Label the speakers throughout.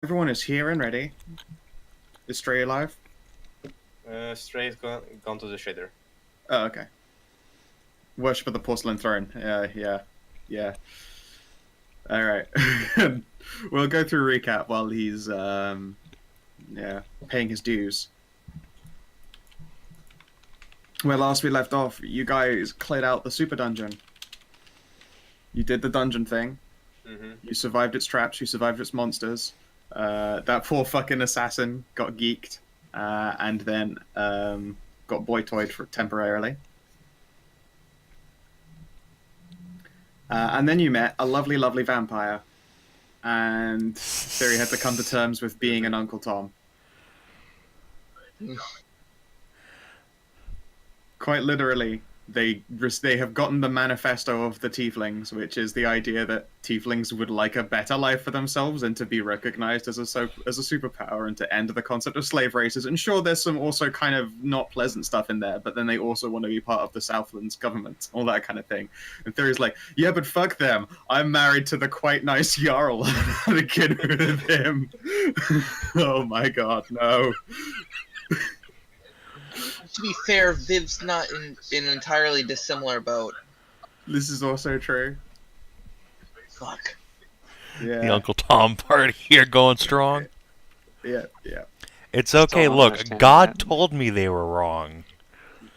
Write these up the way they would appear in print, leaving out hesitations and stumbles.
Speaker 1: Everyone is here and ready. Is Stray alive?
Speaker 2: Stray's gone to the shader.
Speaker 1: Oh, okay. Worship of the Porcelain Throne. Yeah. Alright. We'll go through a recap while he's, paying his dues. Where last we left off, you guys cleared out the super dungeon. You did the dungeon thing.
Speaker 2: Mm-hmm.
Speaker 1: You survived its traps, you survived its monsters. That poor fucking assassin got geeked, and then got boy-toyed for temporarily. And then you met a lovely, lovely vampire, and Thyri had to come to terms with being an Uncle Tom. Quite literally, they have gotten the manifesto of the Tieflings, which is the idea that Tieflings would like a better life for themselves and to be recognized as a superpower and to end the concept of slave races. And sure, there's some also kind of not pleasant stuff in there, but then they also want to be part of the Southlands government, all that kind of thing. And Theory's like, yeah, but fuck them. I'm married to the quite nice Jarl and had a kid with him. Oh my god, no.
Speaker 3: To be fair, Viv's not in an entirely dissimilar boat.
Speaker 1: This is also true.
Speaker 3: Fuck.
Speaker 1: Yeah.
Speaker 4: The Uncle Tom party here going strong.
Speaker 1: Yeah.
Speaker 4: It's okay, look, God told me they were wrong.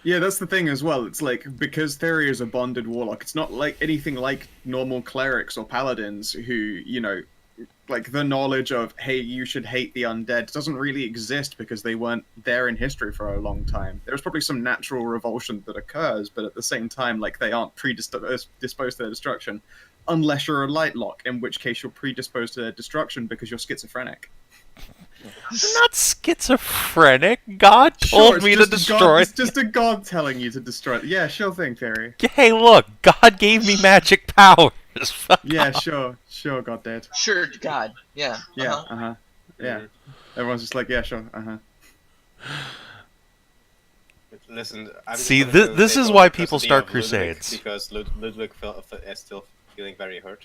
Speaker 1: Yeah, that's the thing as well. It's like, because Thyri is a bonded warlock, it's not like anything like normal clerics or paladins who, you know, like the knowledge of, hey, you should hate the undead doesn't really exist because they weren't there in history for a long time. There's probably some natural revulsion that occurs, but at the same time, like, they aren't predisposed to their destruction, unless you're a lightlock, in which case you're predisposed to their destruction because you're schizophrenic.
Speaker 4: I'm not schizophrenic. God told me to destroy.
Speaker 1: It's just a god telling you to destroy. Yeah, sure thing, Thyri.
Speaker 4: Hey, look, God gave me magic powers.
Speaker 1: Yeah, sure, God did.
Speaker 3: Sure, God. Yeah.
Speaker 1: Yeah,
Speaker 3: Uh-huh.
Speaker 1: Yeah.
Speaker 2: Mm-hmm.
Speaker 1: Everyone's just like, yeah, sure,
Speaker 2: Listen,
Speaker 4: See, this is why people start crusades.
Speaker 2: Because Ludwig is still feeling very hurt.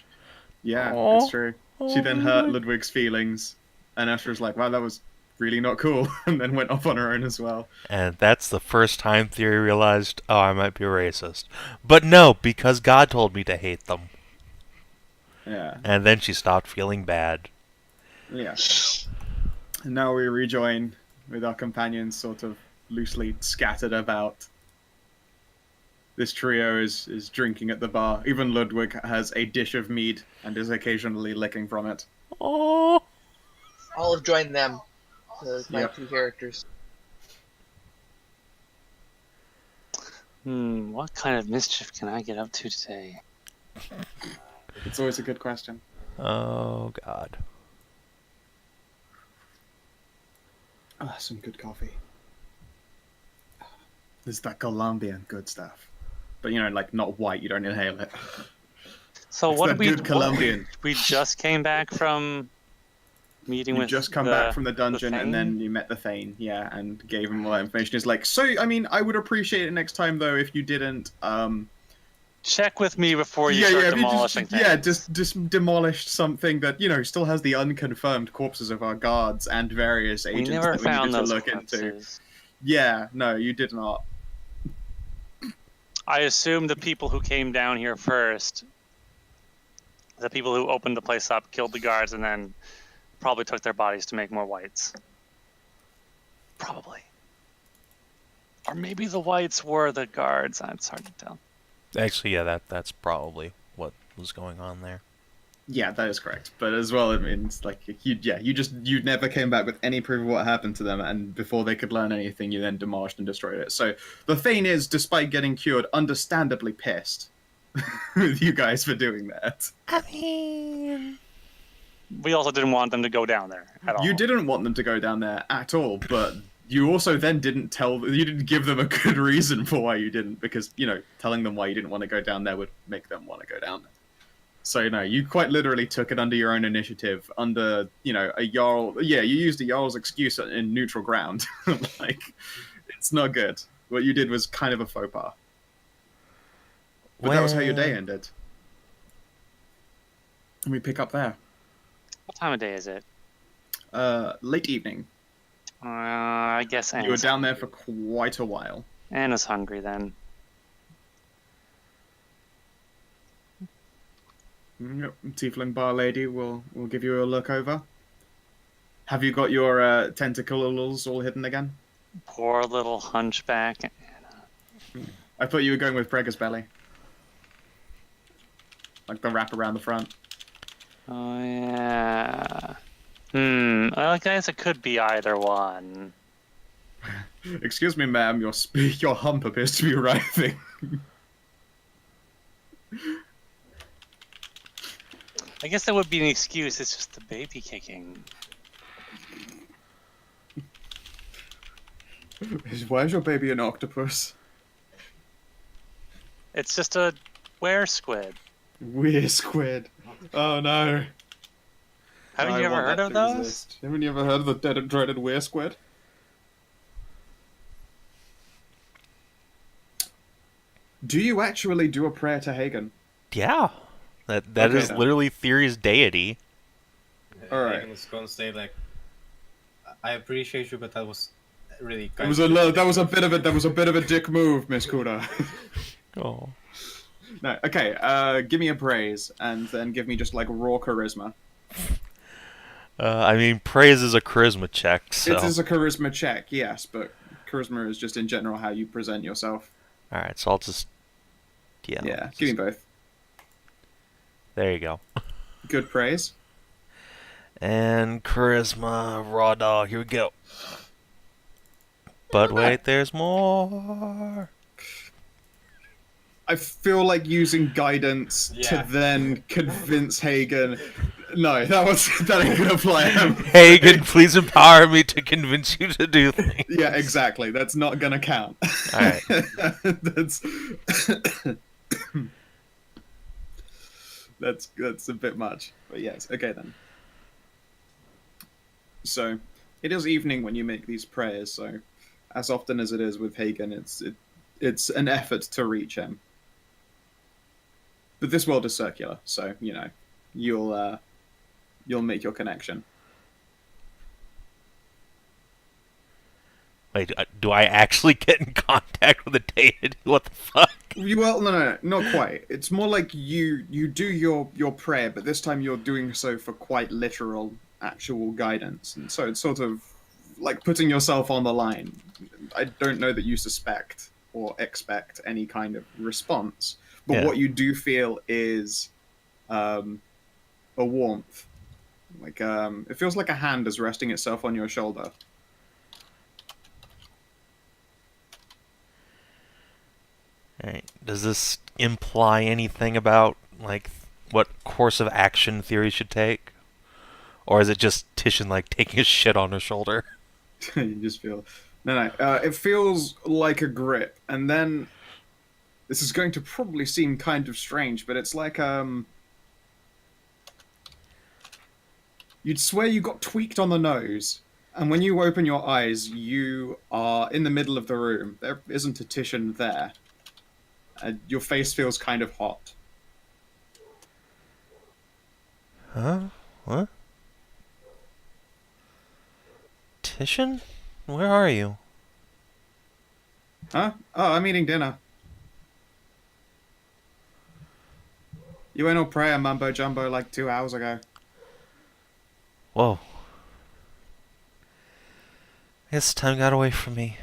Speaker 1: Yeah,
Speaker 4: Aww.
Speaker 1: it's true. She then hurt Ludwig's feelings, and Asher was like, wow, that was really not cool, and then went off on her own as well.
Speaker 4: And that's the first time Thyri realized, oh, I might be racist. But no, because God told me to hate them.
Speaker 1: Yeah.
Speaker 4: And then she stopped feeling bad.
Speaker 1: Yeah. And now we rejoin with our companions sort of loosely scattered about. This trio is drinking at the bar. Even Ludwig has a dish of mead and is occasionally licking from it.
Speaker 4: Oh.
Speaker 3: I'll have joined them. My two characters.
Speaker 5: What kind of mischief can I get up to today?
Speaker 1: It's always a good question.
Speaker 4: Oh, God.
Speaker 1: Ah, some good coffee. There's that Colombian good stuff. But, you know, like, not white, you don't inhale it.
Speaker 5: So
Speaker 1: It's
Speaker 5: what
Speaker 1: that
Speaker 5: did we
Speaker 1: good Colombian.
Speaker 5: We just came back from meeting
Speaker 1: You
Speaker 5: with
Speaker 1: just come back from the dungeon and then you met the Thane, yeah, and gave him all that information. It's like, so, I mean, I would appreciate it next time, though, if you didn't,
Speaker 5: check with me before you start demolishing things.
Speaker 1: Yeah, just demolished something that, you know, still has the unconfirmed corpses of our guards and various agents
Speaker 5: never
Speaker 1: that we
Speaker 5: found
Speaker 1: needed to
Speaker 5: those
Speaker 1: look
Speaker 5: corpses.
Speaker 1: into. Yeah, no, you did not.
Speaker 5: I assume the people who came down here first, the people who opened the place up, killed the guards, and then probably took their bodies to make more whites. Probably. Or maybe the whites were the guards. It's hard to tell.
Speaker 4: Actually, yeah, that's probably what was going on there.
Speaker 1: Yeah, that is correct. But as well, I mean, it's like, you never came back with any proof of what happened to them, and before they could learn anything, you then demolished and destroyed it. So the Thane is, despite getting cured, understandably pissed with you guys for doing that.
Speaker 4: I mean,
Speaker 5: We also didn't want them to go down there at all.
Speaker 1: You didn't want them to go down there at all, but you also then didn't give them a good reason for why you didn't, because, you know, telling them why you didn't want to go down there would make them want to go down there. So, no, you quite literally took it under your own initiative, under, you know, a Jarl. Yeah, you used a Jarl's excuse in neutral ground. Like, it's not good. What you did was kind of a faux pas. But that was how your day ended. And we pick up there.
Speaker 5: What time of day is it?
Speaker 1: late evening.
Speaker 5: I guess
Speaker 1: You were
Speaker 5: Anna's
Speaker 1: down there for quite a while.
Speaker 5: Anna's hungry then.
Speaker 1: Yep. Tiefling bar lady will give you a look over. Have you got your tentacles all hidden again?
Speaker 5: Poor little hunchback.
Speaker 1: I thought you were going with Prega's belly. Like the wrap around the front.
Speaker 5: Oh yeah. Well, I guess it could be either one.
Speaker 1: Excuse me, ma'am, your hump appears to be writhing.
Speaker 5: I guess that would be an excuse. It's just the baby kicking.
Speaker 1: Why is your baby an octopus?
Speaker 5: It's just a were-squid.
Speaker 1: Weird squid. Oh no.
Speaker 5: Haven't
Speaker 1: I
Speaker 5: you ever
Speaker 1: want
Speaker 5: heard
Speaker 1: that
Speaker 5: of
Speaker 1: to
Speaker 5: those?
Speaker 1: exist. Haven't you ever heard of the dead and dreaded weird squid? Do you actually do a prayer to Hagen?
Speaker 4: Yeah. That
Speaker 1: Okay,
Speaker 4: is
Speaker 1: then.
Speaker 4: literally Thyri's deity.
Speaker 1: Alright.
Speaker 2: I was going to say, like, I appreciate you, but that was really
Speaker 1: That was a bit of a dick move, Miss Kunna.
Speaker 4: Oh.
Speaker 1: No, okay. Give me a praise, and then give me just like raw charisma.
Speaker 4: I mean, praise is a charisma check, so...
Speaker 1: It is a charisma check, yes, but charisma is just in general how you present yourself.
Speaker 4: Alright, so I'll just... Yeah.
Speaker 1: Yeah, give me both.
Speaker 4: There you go.
Speaker 1: Good praise.
Speaker 4: And charisma, raw dog, here we go. But wait, there's more.
Speaker 1: I feel like using guidance
Speaker 2: Yeah.
Speaker 1: to then convince Hagen. No, that ain't gonna fly him.
Speaker 4: Hagen, please empower me to convince you to do things.
Speaker 1: Yeah, exactly. That's not gonna count.
Speaker 4: Alright.
Speaker 1: That's a bit much. But yes, okay then. So, it is evening when you make these prayers, so as often as it is with Hagen, it's an effort to reach him. But this world is circular, so you know you'll make your connection.
Speaker 4: Wait, do I actually get in contact with a deity? What the fuck?
Speaker 1: Well, no, not quite. It's more like you do your prayer, but this time you're doing so for quite literal, actual guidance, and so it's sort of like putting yourself on the line. I don't know that you suspect or expect any kind of response, but
Speaker 4: Yeah.
Speaker 1: what you do feel is a warmth. Like it feels like a hand is resting itself on your shoulder.
Speaker 4: Alright, does this imply anything about, like, what course of action Thyri should take? Or is it just Titian, like, taking a shit on her shoulder?
Speaker 1: You just feel no. It feels like a grip, and then this is going to probably seem kind of strange, but it's like you'd swear you got tweaked on the nose, and when you open your eyes, you are in the middle of the room. There isn't a Titian there. Your face feels kind of hot.
Speaker 4: Huh? What? Titian? Where are you?
Speaker 1: Huh? Oh, I'm eating dinner. You went all prayer mumbo jumbo like 2 hours ago.
Speaker 4: Whoa. I guess time got away from me.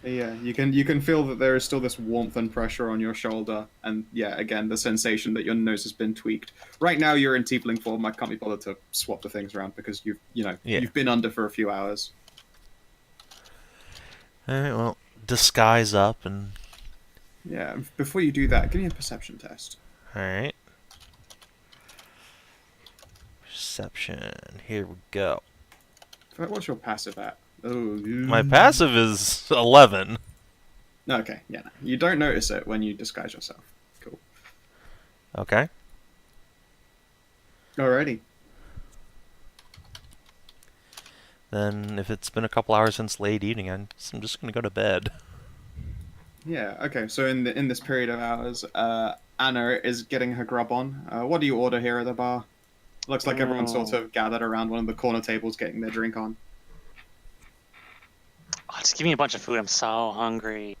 Speaker 1: Yeah, you can feel that there is still this warmth and pressure on your shoulder, and yeah, again, the sensation that your nose has been tweaked. Right now, you're in Tiefling form. I can't be bothered to swap the things around because you've been under for a few hours.
Speaker 4: Alright, well, disguise up and...
Speaker 1: Yeah, before you do that, give me a perception test.
Speaker 4: Alright. Perception. Here we go.
Speaker 1: What's your passive at? Oh,
Speaker 4: My passive is 11.
Speaker 1: Okay, yeah, no. You don't notice it when you disguise yourself. Cool.
Speaker 4: Okay.
Speaker 1: Alrighty.
Speaker 4: Then, if it's been a couple hours since late evening, I'm just gonna go to bed.
Speaker 1: Yeah, okay, so in this period of hours, Anna is getting her grub on. What do you order here at the bar? Looks like everyone's sort of gathered around one of the corner tables getting their drink on.
Speaker 5: Oh, just give me a bunch of food. I'm so hungry.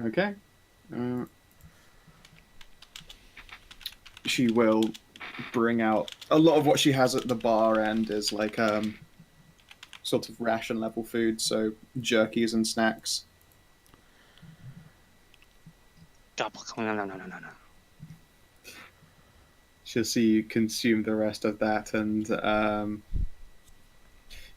Speaker 1: Okay. She will bring out a lot of what she has at the bar end is like sort of ration level food, so jerkies and snacks.
Speaker 5: No.
Speaker 1: She'll see you consume the rest of that, and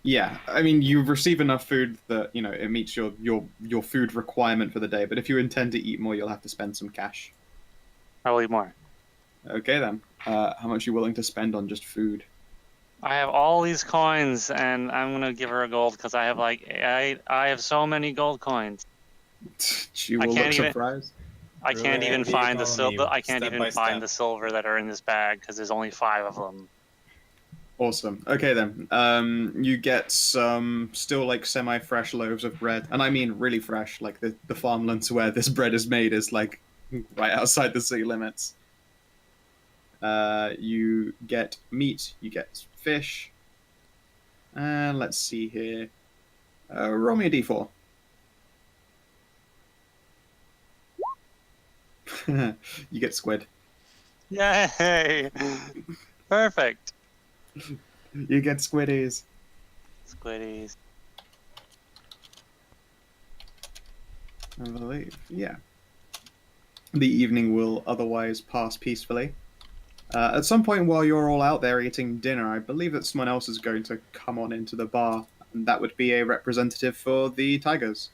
Speaker 1: yeah, I mean, you receive enough food that it meets your food requirement for the day. But if you intend to eat more, you'll have to spend some cash.
Speaker 5: I will eat more.
Speaker 1: Okay then. How much are you willing to spend on just food?
Speaker 5: I have all these coins, and I'm gonna give her a gold because I have I have so many gold coins.
Speaker 1: She will look surprised.
Speaker 5: I can't
Speaker 2: Ruin
Speaker 5: even
Speaker 2: the
Speaker 5: find the
Speaker 2: economy
Speaker 5: silver. I can't
Speaker 2: step
Speaker 5: even
Speaker 2: by
Speaker 5: find
Speaker 2: step.
Speaker 5: the silver that are in this bag because there's only 5 of them.
Speaker 1: Awesome. Okay then. You get some still like semi-fresh loaves of bread, and I mean really fresh. Like the farmlands where this bread is made is like right outside the city limits. You get meat. You get fish. And let's see here. Roll me a d4. You get squid.
Speaker 5: Yay! Perfect.
Speaker 1: You get squiddies.
Speaker 5: Squiddies.
Speaker 1: I believe. Yeah. The evening will otherwise pass peacefully. At some point while you're all out there eating dinner, I believe that someone else is going to come on into the bar, and that would be a representative for the Tigers.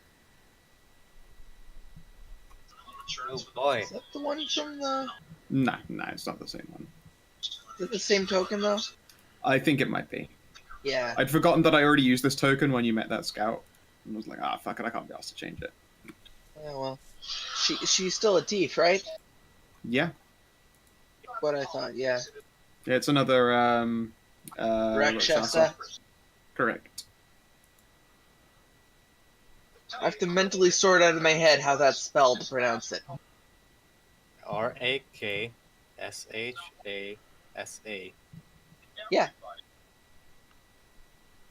Speaker 2: Oh boy.
Speaker 3: Is that the one from the?
Speaker 1: Nah, it's not the same one.
Speaker 3: Is it the same token though?
Speaker 1: I think it might be.
Speaker 3: Yeah.
Speaker 1: I'd forgotten that I already used this token when you met that scout, and was like, fuck it, I can't be asked to change it.
Speaker 3: Yeah. Well, she's still a thief, right?
Speaker 1: Yeah.
Speaker 3: What I thought. Yeah.
Speaker 1: Yeah, it's another
Speaker 3: Rakshasa.
Speaker 1: Correct.
Speaker 3: I have to mentally sort out of my head how that's spelled to pronounce it.
Speaker 2: Rakshasa.
Speaker 3: Yeah.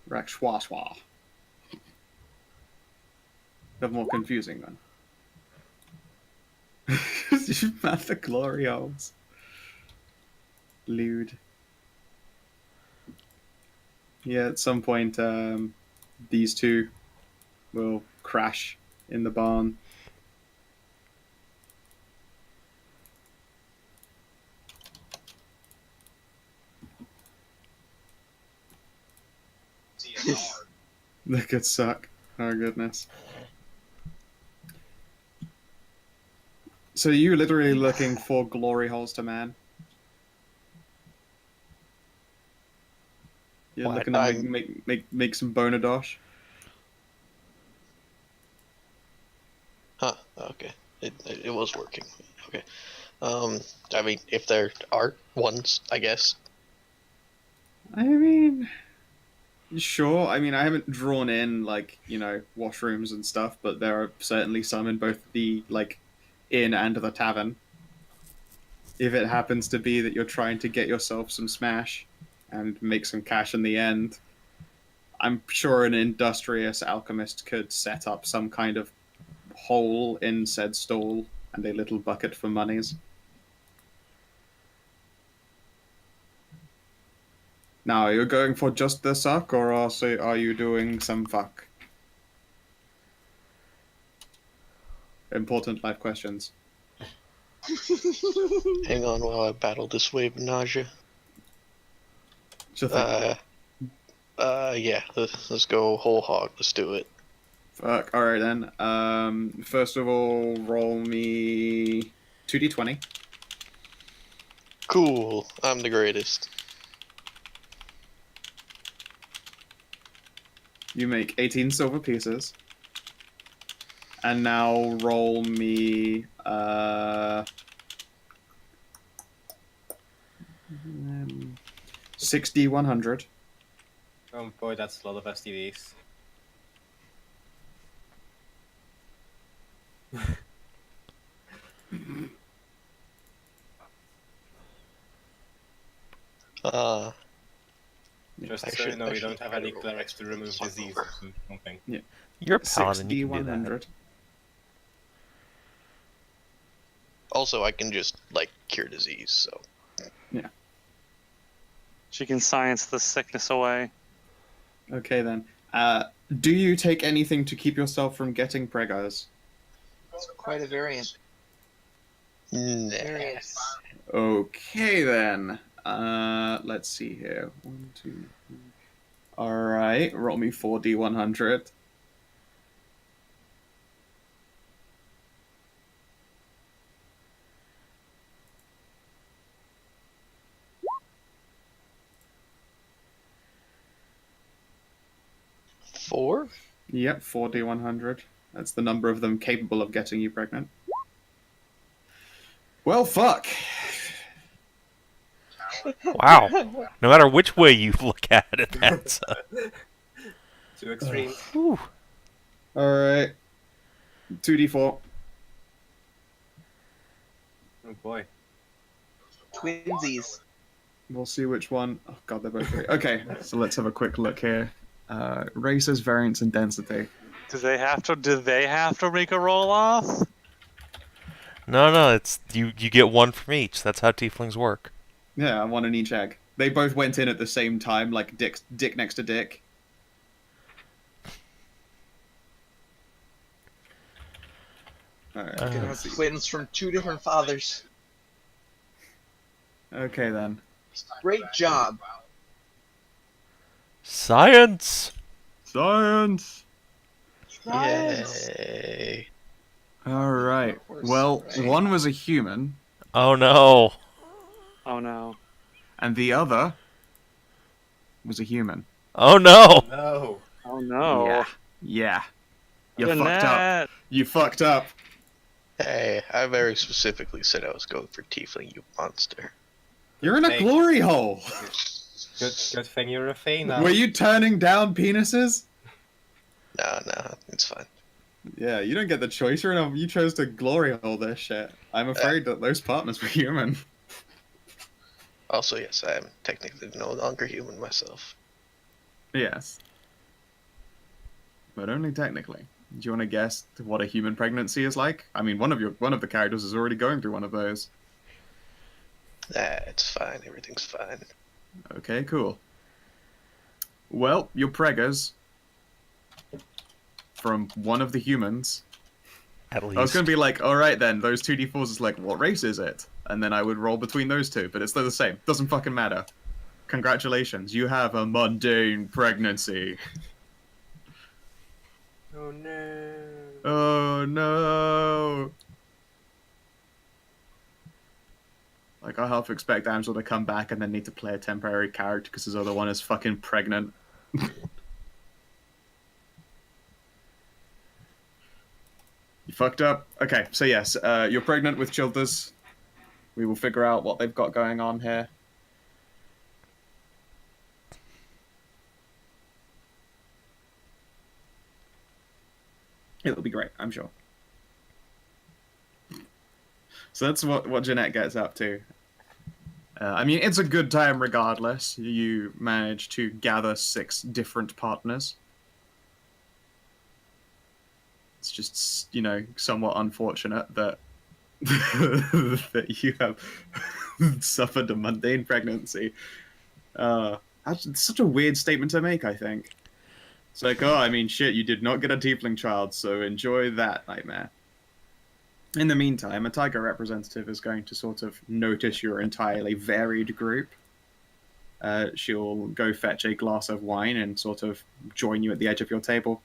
Speaker 1: Rakshwaswa. The more confusing one. You math the glory holes. Lewd. Yeah, at some point, these two will crash in the barn. That could suck. Oh, goodness. So you're literally looking for glory holes to man? You're
Speaker 6: What?
Speaker 1: looking to make some bonadosh?
Speaker 6: Huh, okay. It was working. Okay. I mean, if there are ones, I guess.
Speaker 1: I mean, sure. I mean, I haven't drawn in, like, washrooms and stuff, but there are certainly some in both the, like, inn and the tavern. If it happens to be that you're trying to get yourself some smash and make some cash in the end, I'm sure an industrious alchemist could set up some kind of hole in said stall and a little bucket for monies. Now, are you going for just the suck, or also are you doing some fuck? Important life questions.
Speaker 6: Hang on while I battle this wave of nausea.
Speaker 1: Sure thing.
Speaker 6: Yeah, let's go whole hog. Let's do it.
Speaker 1: Fuck. Alright then. First of all, roll me 2d20.
Speaker 6: Cool. I'm the greatest.
Speaker 1: You make 18 silver pieces. And now roll me 60-100.
Speaker 2: Oh boy, that's a lot of STDs. Just
Speaker 6: I
Speaker 2: so you
Speaker 6: should-
Speaker 2: know,
Speaker 6: I
Speaker 2: we
Speaker 6: should
Speaker 2: don't have
Speaker 6: try to
Speaker 2: any
Speaker 6: roll
Speaker 2: clerics to
Speaker 6: that.
Speaker 2: remove
Speaker 6: Fuck
Speaker 2: disease
Speaker 6: over.
Speaker 2: or something.
Speaker 4: You're a paladin. You can do that.
Speaker 1: 6d100.
Speaker 6: Also, I can just like cure disease. So
Speaker 5: She can science the sickness away.
Speaker 1: Okay then. Do you take anything to keep yourself from getting preggers?
Speaker 3: It's quite a variant.
Speaker 6: nah.
Speaker 1: Okay then. Let's see here. 1, 2, 3. Alright, roll me 4d100.
Speaker 6: Four?
Speaker 1: Yep, 4d100. That's the number of them capable of getting you pregnant. Well, fuck.
Speaker 4: Wow. No matter which way you look at it, that's.
Speaker 2: Too extreme.
Speaker 4: Whew.
Speaker 1: Alright. 2d4.
Speaker 2: Oh boy.
Speaker 3: Twinsies.
Speaker 1: We'll see which one. Oh god, they're both great. Okay, so let's have a quick look here. Races, variance, and density.
Speaker 5: Do they have to make a roll off?
Speaker 4: No, it's you get one from each. That's how tieflings work.
Speaker 1: Yeah, one in each egg. They both went in at the same time, like dick next to dick. Alright,
Speaker 3: Gonna have
Speaker 1: let's see.
Speaker 3: twins from 2 different fathers.
Speaker 1: Okay then.
Speaker 3: Great job.
Speaker 4: Science.
Speaker 1: Science!
Speaker 6: Yay.
Speaker 1: Alright.
Speaker 3: Of course,
Speaker 1: Well,
Speaker 3: right.
Speaker 1: one was a human,
Speaker 4: Oh no.
Speaker 5: Oh no.
Speaker 1: and the other was a human.
Speaker 4: Oh no.
Speaker 2: No.
Speaker 5: Oh no.
Speaker 1: Yeah. Yeah. You fucked up.
Speaker 5: Jeanette!
Speaker 1: You fucked up.
Speaker 6: Hey, I very specifically said I was going for tiefling, you monster.
Speaker 1: You're in a
Speaker 2: Hey.
Speaker 1: glory hole.
Speaker 2: Good thing you're a Fae now.
Speaker 1: Were you turning down penises?
Speaker 6: No, it's fine.
Speaker 1: Yeah, you don't get the choice. You chose to glory hole this shit. I'm afraid that those partners were human.
Speaker 6: Also, yes, I am technically no longer human myself.
Speaker 1: Yes. But only technically. Do you want to guess what a human pregnancy is like? I mean, one of the characters is already going through one of those.
Speaker 6: It's fine. Everything's fine.
Speaker 1: Okay, cool. Well, your preggers from one of the humans.
Speaker 4: At least.
Speaker 1: I was going to be like, all right then, those 2d4s is like, what race is it? And then I would roll between those two, but it's still the same. Doesn't fucking matter. Congratulations, you have a mundane pregnancy.
Speaker 2: Oh no.
Speaker 1: Oh no! Like, I half expect Amxal to come back and then need to play a temporary character because his other one is fucking pregnant. You fucked up. Okay, so yes, you're pregnant with Childers. We will figure out what they've got going on here. It'll be great, I'm sure. So that's what Jeanette gets up to. I mean, it's a good time regardless. You manage to gather 6 different partners. It's just, you know, somewhat unfortunate that that you have suffered a mundane pregnancy. It's such a weird statement to make, I think. It's like, oh, I mean, shit, you did not get a tiefling child, so enjoy that nightmare. In the meantime, a tiger representative is going to sort of notice your entirely varied group. She'll go fetch a glass of wine and sort of join you at the edge of your table.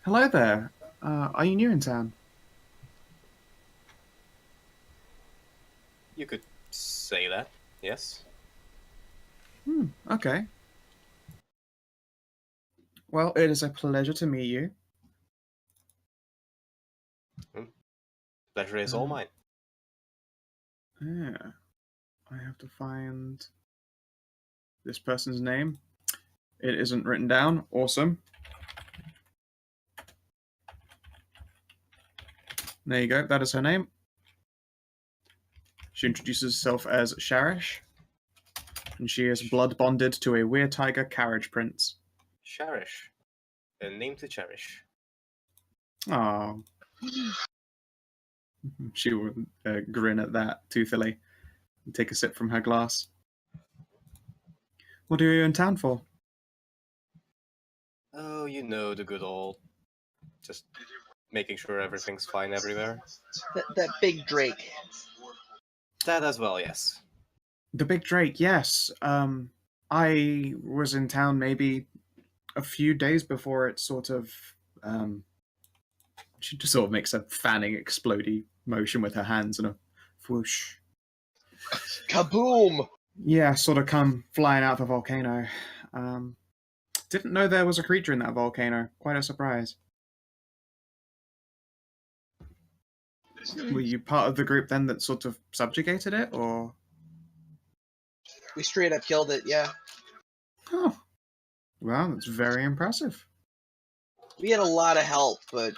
Speaker 1: Hello there. Are you new in town?
Speaker 2: You could say that. Yes.
Speaker 1: Okay. Well, it is a pleasure to meet you.
Speaker 2: Pleasure is all mine.
Speaker 1: Yeah. I have to find this person's name. It isn't written down. Awesome. There you go. That is her name. She introduces herself as Sharish. and she is blood bonded to a weird tiger carriage prince.
Speaker 7: Cherish. A name to cherish.
Speaker 1: Oh. She will grin at that toothily and take a sip from her glass. What are you in town for?
Speaker 7: Oh, you know the good old. Just making sure everything's fine everywhere.
Speaker 3: That big Drake.
Speaker 7: That as well, yes.
Speaker 1: The Big Drake, yes. I was in town maybe a few days before it sort of. She just sort of makes a fanning, explodey motion with her hands and a whoosh.
Speaker 3: Kaboom!
Speaker 1: Yeah, sort of come flying out of the volcano. Didn't know there was a creature in that volcano. Quite a surprise. Were you part of the group then that sort of subjugated it, or?
Speaker 3: We straight up killed it, yeah.
Speaker 1: Oh, well, that's very impressive.
Speaker 3: We had a lot of help, but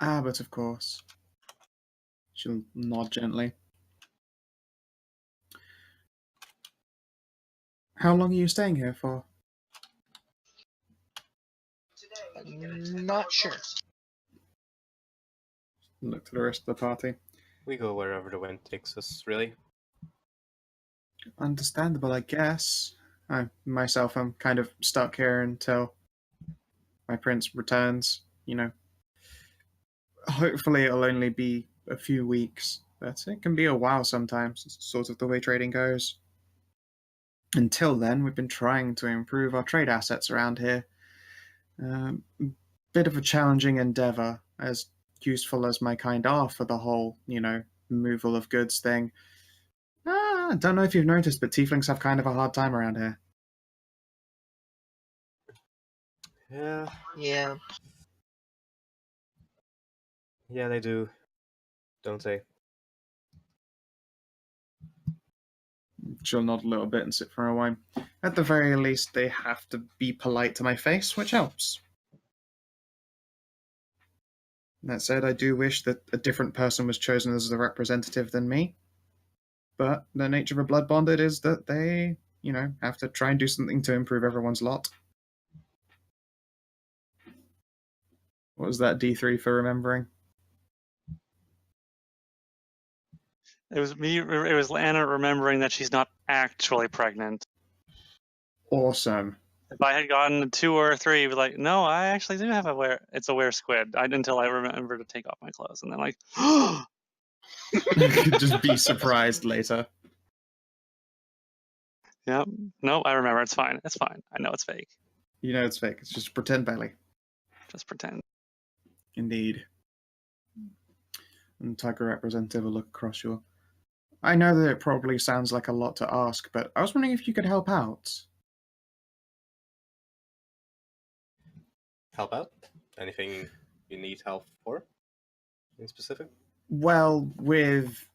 Speaker 1: But of course. She'll nod gently. How long are you staying here for?
Speaker 3: I'm not sure.
Speaker 1: Look to the rest of the party.
Speaker 7: We go wherever the wind takes us, really.
Speaker 1: Understandable, I guess. I myself am kind of stuck here until my prince returns, you know. Hopefully it'll only be a few weeks, but it can be a while sometimes. It's sort of the way trading goes. Until then, we've been trying to improve our trade assets around here. Bit of a challenging endeavor, as useful as my kind are for the whole, removal of goods thing. I don't know if you've noticed, but tieflings have kind of a hard time around here.
Speaker 7: Yeah.
Speaker 3: Yeah.
Speaker 7: Yeah, they do. Don't they?
Speaker 1: She'll nod a little bit and sip for a wine. At the very least, they have to be polite to my face, which helps. That said, I do wish that a different person was chosen as the representative than me. But the nature of a blood bonded is that they, have to try and do something to improve everyone's lot. What was that D3 for remembering?
Speaker 5: It was me. It was Lana remembering that she's not actually pregnant.
Speaker 1: Awesome.
Speaker 5: If I had gotten a 2 or a 3, I'd be like, no, I actually do have it's a were squid. Until I remember to take off my clothes, and then like,
Speaker 1: Just be surprised later.
Speaker 5: yeah, no, I remember. It's fine. It's fine. I know it's fake.
Speaker 1: You know it's fake. It's just a pretend belly.
Speaker 5: Just pretend.
Speaker 1: Indeed. And Tiger representative will look across you. I know that it probably sounds like a lot to ask, but I was wondering if you could help out.
Speaker 7: Help out? Anything you need help for? In specific?
Speaker 1: Well, with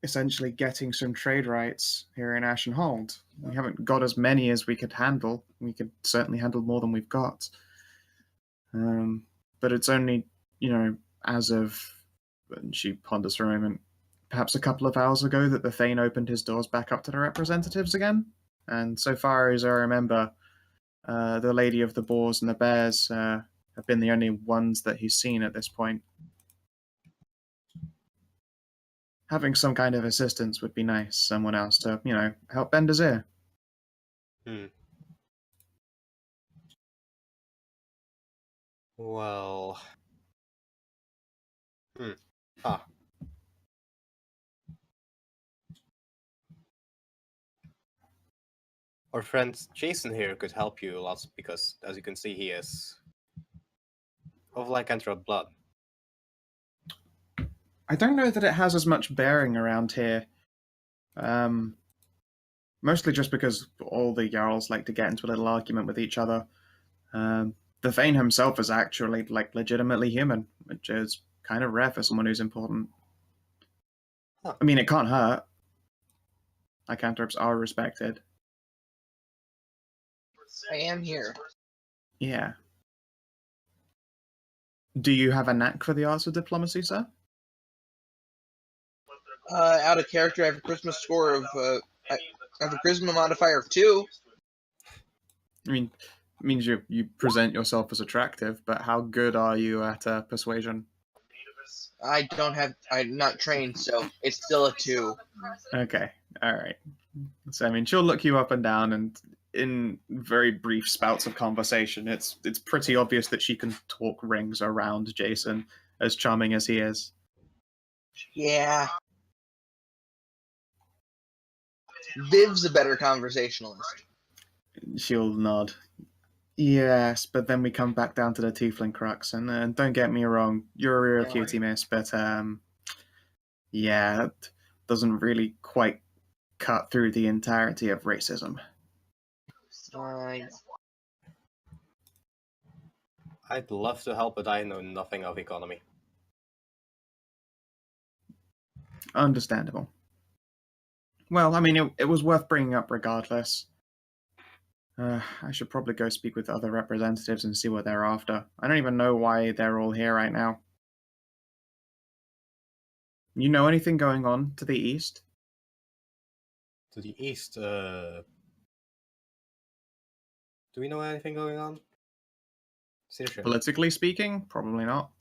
Speaker 1: essentially getting some trade rights here in Ashenhold. We haven't got as many as we could handle. We could certainly handle more than we've got. But it's only, as of, and she ponders for a moment, perhaps a couple of hours ago that the Thane opened his doors back up to the representatives again. And so far as I remember, the Lady of the Boars and the Bears have been the only ones that he's seen at this point. Having some kind of assistance would be nice. Someone else to, help bend his ear.
Speaker 7: Well... Our friend Jason here could help you a lot because, as you can see, he is of lycanthrope blood.
Speaker 1: I don't know that it has as much bearing around here. Mostly just because all the Jarls like to get into a little argument with each other. The Thane himself is actually, legitimately human, which is kind of rare for someone who's important.
Speaker 7: Huh.
Speaker 1: I mean, it can't hurt. Lycanthropes are respected.
Speaker 3: I am here.
Speaker 1: Yeah. Do you have a knack for the arts of diplomacy, sir?
Speaker 3: Out of character, I have a charisma score of I have a charisma modifier of 2.
Speaker 1: I mean, it means you present yourself as attractive, but how good are you at persuasion?
Speaker 3: I'm not trained, so it's still a 2.
Speaker 1: Okay, all right. So I mean, she'll look you up and down, and in very brief spouts of conversation, it's pretty obvious that she can talk rings around Jason, as charming as he is.
Speaker 3: Yeah. Viv's a better conversationalist.
Speaker 1: She'll nod. Yes, but then we come back down to the tiefling crux, and don't get me wrong, you're a real
Speaker 3: Yeah.
Speaker 1: cutie, miss, but yeah, that doesn't really quite cut through the entirety of racism.
Speaker 7: I'd love to help, but I know nothing of economy.
Speaker 1: Understandable. Well, I mean, it was worth bringing up regardless. I should probably go speak with other representatives and see what they're after. I don't even know why they're all here right now. You know anything going on to the east?
Speaker 7: To the east, do we know anything going on? Seriously.
Speaker 1: Politically speaking, probably not.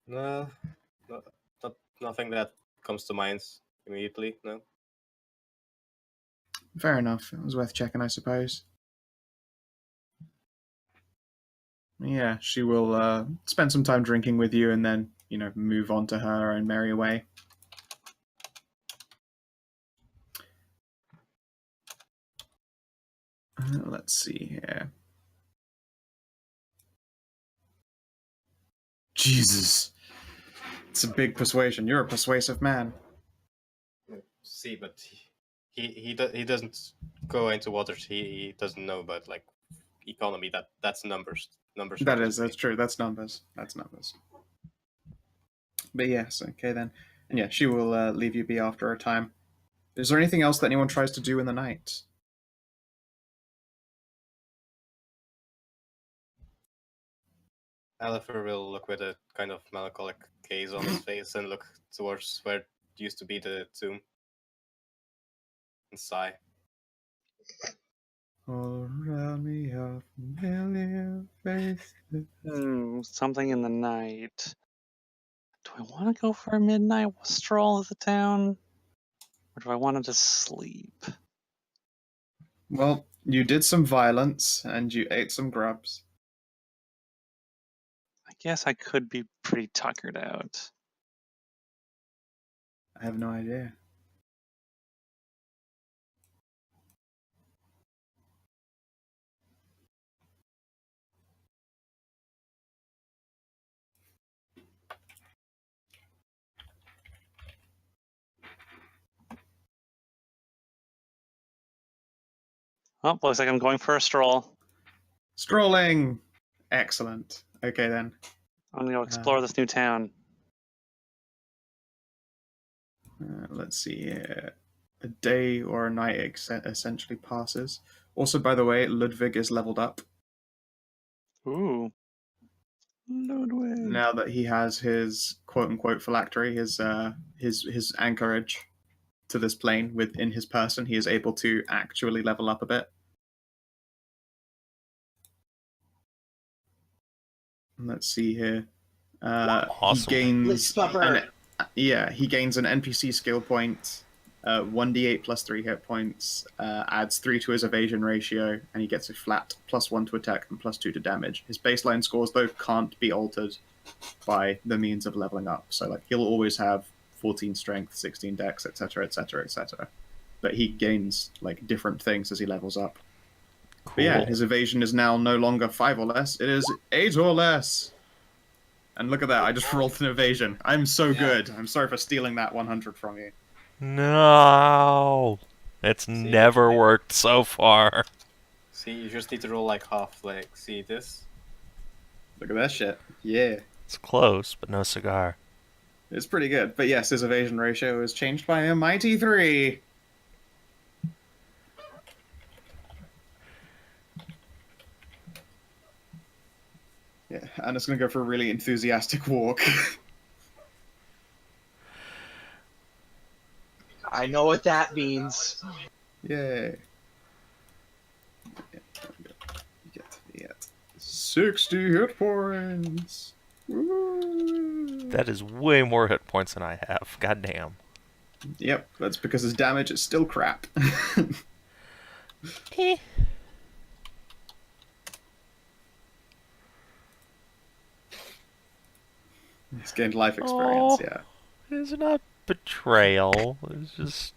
Speaker 7: No, nothing that comes to mind immediately, no.
Speaker 1: Fair enough. It was worth checking, I suppose. Yeah, she will spend some time drinking with you and then, move on to her own merry way. Let's see here. Jesus. It's a big persuasion. You're a persuasive man.
Speaker 7: See, but he doesn't go into what he doesn't know about like economy. That's numbers.
Speaker 1: That's true. That's numbers. But yes, okay then. And yeah, she will leave you be after a time. Is there anything else that anyone tries to do in the night?
Speaker 7: Alifer will look with a kind of melancholic gaze on his face and look towards where used to be the tomb. And sigh.
Speaker 1: All around me are familiar faces.
Speaker 5: Something in the night. Do I want to go for a midnight stroll of the town? Or do I want to just sleep?
Speaker 1: Well, you did some violence and you ate some grubs.
Speaker 5: I guess I could be pretty tuckered out.
Speaker 1: I have no idea.
Speaker 5: Oh, looks like I'm going for a stroll.
Speaker 1: Strolling! Excellent. Okay then.
Speaker 5: I'm gonna go explore this new town.
Speaker 1: Let's see here. A day or a night essentially passes. Also, by the way, Ludwig is leveled up.
Speaker 5: Ooh. Ludwig.
Speaker 1: Now that he has his quote-unquote phylactery, his anchorage to this plane within his person, he is able to actually level up a bit. Let's see here.
Speaker 4: Awesome.
Speaker 1: He gains
Speaker 3: Blitzpupper.
Speaker 1: he gains an NPC skill point, 1d8 plus 3 hit points, adds 3 to his evasion ratio, and he gets a flat +1 to attack and +2 to damage. His baseline scores, though, can't be altered by the means of leveling up. So, like, he'll always have 14 strength, 16 dex, etc., etc., etc. But he gains, like, different things as he levels up.
Speaker 4: Cool.
Speaker 1: But yeah, his evasion is now no longer 5 or less, it is 8 or less. And look at that, I just rolled an evasion. I'm so good. I'm sorry for stealing that 100 from you.
Speaker 4: No, it's never worked so far.
Speaker 7: See, you just need to roll like half. Like, see this?
Speaker 1: Look at that shit. Yeah.
Speaker 4: It's close, but no cigar.
Speaker 1: It's pretty good. But yes, his evasion ratio is changed by a mighty 3. Yeah, and it's going to go for a really enthusiastic walk.
Speaker 3: I know what that means.
Speaker 1: Yay. Get 60 hit points. Woo.
Speaker 4: That is way more hit points than I have. God damn.
Speaker 1: Yep, that's because his damage is still crap.
Speaker 4: Eh.
Speaker 1: He's gained life experience,
Speaker 4: Oh.
Speaker 1: yeah.
Speaker 4: It's not betrayal. It's just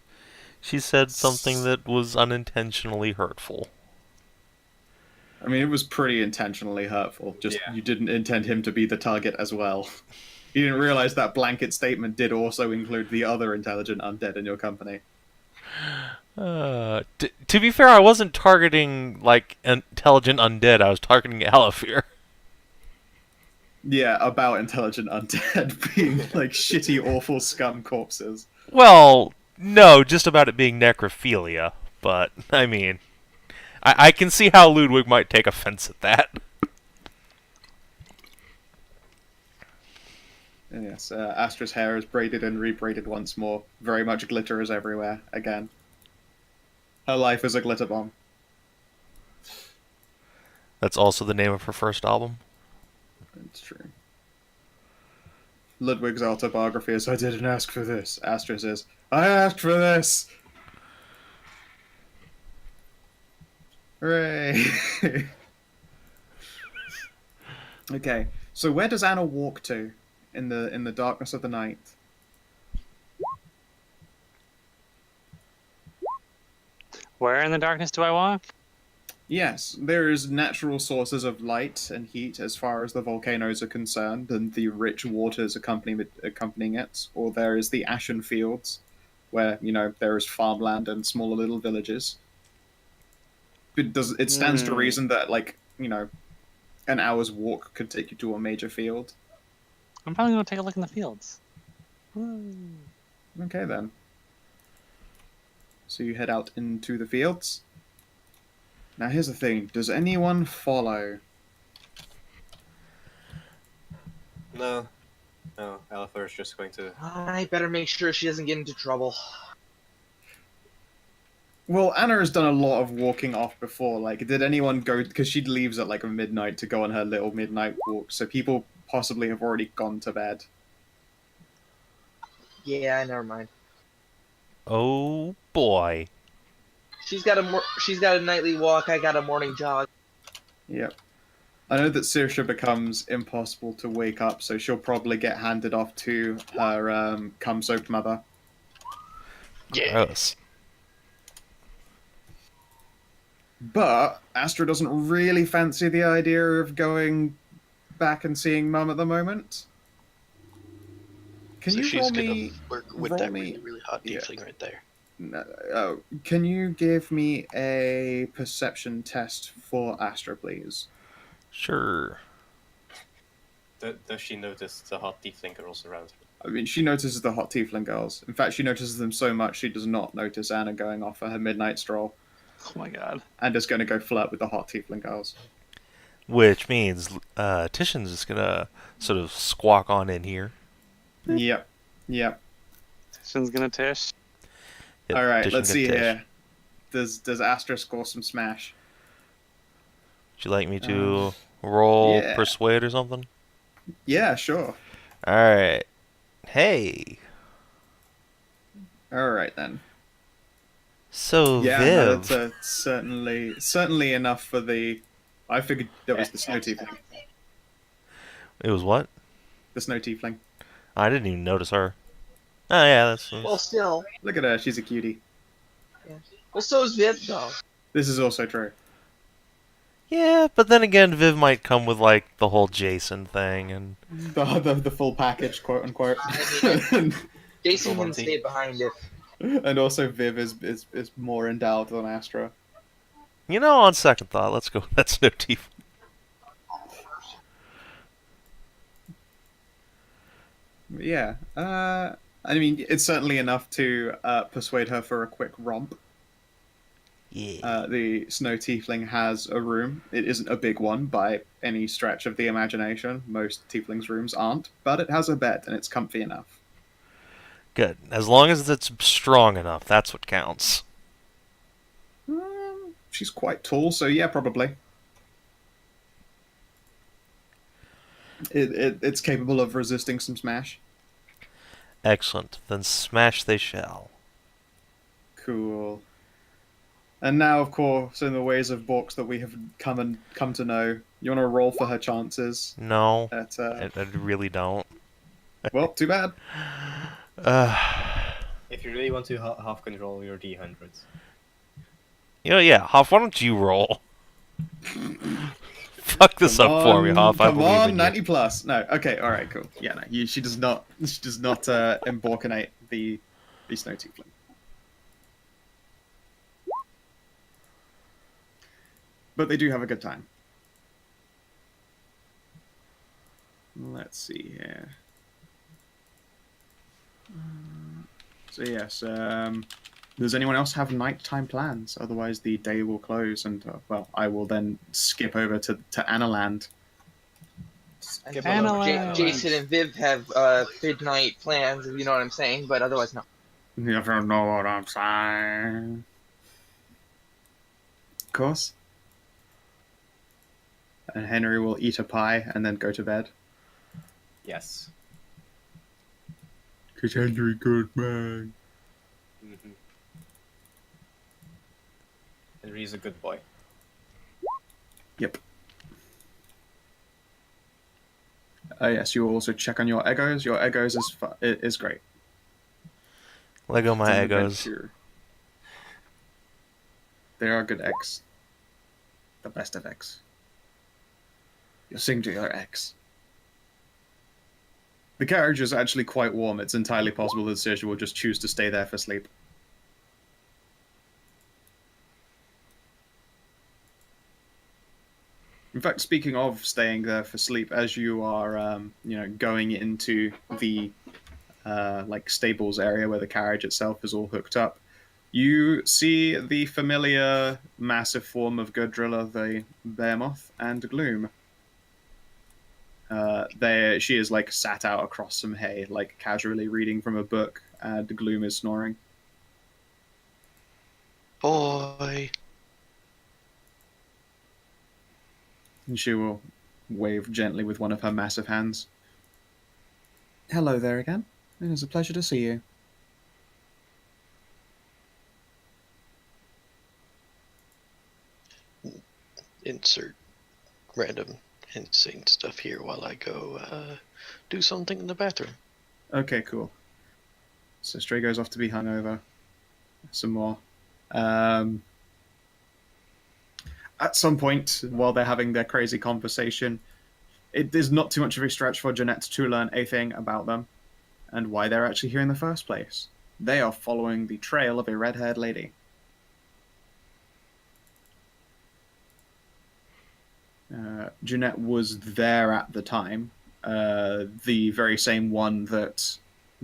Speaker 4: she said something that was unintentionally hurtful.
Speaker 1: I mean, it was pretty intentionally hurtful. Just
Speaker 7: Yeah.
Speaker 1: you didn't intend him to be the target as well. You didn't realize that blanket statement did also include the other intelligent undead in your company.
Speaker 4: To be fair, I wasn't targeting like intelligent undead. I was targeting Alafir.
Speaker 1: Yeah, about intelligent undead being like shitty, awful scum corpses.
Speaker 4: Well, no, just about it being necrophilia. But I mean, I can see how Ludwig might take offense at that.
Speaker 1: And yes, Astra's hair is braided and rebraided once more. Very much glitter is everywhere again. Her life is a glitter bomb.
Speaker 4: That's also the name of her first album.
Speaker 1: It's true. Ludwig's autobiography is, I didn't ask for this. Astra says, I asked for this! Hooray! Okay, so where does Anna walk to in the darkness of the night?
Speaker 5: Where in the darkness do I walk?
Speaker 1: Yes, there is natural sources of light and heat as far as the volcanoes are concerned, and the rich waters accompanying it. Or there is the ashen fields, where there is farmland and smaller little villages. It stands to reason that an hour's walk could take you to a major field.
Speaker 5: I'm probably going to take a look in the fields.
Speaker 1: Okay then. So you head out into the fields. Now here's the thing, does anyone follow?
Speaker 7: No. No, Alpha is just going to...
Speaker 3: I better make sure she doesn't get into trouble.
Speaker 1: Well, Anna has done a lot of walking off before. Like, did anyone go... Because she leaves at midnight to go on her little midnight walk, so people possibly have already gone to bed.
Speaker 3: Yeah, never mind.
Speaker 4: Oh boy.
Speaker 3: She's got a nightly walk. I got a morning jog.
Speaker 1: Yep. I know that Saoirse becomes impossible to wake up, so she'll probably get handed off to her cum-soaked mother.
Speaker 6: Yeah.
Speaker 4: Gross.
Speaker 1: But Astra doesn't really fancy the idea of going back and seeing Mum at the moment. Can
Speaker 6: So
Speaker 1: you
Speaker 6: she's
Speaker 1: roll
Speaker 6: gonna
Speaker 1: me?
Speaker 6: work with
Speaker 1: roll
Speaker 6: that
Speaker 1: me-
Speaker 6: really, really hot tiefling right there.
Speaker 1: No, can you give me a perception test for Astra, please?
Speaker 4: Sure.
Speaker 7: Does she notice the hot tiefling girls around her?
Speaker 1: I mean, she notices the hot tiefling girls. In fact, she notices them so much she does not notice Anna going off for her midnight stroll,
Speaker 5: Oh my god.
Speaker 1: and is going to go flirt with the hot tiefling girls.
Speaker 4: Which means Tishan's just gonna sort of squawk on in here.
Speaker 1: Yep.
Speaker 5: Tishan's gonna tish.
Speaker 4: Yep,
Speaker 1: All right,
Speaker 4: Tishan
Speaker 1: let's
Speaker 4: gonna
Speaker 1: see
Speaker 4: tish.
Speaker 1: here. Does Astra score some smash?
Speaker 4: Would you like me to roll
Speaker 1: yeah.
Speaker 4: persuade or something?
Speaker 1: Yeah, sure.
Speaker 4: Alright. Hey.
Speaker 1: All right then.
Speaker 4: So
Speaker 1: Yeah, no,
Speaker 4: Viv.
Speaker 1: that's certainly enough for the. I figured there was the snow tiefling.
Speaker 4: It was what?
Speaker 1: The snow tiefling.
Speaker 4: I didn't even notice her. Oh yeah, that's
Speaker 3: Well, still.
Speaker 1: Look at her, she's a cutie.
Speaker 3: Well, so is Viv, though.
Speaker 1: This is also true.
Speaker 4: yeah, but then again, Viv might come with like the whole Jason thing, and
Speaker 1: The full package, quote unquote.
Speaker 3: Jason can
Speaker 7: Monty.
Speaker 3: stay behind if.
Speaker 1: And also Viv is more endowed than Astra.
Speaker 4: on second thought, let's go with that Snow Tiefling.
Speaker 1: Yeah. I mean, it's certainly enough to persuade her for a quick romp.
Speaker 4: Yeah.
Speaker 1: The snow tiefling has a room. It isn't a big one by any stretch of the imagination. Most tieflings' rooms aren't, but it has a bed and it's comfy enough.
Speaker 4: Good. As long as it's strong enough, that's what counts.
Speaker 1: She's quite tall, so yeah, probably. It's capable of resisting some smash.
Speaker 4: Excellent. Then smash they shall.
Speaker 1: Cool. And now, of course, in the ways of Borks that we have come to know, you want to roll for her chances.
Speaker 4: No,
Speaker 1: At,
Speaker 4: I really don't.
Speaker 1: well, too bad.
Speaker 7: If you really want to half control your D100s.
Speaker 4: Yeah, Hoff, why don't you roll? Fuck this up for me, Hoff. I
Speaker 1: Come
Speaker 4: believe
Speaker 1: on,
Speaker 4: in
Speaker 1: 90 plus. No, okay, all right, cool. Yeah, no, she does not emborkanate the snow tiefling. But they do have a good time. Let's see here. So yes, does anyone else have nighttime plans? Otherwise, the day will close, and well, I will then skip over to Analand.
Speaker 3: Jason and Viv have midnight plans, if you know what I'm saying, but otherwise, no.
Speaker 1: You never know what I'm saying. Of course. And Henry will eat a pie and then go to bed.
Speaker 7: Yes.
Speaker 1: Because Henry good man.
Speaker 7: Mm-hmm. Henry's a good boy.
Speaker 1: Yep. Yes, you will also check on your egos. Your egos is great.
Speaker 4: Lego my
Speaker 1: It's an
Speaker 4: egos.
Speaker 1: adventure. They are good eggs. The best of eggs. You'll sing to your eggs. The carriage is actually quite warm. It's entirely possible that Sergio will just choose to stay there for sleep. In fact, speaking of staying there for sleep, as you are, going into the stables area where the carriage itself is all hooked up, you see the familiar massive form of Gudrilla the Behemoth and Gloom. She is sat out across some hay, casually reading from a book, and the Gloom is snoring.
Speaker 6: Boy.
Speaker 1: And she will wave gently with one of her massive hands. Hello there again. It is a pleasure to see you.
Speaker 6: Insert random insane stuff here while I go do something in the bathroom.
Speaker 1: Okay, cool. So Stray goes off to be hungover. Some more. At some point, while they're having their crazy conversation, it is not too much of a stretch for Jeanette to learn a thing about them and why they're actually here in the first place. They are following the trail of a red-haired lady. Jeanette was there at the time, the very same one that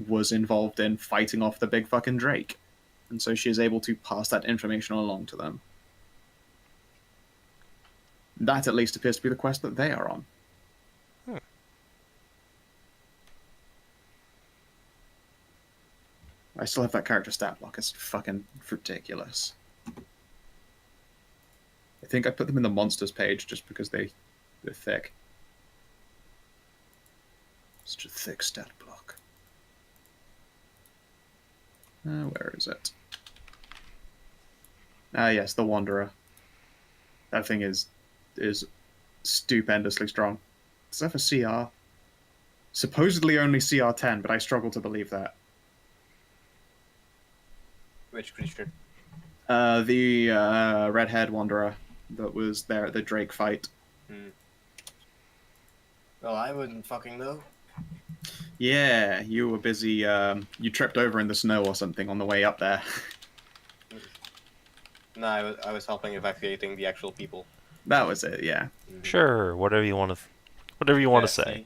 Speaker 1: was involved in fighting off the big fucking Drake. And so she is able to pass that information along to them. That at least appears to be the quest that they are on. I still have that character stat block. It's fucking ridiculous. I think I put them in the monsters page just because they're thick. Such a thick stat block. Where is it? Yes, the Wanderer. That thing is stupendously strong. Does that have a CR? Supposedly only CR 10, but I struggle to believe that.
Speaker 7: Which creature?
Speaker 1: The red-haired Wanderer that was there at the Drake fight.
Speaker 7: Well, I wouldn't fucking know.
Speaker 1: Yeah, you were busy. You tripped over in the snow or something on the way up there.
Speaker 7: No, I was helping evacuating the actual people.
Speaker 1: That was it. Yeah.
Speaker 4: Sure, whatever you want to say.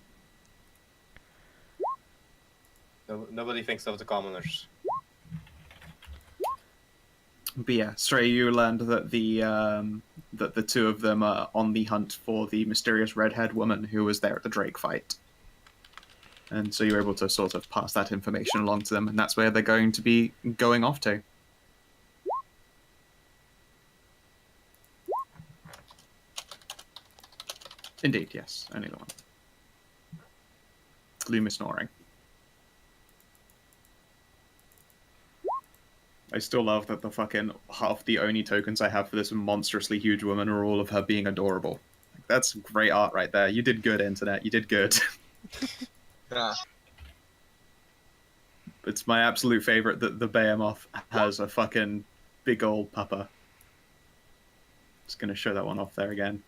Speaker 7: No, nobody thinks of the commoners.
Speaker 1: But yeah, Stray, you learned that the two of them are on the hunt for the mysterious red-haired woman who was there at the Drake fight. And so you're able to sort of pass that information along to them, and that's where they're going to be going off to. Indeed, yes. Only the one. Gloom is snoring. I still love that the fucking half the only tokens I have for this monstrously huge woman are all of her being adorable. Like, that's great art right there. You did good, Internet. You did good.
Speaker 3: Yeah.
Speaker 1: It's my absolute favorite that the Behemoth has a fucking big old pupper. Just gonna show that one off there again,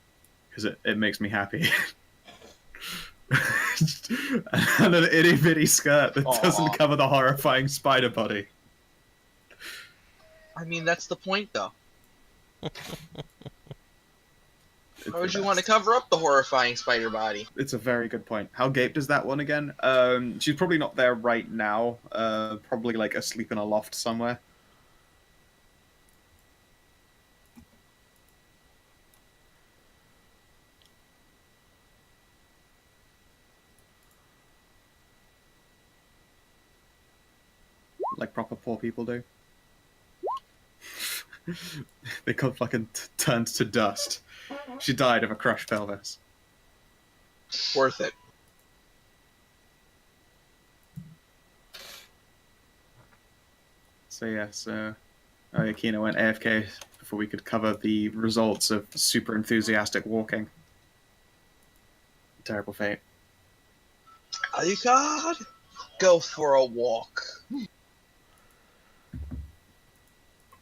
Speaker 1: because it makes me happy. And an itty bitty skirt that doesn't cover the horrifying spider body.
Speaker 3: I mean, that's the point, though.
Speaker 1: It's
Speaker 3: Why would
Speaker 1: the
Speaker 3: you want to
Speaker 1: best.
Speaker 3: cover up the horrifying spider body?
Speaker 1: It's a very good point. How gaped is that one again? She's probably not there right now. Probably like asleep in a loft somewhere. Like proper poor people do. They got fucking turned to dust. She died of a crushed pelvis.
Speaker 3: Worth it.
Speaker 1: So yes, Kina went AFK before we could cover the results of super enthusiastic walking. Terrible fate.
Speaker 3: Oh, you God! Go for a walk.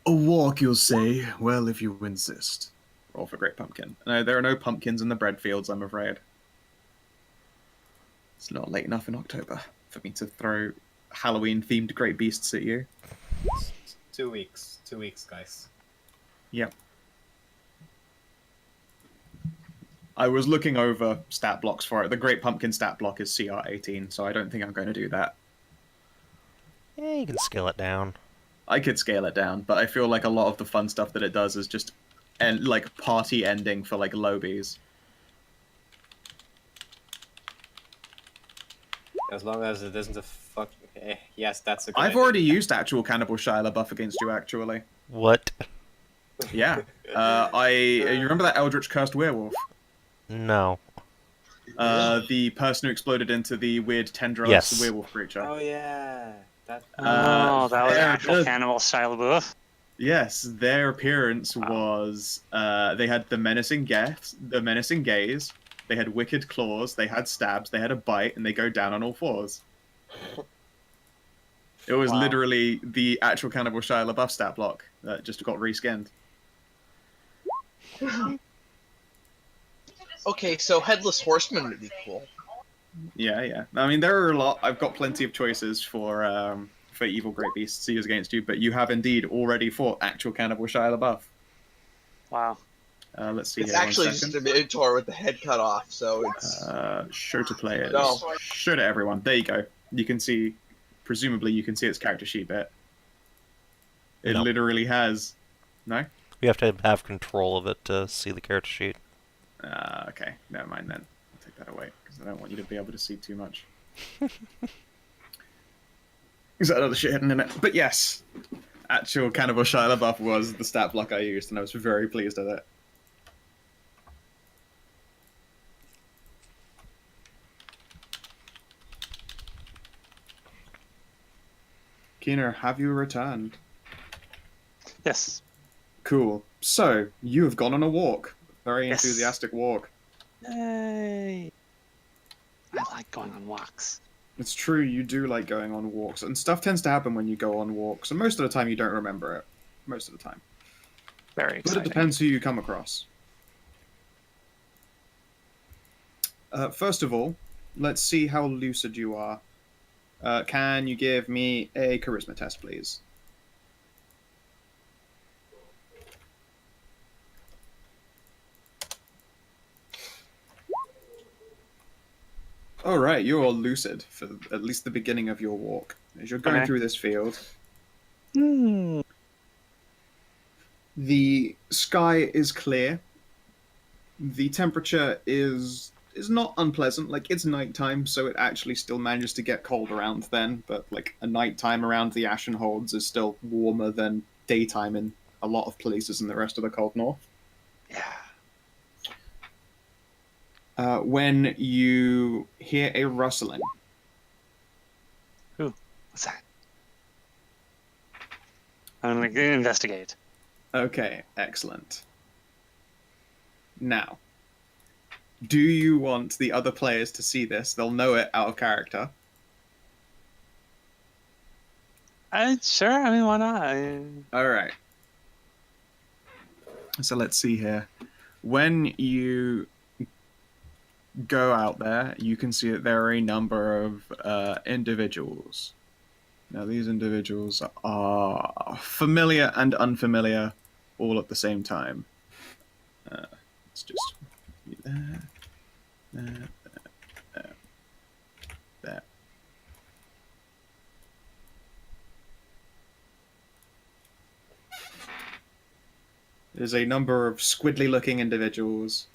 Speaker 1: A walk, you'll say? Well, if you insist. Roll for Great Pumpkin. No, there are no pumpkins in the bread fields, I'm afraid. It's not late enough in October for me to throw Halloween-themed great beasts at you.
Speaker 7: 2 weeks. 2 weeks, guys.
Speaker 1: Yep. I was looking over stat blocks for it. The Great Pumpkin stat block is CR 18, so I don't think I'm going to do that.
Speaker 4: Yeah, you can scale it down.
Speaker 1: I could scale it down, but I feel like a lot of the fun stuff that it does is just like party ending for like lobies.
Speaker 7: As long as it isn't a fuck. Yes, that's a good
Speaker 1: I've
Speaker 7: idea.
Speaker 1: already used actual Cannibal Shia buff against you, actually.
Speaker 4: What?
Speaker 1: Yeah. You remember that Eldritch Cursed Werewolf?
Speaker 4: No.
Speaker 1: The person who exploded into the weird tendrils
Speaker 4: Yes.
Speaker 1: werewolf creature.
Speaker 7: Oh yeah. That.
Speaker 5: Oh, that was
Speaker 1: there-
Speaker 5: actual cannibal Shia LaBeouf.
Speaker 1: Yes, their appearance was they had the menacing gaze, they had wicked claws, they had stabs, they had a bite, and they go down on all fours. It was
Speaker 5: Wow.
Speaker 1: literally the actual Cannibal Shia LaBeouf stat block that just got reskinned.
Speaker 3: Okay, so Headless Horseman would be cool.
Speaker 1: Yeah. I mean, there are a lot. I've got plenty of choices for evil great beasts to use against you, but you have indeed already fought actual Cannibal Shia LaBeouf.
Speaker 5: Wow.
Speaker 1: Let's see.
Speaker 3: It's
Speaker 1: here, one
Speaker 3: actually just
Speaker 1: second.
Speaker 3: a Minotaur with the head cut off, so it's...
Speaker 1: Show to players.
Speaker 3: No.
Speaker 1: Show to everyone. There you go. You can see, presumably you can see its character sheet bit. It
Speaker 4: No.
Speaker 1: literally has... No?
Speaker 4: We have to have control of it to see the character sheet.
Speaker 1: Okay. Never mind then. I'll take that away, because I don't want you to be able to see too much. Is that other shit hidden in it? But yes, actual Cannibal Shia LaBeouf was the stat block I used, and I was very pleased with it. Keener, have you returned?
Speaker 5: Yes.
Speaker 1: Cool. So, you have gone on a walk. Very
Speaker 5: Yes.
Speaker 1: enthusiastic walk.
Speaker 5: Yay. I like going on walks.
Speaker 1: It's true, you do like going on walks, and stuff tends to happen when you go on walks, and most of the time you don't remember it. Most of the time.
Speaker 5: Very
Speaker 1: But it
Speaker 5: exciting.
Speaker 1: depends who you come across. First of all, let's see how lucid you are. Can you give me a charisma test, please? All right, you're all lucid for at least the beginning of your walk. As you're going
Speaker 5: Okay.
Speaker 1: through this field,
Speaker 5: Hmm.
Speaker 1: the sky is clear. The temperature is is not unpleasant. Like, it's nighttime, so it actually still manages to get cold around then, but like a nighttime around the Ashen Holds is still warmer than daytime in a lot of places in the rest of the cold north.
Speaker 5: Yeah.
Speaker 1: When you hear a rustling.
Speaker 5: What's that? I'm gonna investigate.
Speaker 1: Okay, excellent. Now, do you want the other players to see this? They'll know it out of character.
Speaker 5: Sure. I mean, why not?
Speaker 1: All right. So let's see here. When you go out there, you can see that there are a number of individuals. Now, these individuals are familiar and unfamiliar all at the same time. Let's just be there. There's a number of squiddly-looking individuals.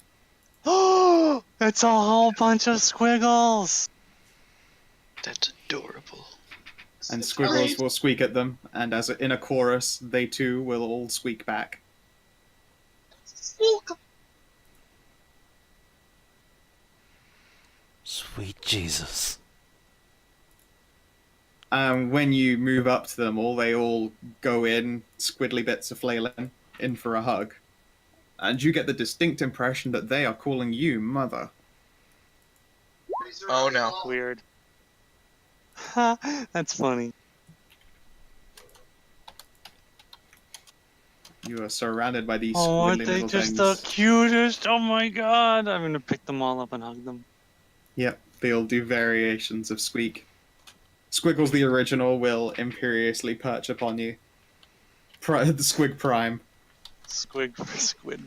Speaker 5: Oh, it's a whole bunch of squiggles.
Speaker 6: That's adorable.
Speaker 1: And squiggles will squeak at them, and as in a chorus, they too will all squeak back.
Speaker 4: Sweet Jesus.
Speaker 1: When you move up to them, they all go in, squiddly bits of flailing, in for a hug. And you get the distinct impression that they are calling you Mother.
Speaker 3: Oh no.
Speaker 5: Weird. That's funny.
Speaker 1: You are surrounded by these
Speaker 5: Oh, aren't
Speaker 1: squiddly
Speaker 5: they
Speaker 1: little
Speaker 5: just
Speaker 1: things.
Speaker 5: the cutest? Oh my god! I'm gonna pick them all up and hug them.
Speaker 1: Yep, they all do variations of squeak. Squiggles the original will imperiously perch upon you. The Squig Prime.
Speaker 5: Squid for squid.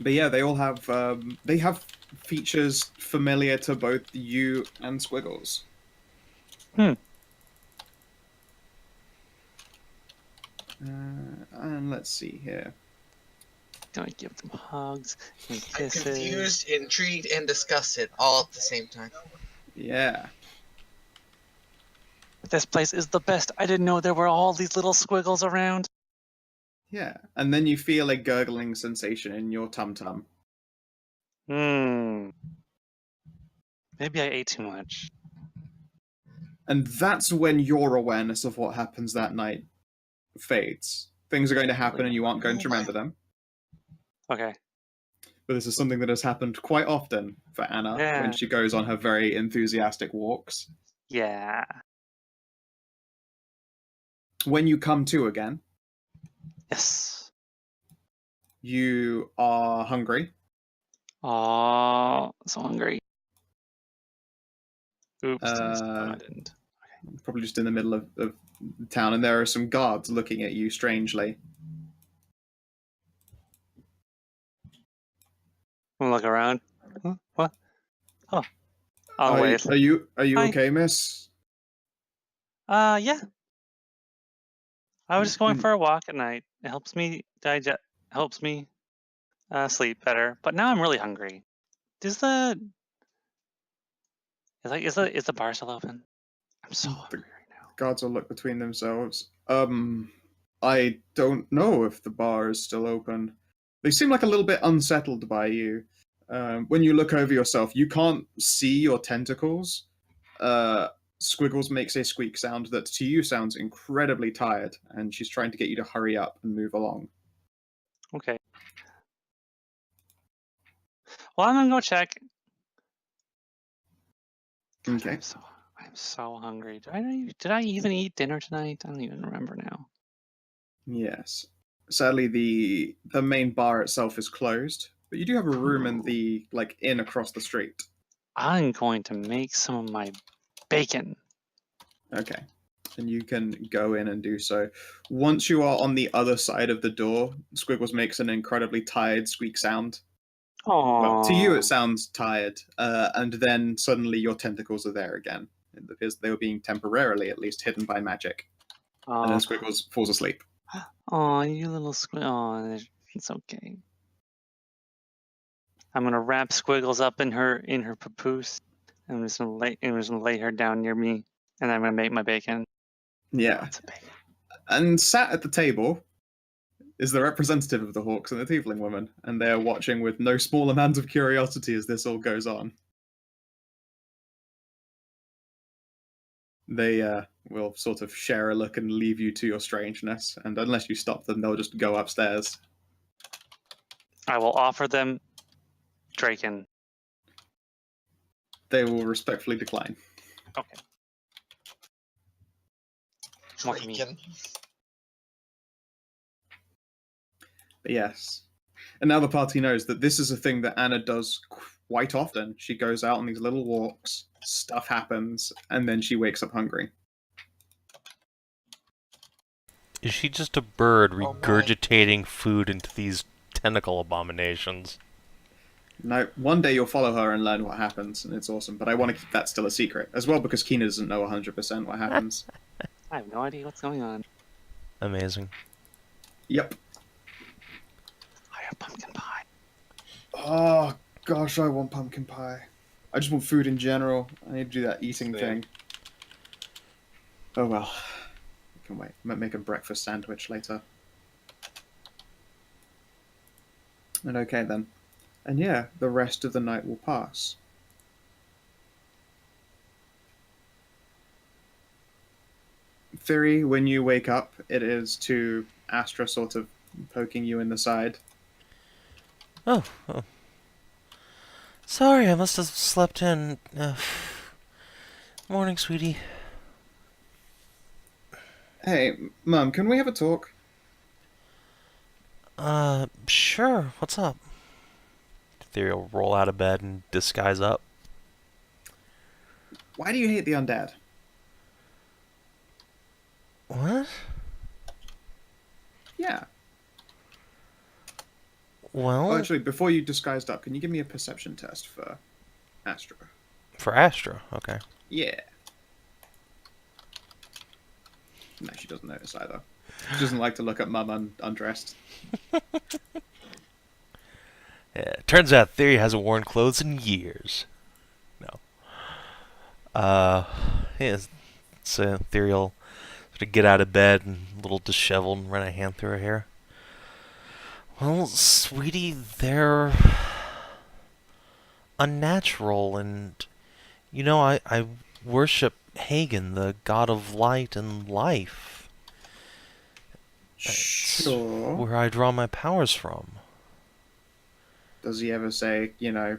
Speaker 1: But yeah, they all have they have features familiar to both you and Squiggles. And let's see here.
Speaker 5: Gonna give them hugs and
Speaker 3: I'm
Speaker 5: kisses.
Speaker 3: confused, intrigued, and disgusted all at the same time.
Speaker 1: Yeah.
Speaker 5: This place is the best. I didn't know there were all these little squiggles around.
Speaker 1: Yeah. And then you feel a gurgling sensation in your tum-tum.
Speaker 5: Maybe I ate too much.
Speaker 1: And that's when your awareness of what happens that night fades. Things are going to happen and you aren't going to remember them.
Speaker 5: Okay.
Speaker 1: But this is something that has happened quite often for Anna when she goes on her very enthusiastic walks.
Speaker 5: Yeah.
Speaker 1: When you come to again,
Speaker 5: Yes.
Speaker 1: you are hungry.
Speaker 5: Oh, so hungry. Oops.
Speaker 1: Uh,
Speaker 5: I didn't.
Speaker 1: Probably just in the middle of town, and there are some guards looking at you strangely.
Speaker 5: I'll look around. Huh? What? Oh. I'll wait.
Speaker 1: Are you
Speaker 5: Hi.
Speaker 1: okay, miss?
Speaker 5: Yeah. I was just going for a walk at night. It helps me helps me sleep better. But now I'm really hungry. Is the bar still open? I'm so hungry right now.
Speaker 1: Guards will look between themselves. I don't know if the bar is still open. They seem like a little bit unsettled by you. When you look over yourself, you can't see your tentacles. Squiggles makes a squeak sound that to you sounds incredibly tired, and she's trying to get you to hurry up and move along.
Speaker 5: Okay. Well, I'm gonna go check. God,
Speaker 1: Okay.
Speaker 5: I'm so hungry. Did I even eat dinner tonight? I don't even remember now.
Speaker 1: Yes. Sadly, the main bar itself is closed, but you do have a room in the inn across the street.
Speaker 5: I'm going to make some of my bacon.
Speaker 1: Okay. And you can go in and do so. Once you are on the other side of the door, Squiggles makes an incredibly tired squeak sound.
Speaker 5: Oh.
Speaker 1: Well, to you it sounds tired, and then suddenly your tentacles are there again. It appears they were being temporarily, at least, hidden by magic. And then Squiggles falls asleep.
Speaker 5: Oh, you little squid. Oh, it's okay. I'm gonna wrap Squiggles up in her papoose. I'm just gonna lay her down near me, and I'm gonna make my bacon.
Speaker 1: Yeah.
Speaker 5: Lots of bacon.
Speaker 1: And sat at the table is the representative of the Hawks and the Tiefling woman, and they are watching with no small amount of curiosity as this all goes on. They will sort of share a look and leave you to your strangeness, and unless you stop them, they'll just go upstairs.
Speaker 5: I will offer them Draken.
Speaker 1: They will respectfully decline.
Speaker 5: Okay. More for me.
Speaker 6: Draken.
Speaker 1: But yes. And now the party knows that this is a thing that Anna does quite often. She goes out on these little walks, stuff happens, and then she wakes up hungry.
Speaker 4: Is she just a bird
Speaker 3: Oh my.
Speaker 4: regurgitating food into these tentacle abominations?
Speaker 1: Now, one day you'll follow her and learn what happens, and it's awesome, but I want to keep that still a secret, as well because Kina doesn't know 100% what happens.
Speaker 5: I have no idea what's going on.
Speaker 4: Amazing.
Speaker 1: Yep.
Speaker 5: I have pumpkin pie.
Speaker 1: Oh, gosh, I want pumpkin pie. I just want food in general. I need to do that eating
Speaker 7: Yeah.
Speaker 1: thing. Oh well. I can wait. Might make a breakfast sandwich later. And okay then. And yeah, the rest of the night will pass. Thyri, when you wake up, it is to Astra sort of poking you in the side.
Speaker 4: Oh. Sorry, I must have slept in. Morning, sweetie.
Speaker 1: Hey, Mum, can we have a talk?
Speaker 4: Sure. What's up? Thyri will roll out of bed and disguise up.
Speaker 1: Why do you hate the undead?
Speaker 4: What?
Speaker 1: Yeah.
Speaker 4: Well,
Speaker 1: Oh, actually, before you disguised up, can you give me a perception test for Astra?
Speaker 4: for Astra, okay.
Speaker 1: Yeah. No, she doesn't notice either. She doesn't like to look at Mum undressed.
Speaker 4: Yeah, turns out Thyri hasn't worn clothes in years. No. Yeah, so Thyri will sort of get out of bed and a little disheveled and run a hand through her hair. Well, sweetie, they're unnatural, and you know, I worship Hagen, the god of light and life. It's
Speaker 1: Sure.
Speaker 4: where I draw my powers from.
Speaker 1: Does he ever say, you know,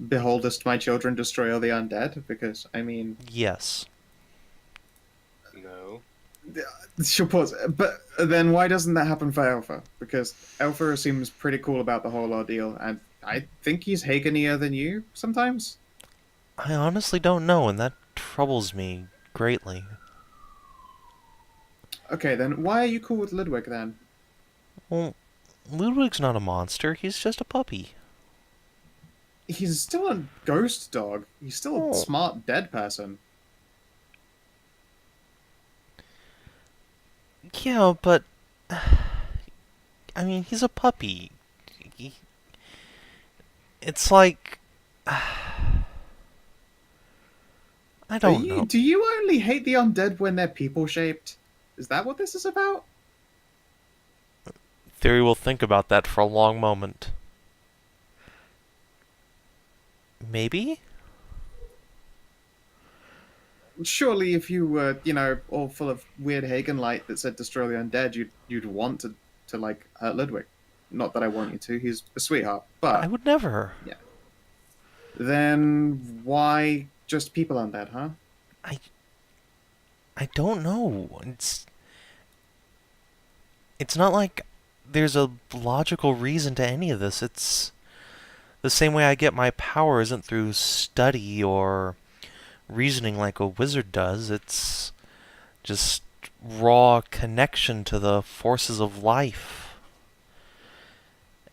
Speaker 1: beholdest my children destroy all the undead? Because, I mean...
Speaker 4: Yes.
Speaker 7: No.
Speaker 1: She'll pause. But then why doesn't that happen for Alpha? Because Alpha seems pretty cool about the whole ordeal, and I think he's Hagenier than you, sometimes?
Speaker 4: I honestly don't know, and that troubles me greatly.
Speaker 1: Okay, then why are you cool with Ludwig, then?
Speaker 4: Well, Ludwig's not a monster, he's just a puppy.
Speaker 1: He's still a ghost dog. He's still
Speaker 4: Oh.
Speaker 1: a smart dead person.
Speaker 4: Yeah, but... I mean, he's a puppy. It's like... I don't know.
Speaker 1: Do you only hate the undead when they're people-shaped? Is that what this is about?
Speaker 4: Thyri will think about that for a long moment. Maybe?
Speaker 1: Surely if you were, you know, all full of weird Hagen light that said destroy the undead, you'd want to like, hurt Ludwig. Not that I want you to, he's a sweetheart, but...
Speaker 4: I would never.
Speaker 1: Then why just people undead, huh?
Speaker 4: I don't know. It's not like there's a logical reason to any of this. It's the same way I get my power isn't through study or reasoning like a wizard does. It's just raw connection to the forces of life.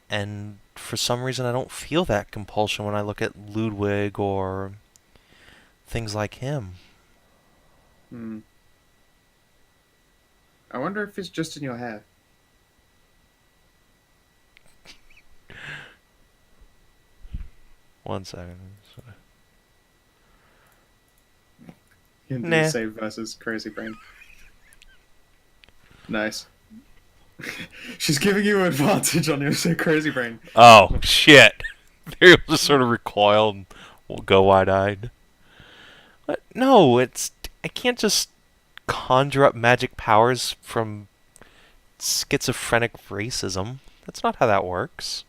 Speaker 4: And for some reason I don't feel that compulsion when I look at Ludwig or things like him.
Speaker 1: I wonder if it's just in your hair.
Speaker 4: 1 second.
Speaker 1: You can do
Speaker 4: Nah.
Speaker 1: save versus Crazy Brain. Nice. She's giving you advantage on your Crazy Brain.
Speaker 4: Oh, shit. They'll just sort of recoil and will go wide-eyed. But no, I can't just conjure up magic powers from schizophrenic racism. That's not how that works.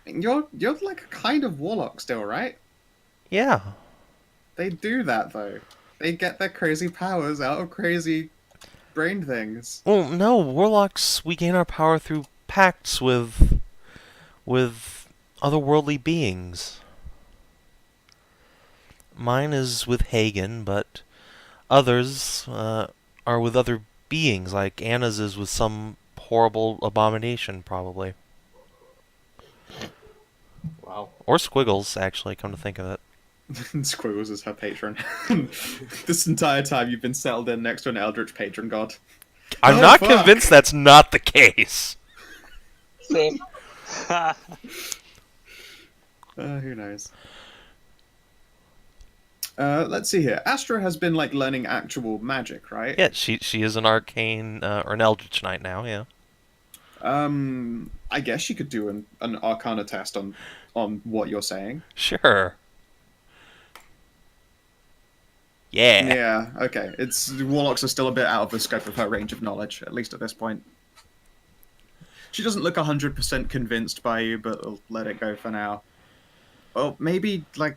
Speaker 1: You're like a kind of warlock still, right?
Speaker 4: Yeah.
Speaker 1: They do that though. They get their crazy powers out of crazy brain things.
Speaker 4: Well, no, warlocks, we gain our power through pacts with otherworldly beings. Mine is with Hagen, but others are with other beings, like Anna's is with some horrible abomination, probably.
Speaker 7: Wow.
Speaker 4: Or Squiggles, actually, come to think of it.
Speaker 1: Squiggles is her patron. This entire time you've been settled in next to an Eldritch patron god.
Speaker 4: I'm
Speaker 1: Oh,
Speaker 4: not
Speaker 1: fuck.
Speaker 4: convinced that's not the case.
Speaker 3: Same.
Speaker 1: Who knows? Let's see here. Astra has been like learning actual magic, right?
Speaker 4: Yeah, she is an arcane or an Eldritch Knight now. Yeah.
Speaker 1: I guess she could do an Arcana test on what you're saying.
Speaker 4: Sure. Yeah.
Speaker 1: Yeah. Okay. Warlocks are still a bit out of the scope of her range of knowledge, at least at this point. She doesn't look 100% convinced by you, but I'll let it go for now. Well, maybe like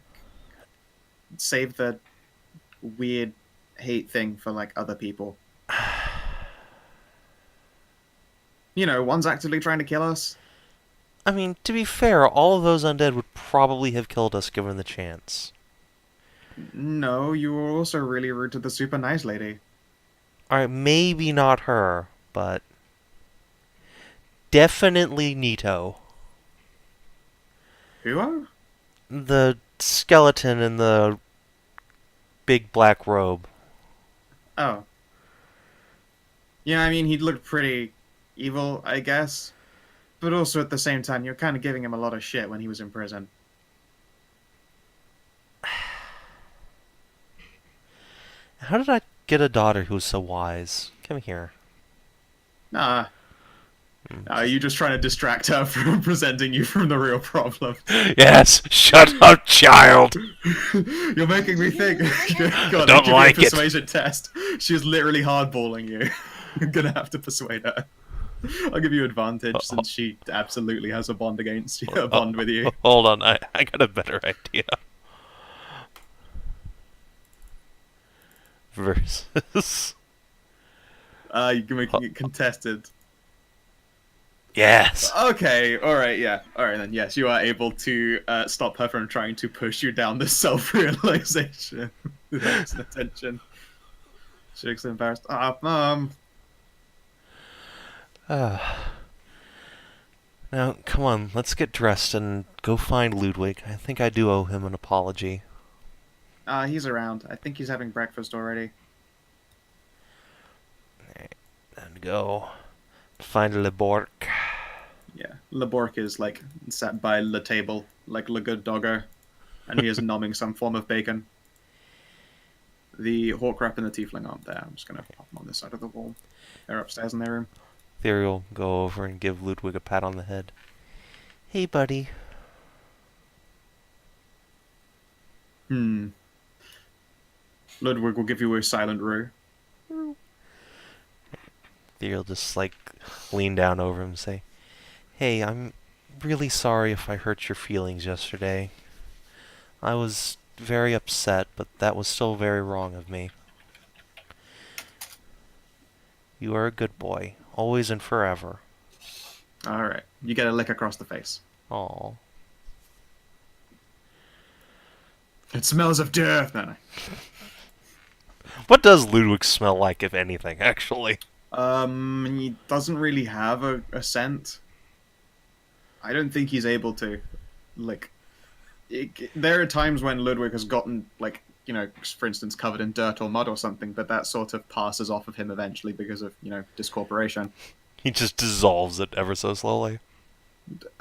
Speaker 1: save the weird hate thing for like other people. You know, one's actively trying to kill us.
Speaker 4: I mean, to be fair, all of those undead would probably have killed us given the chance.
Speaker 1: No, you were also really rude to the super nice lady.
Speaker 4: Alright, maybe not her, but definitely Nito.
Speaker 1: Who are?
Speaker 4: The skeleton in the big black robe.
Speaker 1: Oh. Yeah, I mean, he looked pretty evil, I guess. But also at the same time, you're kind of giving him a lot of shit when he was in prison.
Speaker 4: How did I get a daughter who's so wise? Come here.
Speaker 1: Nah. You just trying to distract her from presenting you from the real problem.
Speaker 4: Yes! Shut up, child!
Speaker 1: You're making me think. God,
Speaker 4: Don't
Speaker 1: give
Speaker 4: like
Speaker 1: me a
Speaker 4: it.
Speaker 1: persuasion test. She is literally hardballing you. I'm gonna have to persuade her. I'll give you advantage since she absolutely has a bond against you, a bond with you.
Speaker 4: Hold on, I got a better idea. Versus...
Speaker 1: You can make it contested.
Speaker 4: Yes!
Speaker 1: Okay, alright, yeah. Alright then, yes, you are able to stop her from trying to push you down the self-realization. Thanks, attention. She looks embarrassed. Mom.
Speaker 4: Now, come on, let's get dressed and go find Ludwig. I think I do owe him an apology.
Speaker 1: He's around. I think he's having breakfast already.
Speaker 4: And go find Le Bork.
Speaker 1: Yeah, Lebork is like sat by the table, like a good doggo, and he is nomming some form of bacon. The Hawkwrap and the Tiefling aren't there. I'm just gonna pop them on this side of the wall. They're upstairs in their room.
Speaker 4: Thyri will go over and give Ludwig a pat on the head. Hey, buddy.
Speaker 1: Ludwig will give you a silent rue.
Speaker 4: Thyri will just, like, lean down over him and say, Hey, I'm really sorry if I hurt your feelings yesterday. I was very upset, but that was still very wrong of me. You are a good boy, always and forever.
Speaker 1: Alright, you get a lick across the face.
Speaker 4: Aww.
Speaker 1: It smells of death, no.
Speaker 4: What does Ludwig smell like, if anything, actually?
Speaker 1: He doesn't really have a scent. I don't think he's able to. Like, there are times when Ludwig has gotten, like, you know, for instance, covered in dirt or mud or something, but that sort of passes off of him eventually because of, you know, discorporation.
Speaker 4: He just dissolves it ever so slowly.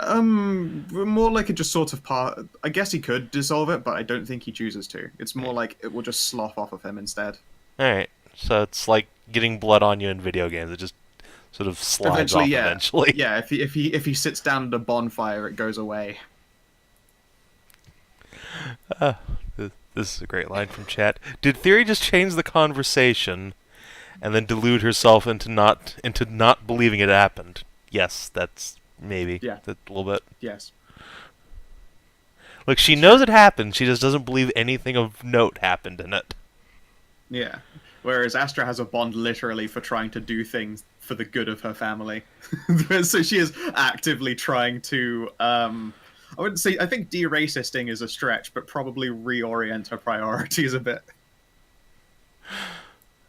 Speaker 1: More like it just sort of part. I guess he could dissolve it, but I don't think he chooses to. It's more like it will just slough off of him instead.
Speaker 4: Alright, so it's like getting blood on you in video games. It just sort of slides off eventually.
Speaker 1: Yeah, if he sits down at a bonfire, it goes away.
Speaker 4: This is a great line from chat. Did Thyri just change the conversation and then delude herself into not believing it happened? Yes, that's maybe.
Speaker 1: Yeah.
Speaker 4: That's a little bit.
Speaker 1: Yes.
Speaker 4: Look, she knows it happened. She just doesn't believe anything of note happened in it.
Speaker 1: Yeah. Whereas Astra has a bond literally for trying to do things for the good of her family. So she is actively trying to, I wouldn't say, I think de-racisting is a stretch, but probably reorient her priorities a bit.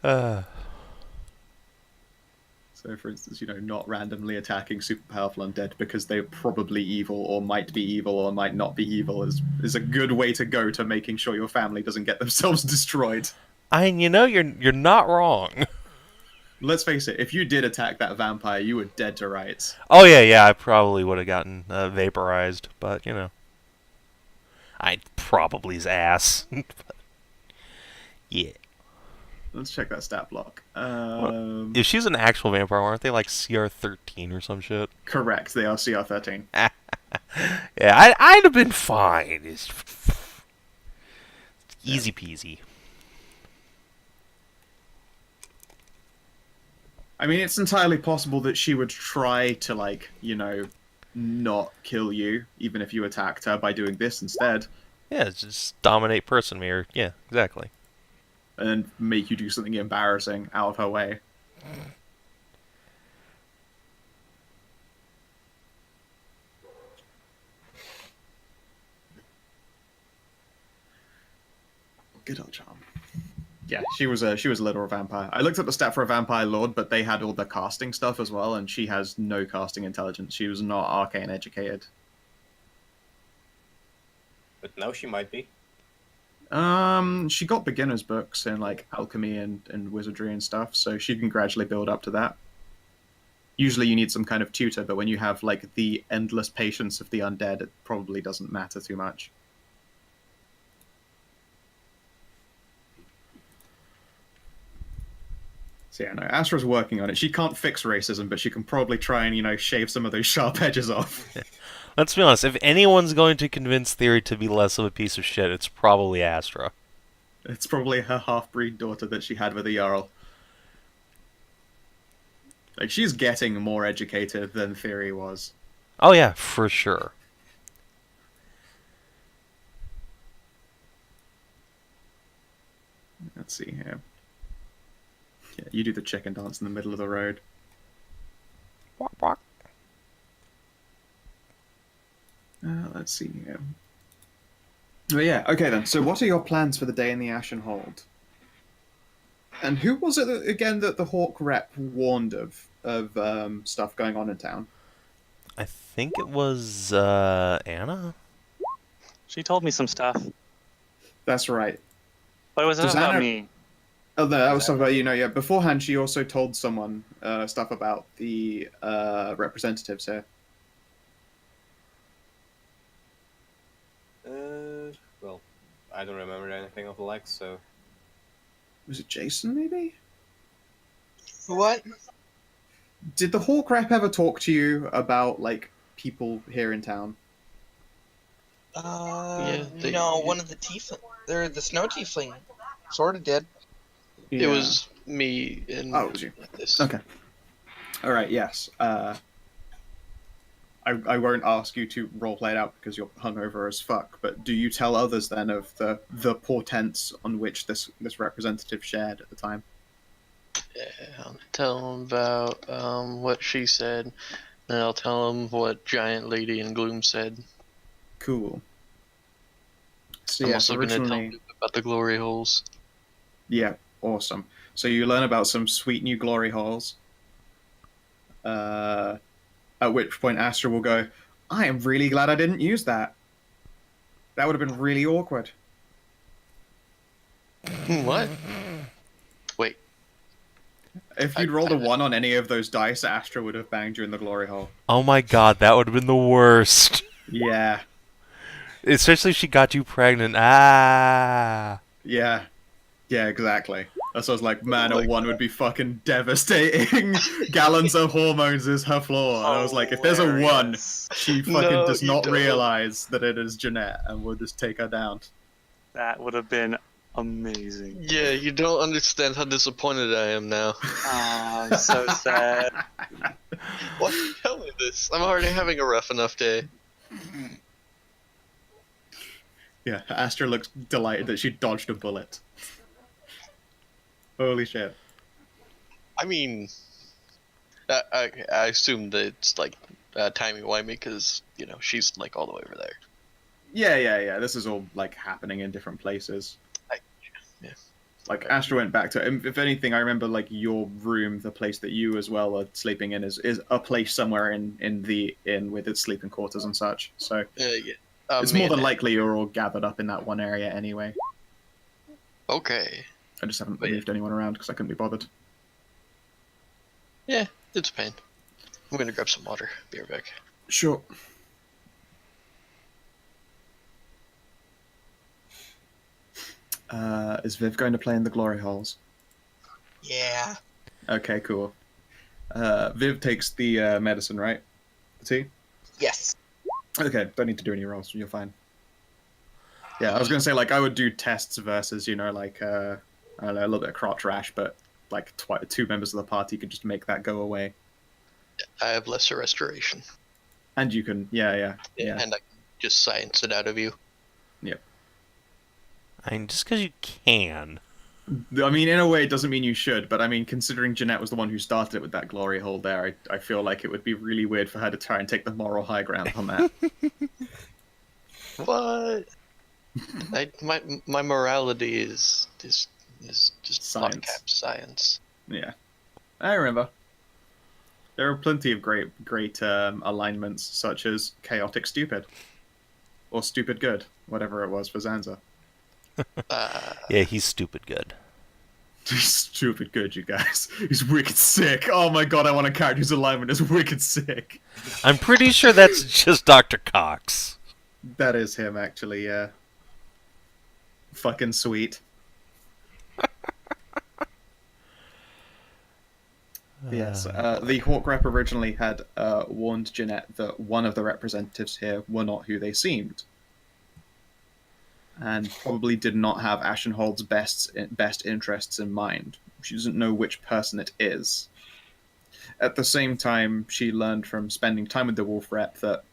Speaker 1: So, for instance, not randomly attacking super powerful undead because they're probably evil or might be evil or might not be evil is a good way to go to making sure your family doesn't get themselves destroyed.
Speaker 4: You're not wrong.
Speaker 1: Let's face it, if you did attack that vampire, you were dead to rights.
Speaker 4: Oh, yeah, I probably would have gotten vaporized, but, I'd probably his ass. But, yeah.
Speaker 1: Let's check that stat block.
Speaker 4: If she's an actual vampire, aren't they like CR13 or some shit?
Speaker 1: Correct, they are CR13.
Speaker 4: Yeah, I'd have been fine. It's easy peasy.
Speaker 1: I mean, it's entirely possible that she would try to, not kill you, even if you attacked her, by doing this instead.
Speaker 4: Yeah, just dominate person mirror. Yeah, exactly.
Speaker 1: And then make you do something embarrassing out of her way. Good old charm. Yeah, she was a literal vampire. I looked at the stat for a vampire lord, but they had all the casting stuff as well, and she has no casting intelligence. She was not arcane educated.
Speaker 7: But now she might be.
Speaker 1: She got beginner's books in alchemy and wizardry and stuff, so she can gradually build up to that. Usually you need some kind of tutor, but when you have the endless patience of the undead, it probably doesn't matter too much. So yeah, no, Astra's working on it. She can't fix racism, but she can probably try and, shave some of those sharp edges off.
Speaker 4: Let's be honest, if anyone's going to convince Thyri to be less of a piece of shit, it's probably Astra.
Speaker 1: It's probably her half-breed daughter that she had with the Jarl. She's getting more educated than Thyri was.
Speaker 4: Oh yeah, for sure.
Speaker 1: Let's see here. Yeah, you do the chicken dance in the middle of the road.
Speaker 4: Walk, walk.
Speaker 1: Let's see here. But yeah, okay then. So what are your plans for the day in the Ashen Hold? And who was it that the Hawk rep warned of stuff going on in town?
Speaker 4: I think it was Anna?
Speaker 5: She told me some stuff,
Speaker 1: That's right.
Speaker 5: but it was not about
Speaker 1: Anna-
Speaker 5: me.
Speaker 1: Oh, no, that was stuff about yeah. Beforehand, she also told someone stuff about the representatives here.
Speaker 7: Well, I don't remember anything of the like, so...
Speaker 1: Was it Jason, maybe?
Speaker 3: What?
Speaker 1: Did the Hawk rep ever talk to you about, people here in town?
Speaker 3: No, one of the tiefling. They're the snow tiefling. Sort of did.
Speaker 6: It was me and
Speaker 1: Oh, it was you.
Speaker 6: this.
Speaker 1: Okay. All right. Yes. I won't ask you to roleplay it out because you're hungover as fuck. But do you tell others then of the portents on which this representative shared at the time?
Speaker 6: Yeah, I'll tell them about what she said, and I'll tell them what Giant Lady in Gloom said.
Speaker 1: Cool. So
Speaker 6: I'm
Speaker 1: yes,
Speaker 6: also going to tell
Speaker 1: originally,
Speaker 6: them about the glory holes.
Speaker 1: yeah, awesome. So you learn about some sweet new glory holes. At which point Astra will go, I am really glad I didn't use that. That would have been really awkward.
Speaker 6: What? Wait.
Speaker 1: If you'd rolled a 1 on any of those dice, Astra would have banged you in the glory hole.
Speaker 4: Oh my god, that would have been the worst.
Speaker 1: Yeah.
Speaker 4: Especially if she got you pregnant. Ah.
Speaker 1: Yeah. Yeah, exactly. That's what I was like, man, a 1 would be fucking devastating. Gallons of hormones is her flaw. And I was like, if there's a 1,
Speaker 5: Hilarious.
Speaker 1: she fucking
Speaker 6: No,
Speaker 1: does
Speaker 6: you
Speaker 1: not
Speaker 6: don't.
Speaker 1: realize that it is Jeanette, and we'll just take her down.
Speaker 5: That would have been amazing.
Speaker 6: Yeah, you don't understand how disappointed I am now.
Speaker 5: Oh, I'm so sad.
Speaker 6: Why do you tell me this? I'm already having a rough enough day.
Speaker 1: Yeah, Astra looks delighted that she dodged a bullet. Holy shit.
Speaker 6: I mean, I assume that it's like timey-wimey because, you know, she's like all the way over there.
Speaker 1: Yeah. This is all like happening in different places.
Speaker 6: Yeah.
Speaker 1: Like Astra went back to. If anything, I remember like your room, the place that you as well are sleeping in, is a place somewhere in the inn with its sleeping quarters and such. So
Speaker 6: Yeah.
Speaker 1: it's more than likely you're all gathered up in that one area anyway.
Speaker 6: Okay.
Speaker 1: I just haven't
Speaker 6: But yeah.
Speaker 1: moved anyone around because I couldn't be bothered.
Speaker 6: Yeah, it's a pain. I'm gonna grab some water. Be right back.
Speaker 1: Sure. Is Viv going to play in the glory holes?
Speaker 3: Yeah.
Speaker 1: Okay, cool. Viv takes the medicine, right? The tea?
Speaker 3: Yes.
Speaker 1: Okay, don't need to do any rolls. You're fine. Yeah, I was gonna say like I would do tests versus like I don't know, a little bit of crotch rash, but like 2 members of the party could just make that go away,
Speaker 6: I have lesser restoration.
Speaker 1: and you can yeah.
Speaker 6: And I can just science it out of you.
Speaker 4: I mean, just because you can.
Speaker 1: I mean, in a way, it doesn't mean you should, but I mean, considering Jeanette was the one who started it with that glory hole there, I feel like it would be really weird for her to try and take the moral high ground on that.
Speaker 6: What? My morality is just
Speaker 1: Science.
Speaker 6: podcast science.
Speaker 1: Yeah, I remember. There are plenty of great alignments, such as chaotic stupid, or stupid good, whatever it was for Zanza.
Speaker 4: Yeah, he's stupid good.
Speaker 1: He's stupid good, you guys. He's wicked sick. Oh my god, I want a character whose alignment is wicked sick.
Speaker 4: I'm pretty sure that's just Dr. Cox.
Speaker 1: That is him, actually, yeah. Fucking sweet. Yes, the Hawk Rep originally had warned Jeanette that one of the representatives here were not who they seemed, and probably did not have Ashenhold's best interests in mind. She doesn't know which person it is. At the same time, she learned from spending time with the Wolf Rep that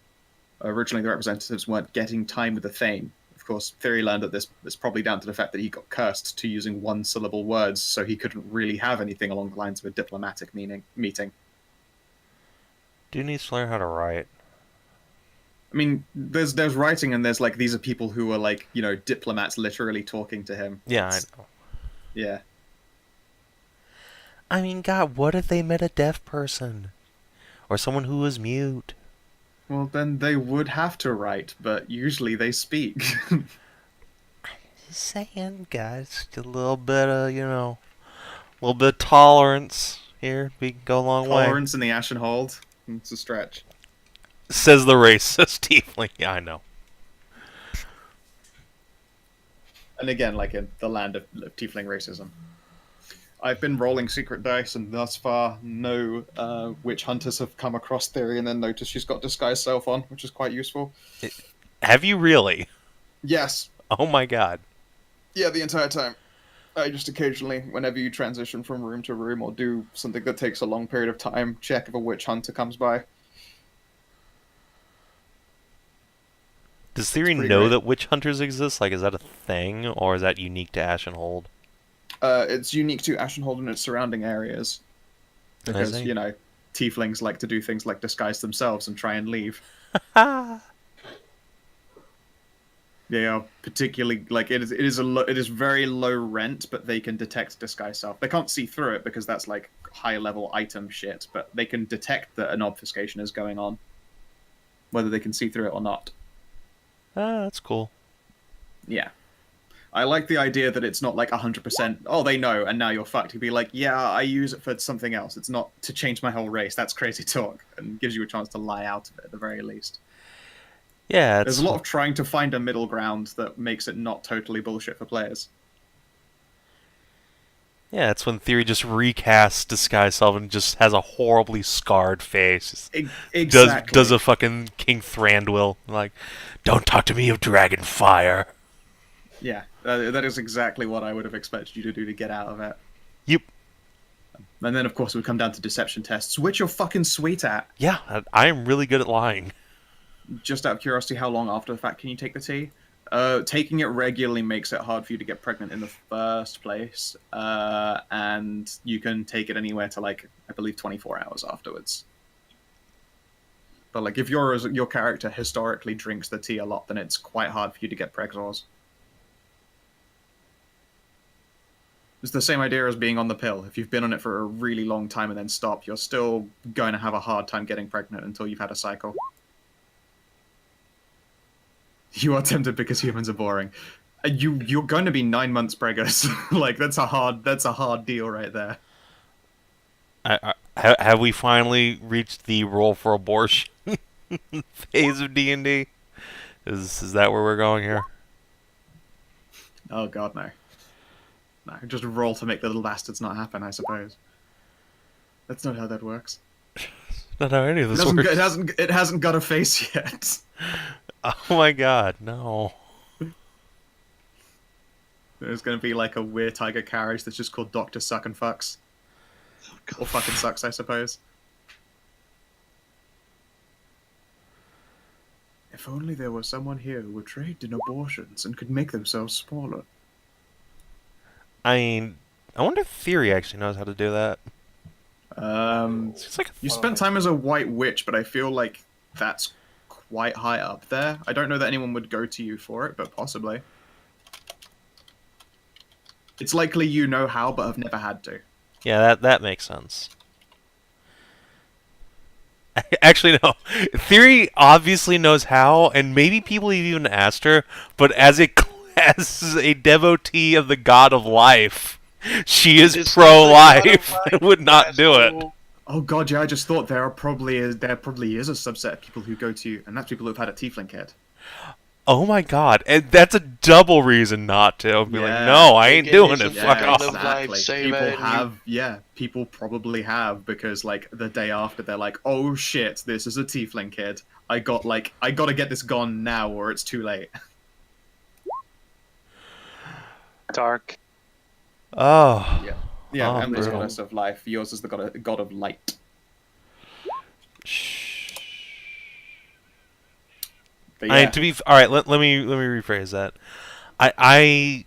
Speaker 1: originally the representatives weren't getting time with the Thane. Of course, Thyri learned that this is probably down to the fact that he got cursed to using one-syllable words, so he couldn't really have anything along the lines of a diplomatic meeting.
Speaker 4: Dude needs to learn how to write.
Speaker 1: I mean, there's writing, and there's like these are people who are like diplomats literally talking to him.
Speaker 4: Yeah, I know.
Speaker 1: Yeah.
Speaker 4: I mean, God, what if they met a deaf person? Or someone who was mute?
Speaker 1: Well, then they would have to write, but usually they speak.
Speaker 4: Just saying, guys. Just a little bit of, a little bit of tolerance here. We can go a long way.
Speaker 1: Tolerance in the Ashenhold. It's a stretch.
Speaker 4: Says the racist Tiefling. Yeah, I know.
Speaker 1: And again, like in the land of Tiefling racism. I've been rolling secret dice, and thus far, no witch hunters have come across Thyri and then noticed she's got disguise self on, which is quite useful.
Speaker 4: Have you really?
Speaker 1: Yes.
Speaker 4: Oh my god.
Speaker 1: Yeah, the entire time. I just occasionally, whenever you transition from room to room or do something that takes a long period of time, check if a witch hunter comes by.
Speaker 4: Does Thyri
Speaker 1: pretty
Speaker 4: know
Speaker 1: great.
Speaker 4: that witch hunters exist? Like, is that a thing, or is that unique to Ashenhold?
Speaker 1: It's unique to Ashenhold and its surrounding areas. Because,
Speaker 4: see.
Speaker 1: tieflings like to do things like disguise themselves and try and leave. They are particularly, like, it is very low rent, but they can detect disguise self. They can't see through it because that's, like, high-level item shit, but they can detect that an obfuscation is going on. Whether they can see through it or not.
Speaker 4: Ah, that's cool.
Speaker 1: Yeah. I like the idea that it's not like 100%, oh, they know, and now you're fucked. You'd be like, yeah, I use it for something else. It's not to change my whole race. That's crazy talk, and gives you a chance to lie out of it at the very least.
Speaker 4: Yeah,
Speaker 1: There's a lot of trying to find a middle ground that makes it not totally bullshit for players.
Speaker 4: Yeah, it's when Thyri just recasts Disguise Self and just has a horribly scarred face.
Speaker 1: Exactly.
Speaker 4: Does a fucking King Thranduil. Like, don't talk to me of dragon fire.
Speaker 1: Yeah, that is exactly what I would have expected you to do to get out of it.
Speaker 4: Yep.
Speaker 1: And then, of course, we come down to deception tests, which you're fucking sweet at.
Speaker 4: Yeah, I am really good at lying.
Speaker 1: Just out of curiosity, how long after the fact can you take the tea? Taking it regularly makes it hard for you to get pregnant in the first place, and you can take it anywhere to, like, I believe 24 hours afterwards. But, like, if your character historically drinks the tea a lot, then it's quite hard for you to get pregnant. It's the same idea as being on the pill. If you've been on it for a really long time and then stop, you're still going to have a hard time getting pregnant until you've had a cycle. You are tempted because humans are boring. You're going to be 9 months preggers. Like, that's a hard deal right there.
Speaker 4: Have we finally reached the roll for abortion phase of D&D? Is that where we're going here?
Speaker 1: Oh god, no. No, just roll to make the little bastards not happen, I suppose. That's not how that works.
Speaker 4: Not how any of this works.
Speaker 1: It hasn't got a face yet.
Speaker 4: Oh my god, no.
Speaker 1: There's going to be like a weird tiger carriage that's just called Dr. Suck and Fucks. Or fucking sucks, I suppose. If only there was someone here who were trained in abortions and could make themselves smaller.
Speaker 4: I mean, I wonder if Thyri actually knows how to do that. It's like
Speaker 1: You spent time as a white witch, but I feel like that's quite high up there. I don't know that anyone would go to you for it, but possibly. It's likely you know how, but have never had to.
Speaker 4: Yeah, that makes sense. Actually, no. Thyri obviously knows how, and maybe people have even asked her, but as a devotee of the god of life, she is pro-life and would not do it.
Speaker 1: Oh god, yeah, I just thought there probably is a subset of people who go to you, and that's people who've had a tiefling kid.
Speaker 4: Oh my god, and that's a double reason not to. Be like, no, I ain't doing it. Fuck off.
Speaker 1: Exactly. People probably have, because like the day after they're like, oh shit, this is a tiefling kid. I gotta get this gone now, or it's too late.
Speaker 5: Dark.
Speaker 4: Oh.
Speaker 1: Yeah,
Speaker 4: Oh,
Speaker 1: Emily's
Speaker 4: brutal.
Speaker 1: goddess of life. Yours is the god of light. But
Speaker 4: I mean, all right. Let me rephrase that. I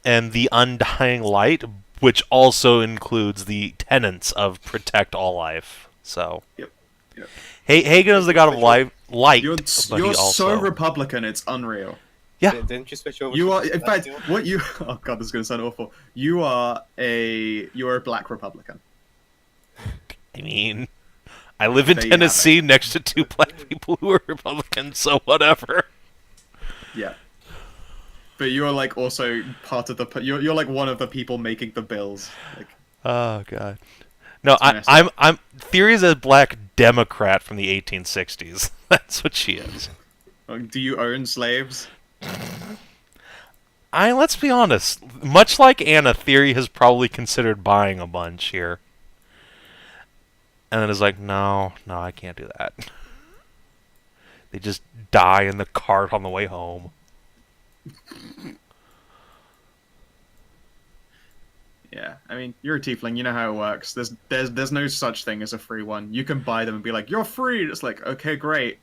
Speaker 4: am the Undying Light, which also includes the tenets of protect all life. So.
Speaker 1: Yep.
Speaker 4: Hagen is the god of light.
Speaker 1: You're
Speaker 4: but
Speaker 1: so Republican, it's unreal.
Speaker 4: Yeah.
Speaker 7: Didn't you switch over?
Speaker 1: You
Speaker 7: to
Speaker 1: are, in fact,
Speaker 7: Natalie?
Speaker 1: what you. Oh god, this is going to sound awful. You are a black Republican.
Speaker 4: I mean, I live in
Speaker 1: There you have
Speaker 4: Tennessee next to two black people who are Republicans, so whatever.
Speaker 1: Yeah. But you are like also part of the. You're like one of the people making the bills. Like,
Speaker 4: Oh god. No,
Speaker 1: It's messed
Speaker 4: I'm Thyri is a black Democrat from the 1860s. That's what she is.
Speaker 1: do you own slaves?
Speaker 4: Let's be honest. Much like Anna, Thyri has probably considered buying a bunch here. And then is like, no, I can't do that. They just die in the cart on the way home.
Speaker 1: Yeah, I mean, you're a tiefling. You know how it works. There's no such thing as a free one. You can buy them and be like, you're free. It's like, okay, great.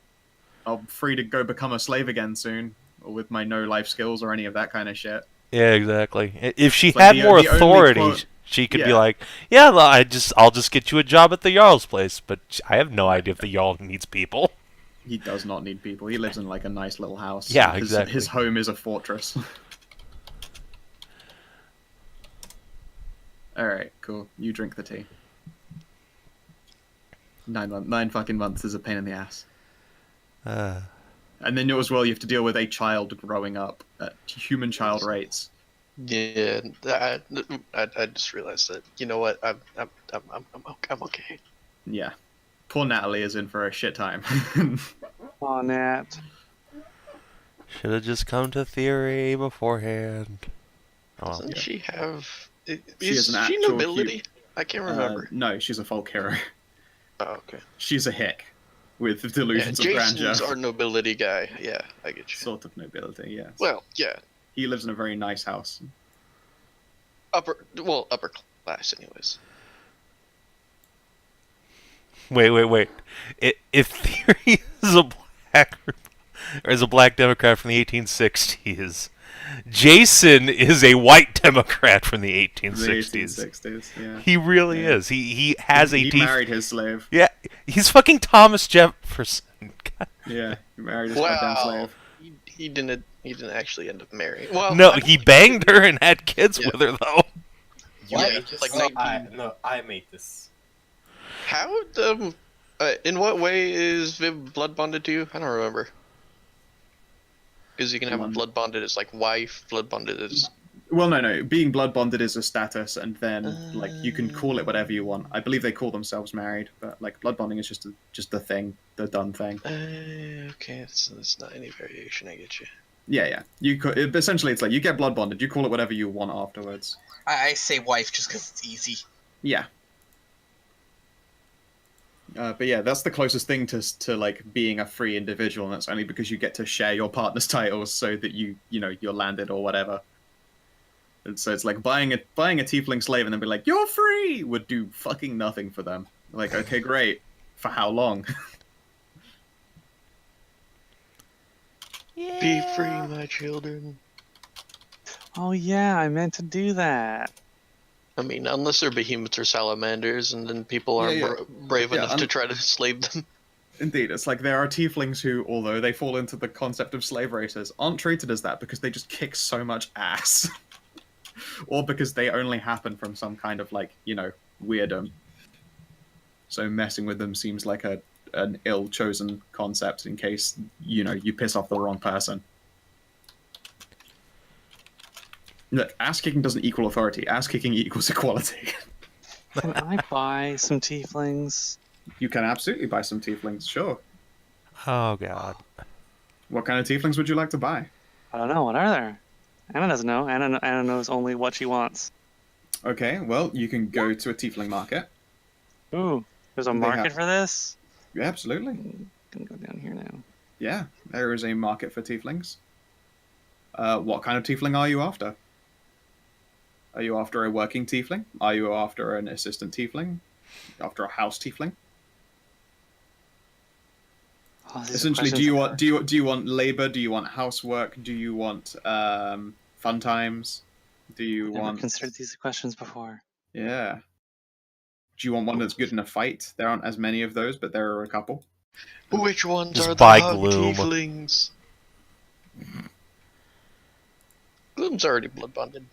Speaker 1: I'm free to go become a slave again soon, or with my no life skills or any of that kind of shit.
Speaker 4: Yeah, exactly. If she
Speaker 1: It's like
Speaker 4: had
Speaker 1: the-
Speaker 4: more
Speaker 1: the only
Speaker 4: authority,
Speaker 1: quote-
Speaker 4: she could be
Speaker 1: Yeah.
Speaker 4: like, "Yeah, I'll just get you a job at the Jarl's place." But I have no idea if the Jarl needs people.
Speaker 1: He does not need people. He lives in like a nice little house.
Speaker 4: Yeah,
Speaker 1: his,
Speaker 4: exactly.
Speaker 1: His home is a fortress. All right, cool. You drink the tea. 9 fucking months is a pain in the ass. And then as well, you have to deal with a child growing up at human child rates.
Speaker 6: Yeah, I just realized that. You know what? I'm okay.
Speaker 1: Yeah. Poor Natalie is in for a shit time.
Speaker 5: Oh, Nat.
Speaker 4: Should have just come to Thyri beforehand. Oh, well.
Speaker 6: Doesn't she have?
Speaker 1: She
Speaker 6: Is
Speaker 1: is an
Speaker 6: she
Speaker 1: actual
Speaker 6: nobility? I can't remember.
Speaker 1: No, she's a folk hero.
Speaker 6: Oh, okay.
Speaker 1: She's a hick with
Speaker 6: Yeah,
Speaker 1: delusions of grandeur.
Speaker 6: Jason's our nobility guy. Yeah, I get you.
Speaker 1: Sort of nobility, yes.
Speaker 6: Well, yeah,
Speaker 1: He lives in a very nice house.
Speaker 6: upper class, anyways.
Speaker 4: Wait. If Thyri is a black Democrat from the 1860s, Jason is a white Democrat from the 1860s.
Speaker 1: The 1860s, yeah.
Speaker 4: He really
Speaker 1: Yeah.
Speaker 4: is. He has
Speaker 1: He married his slave.
Speaker 4: Yeah, he's fucking Thomas Jefferson. God.
Speaker 1: Yeah, he married his goddamn
Speaker 6: Wow.
Speaker 1: slave.
Speaker 6: He didn't actually end up marrying. Well,
Speaker 4: No, he banged her and had kids with her though.
Speaker 7: You
Speaker 6: Yeah,
Speaker 7: made this?
Speaker 6: like
Speaker 7: No,
Speaker 6: 19
Speaker 7: I made this.
Speaker 6: How in what way is Viv blood bonded to you? I don't remember. Because you can have a blood bonded as like wife, blood bonded as.
Speaker 1: Well, no. Being blood bonded is a status, and then like you can call it whatever you want. I believe they call themselves married, but like blood bonding is just the thing, the done thing.
Speaker 6: Okay, it's not any variation. I get you.
Speaker 1: Yeah. Essentially, it's like you get blood bonded. You call it whatever you want afterwards.
Speaker 3: I say wife just because it's easy.
Speaker 1: Yeah. But yeah, that's the closest thing to like being a free individual, and that's only because you get to share your partner's titles, so that you're landed or whatever. And so it's like buying a tiefling slave and then be like, "You're free," would do fucking nothing for them. Like, okay, great. For how long?
Speaker 6: Be free, my children.
Speaker 5: Oh, yeah, I meant to do that.
Speaker 6: I mean, unless they're behemoths or salamanders, and then people aren't brave enough to try to slave them.
Speaker 1: Indeed, it's like there are tieflings who, although they fall into the concept of slave races, aren't treated as that because they just kick so much ass. Or because they only happen from some kind of, like, weirdom. So messing with them seems like an ill-chosen concept in case, you piss off the wrong person. Look, ass-kicking doesn't equal authority. Ass-kicking equals equality.
Speaker 5: Can I buy some tieflings?
Speaker 1: You can absolutely buy some tieflings, sure.
Speaker 4: Oh god.
Speaker 1: What kind of tieflings would you like to buy?
Speaker 5: I don't know. What are there? Anna doesn't know. Anna knows only what she wants.
Speaker 1: Okay, well, you can go to a tiefling market.
Speaker 5: Ooh, there's a market for this?
Speaker 1: Yeah, absolutely.
Speaker 5: I'm gonna go down here now.
Speaker 1: Yeah, there is a market for tieflings. What kind of tiefling are you after? Are you after a working tiefling? Are you after an assistant tiefling? After a house tiefling?
Speaker 5: Oh, these are
Speaker 1: Essentially,
Speaker 5: questions
Speaker 1: do you want labor? Do you want housework? Do you want fun times? Do you
Speaker 5: I've never
Speaker 1: want?
Speaker 5: considered these questions before.
Speaker 1: Yeah. Do you want one that's good in a fight? There aren't as many of those, but there are a couple.
Speaker 6: Which ones
Speaker 4: Just
Speaker 6: are the
Speaker 4: buy
Speaker 6: hug
Speaker 4: Gloom.
Speaker 6: tieflings? Gloom's already blood bonded.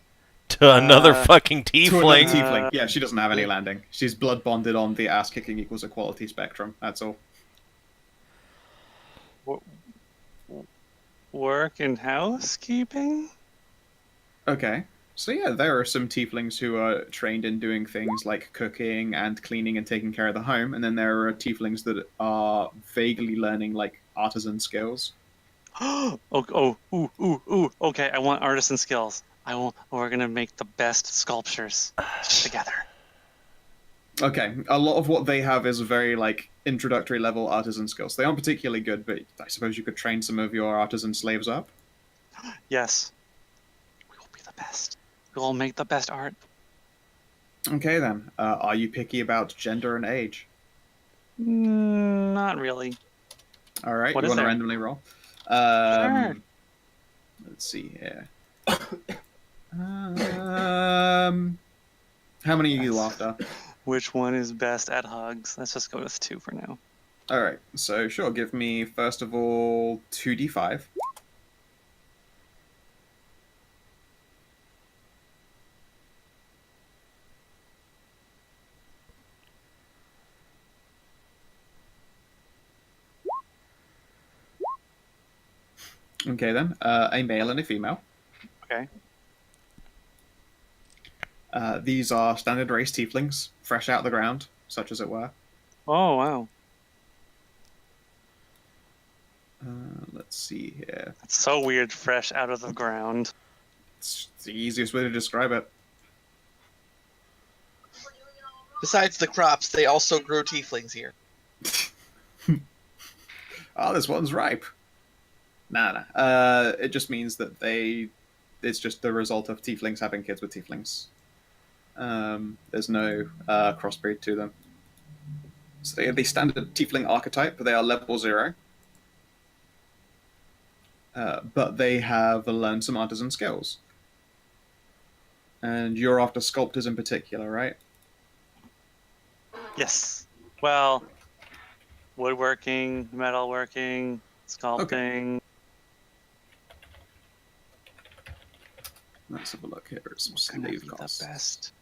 Speaker 4: To another fucking
Speaker 1: To another
Speaker 4: tiefling.
Speaker 1: tiefling. Yeah, she doesn't have any landing. She's blood bonded on the ass kicking equals equality spectrum. That's all.
Speaker 5: Work and housekeeping?
Speaker 1: Okay. So yeah, there are some tieflings who are trained in doing things like cooking and cleaning and taking care of the home, and then there are tieflings that are vaguely learning like artisan skills.
Speaker 5: Ooh. Okay, I want artisan skills. We're gonna make the best sculptures together.
Speaker 1: Okay, a lot of what they have is very like introductory level artisan skills. They aren't particularly good, but I suppose you could train some of your artisan slaves up.
Speaker 5: Yes. We will be the best. We will make the best art.
Speaker 1: Okay then, are you picky about gender and age?
Speaker 5: Not really.
Speaker 1: All right,
Speaker 5: What
Speaker 1: you
Speaker 5: is
Speaker 1: want to
Speaker 5: there?
Speaker 1: randomly roll?
Speaker 5: Sure.
Speaker 1: Let's see here. How many are you after?
Speaker 5: Which one is best at hugs? Let's just go with 2 for now.
Speaker 1: All right, so sure. Give me first of all 2d5. Okay then, a male and a female.
Speaker 5: Okay.
Speaker 1: These are standard race tieflings, fresh out of the ground, such as it were.
Speaker 5: Oh, wow.
Speaker 1: Let's see here.
Speaker 5: That's so weird, fresh out of the ground.
Speaker 1: It's the easiest way to describe it.
Speaker 3: Besides the crops, they also grow tieflings here.
Speaker 1: Oh, this one's ripe. Nah. It just means that it's just the result of tieflings having kids with tieflings. There's no crossbreed to them. So they are the standard tiefling archetype, but they are level 0. But they have learned some artisan skills. And you're after sculptors in particular, right?
Speaker 5: Yes. Well, woodworking, metalworking, sculpting.
Speaker 1: Okay. Let's have a look here at some slave costs.
Speaker 5: The best.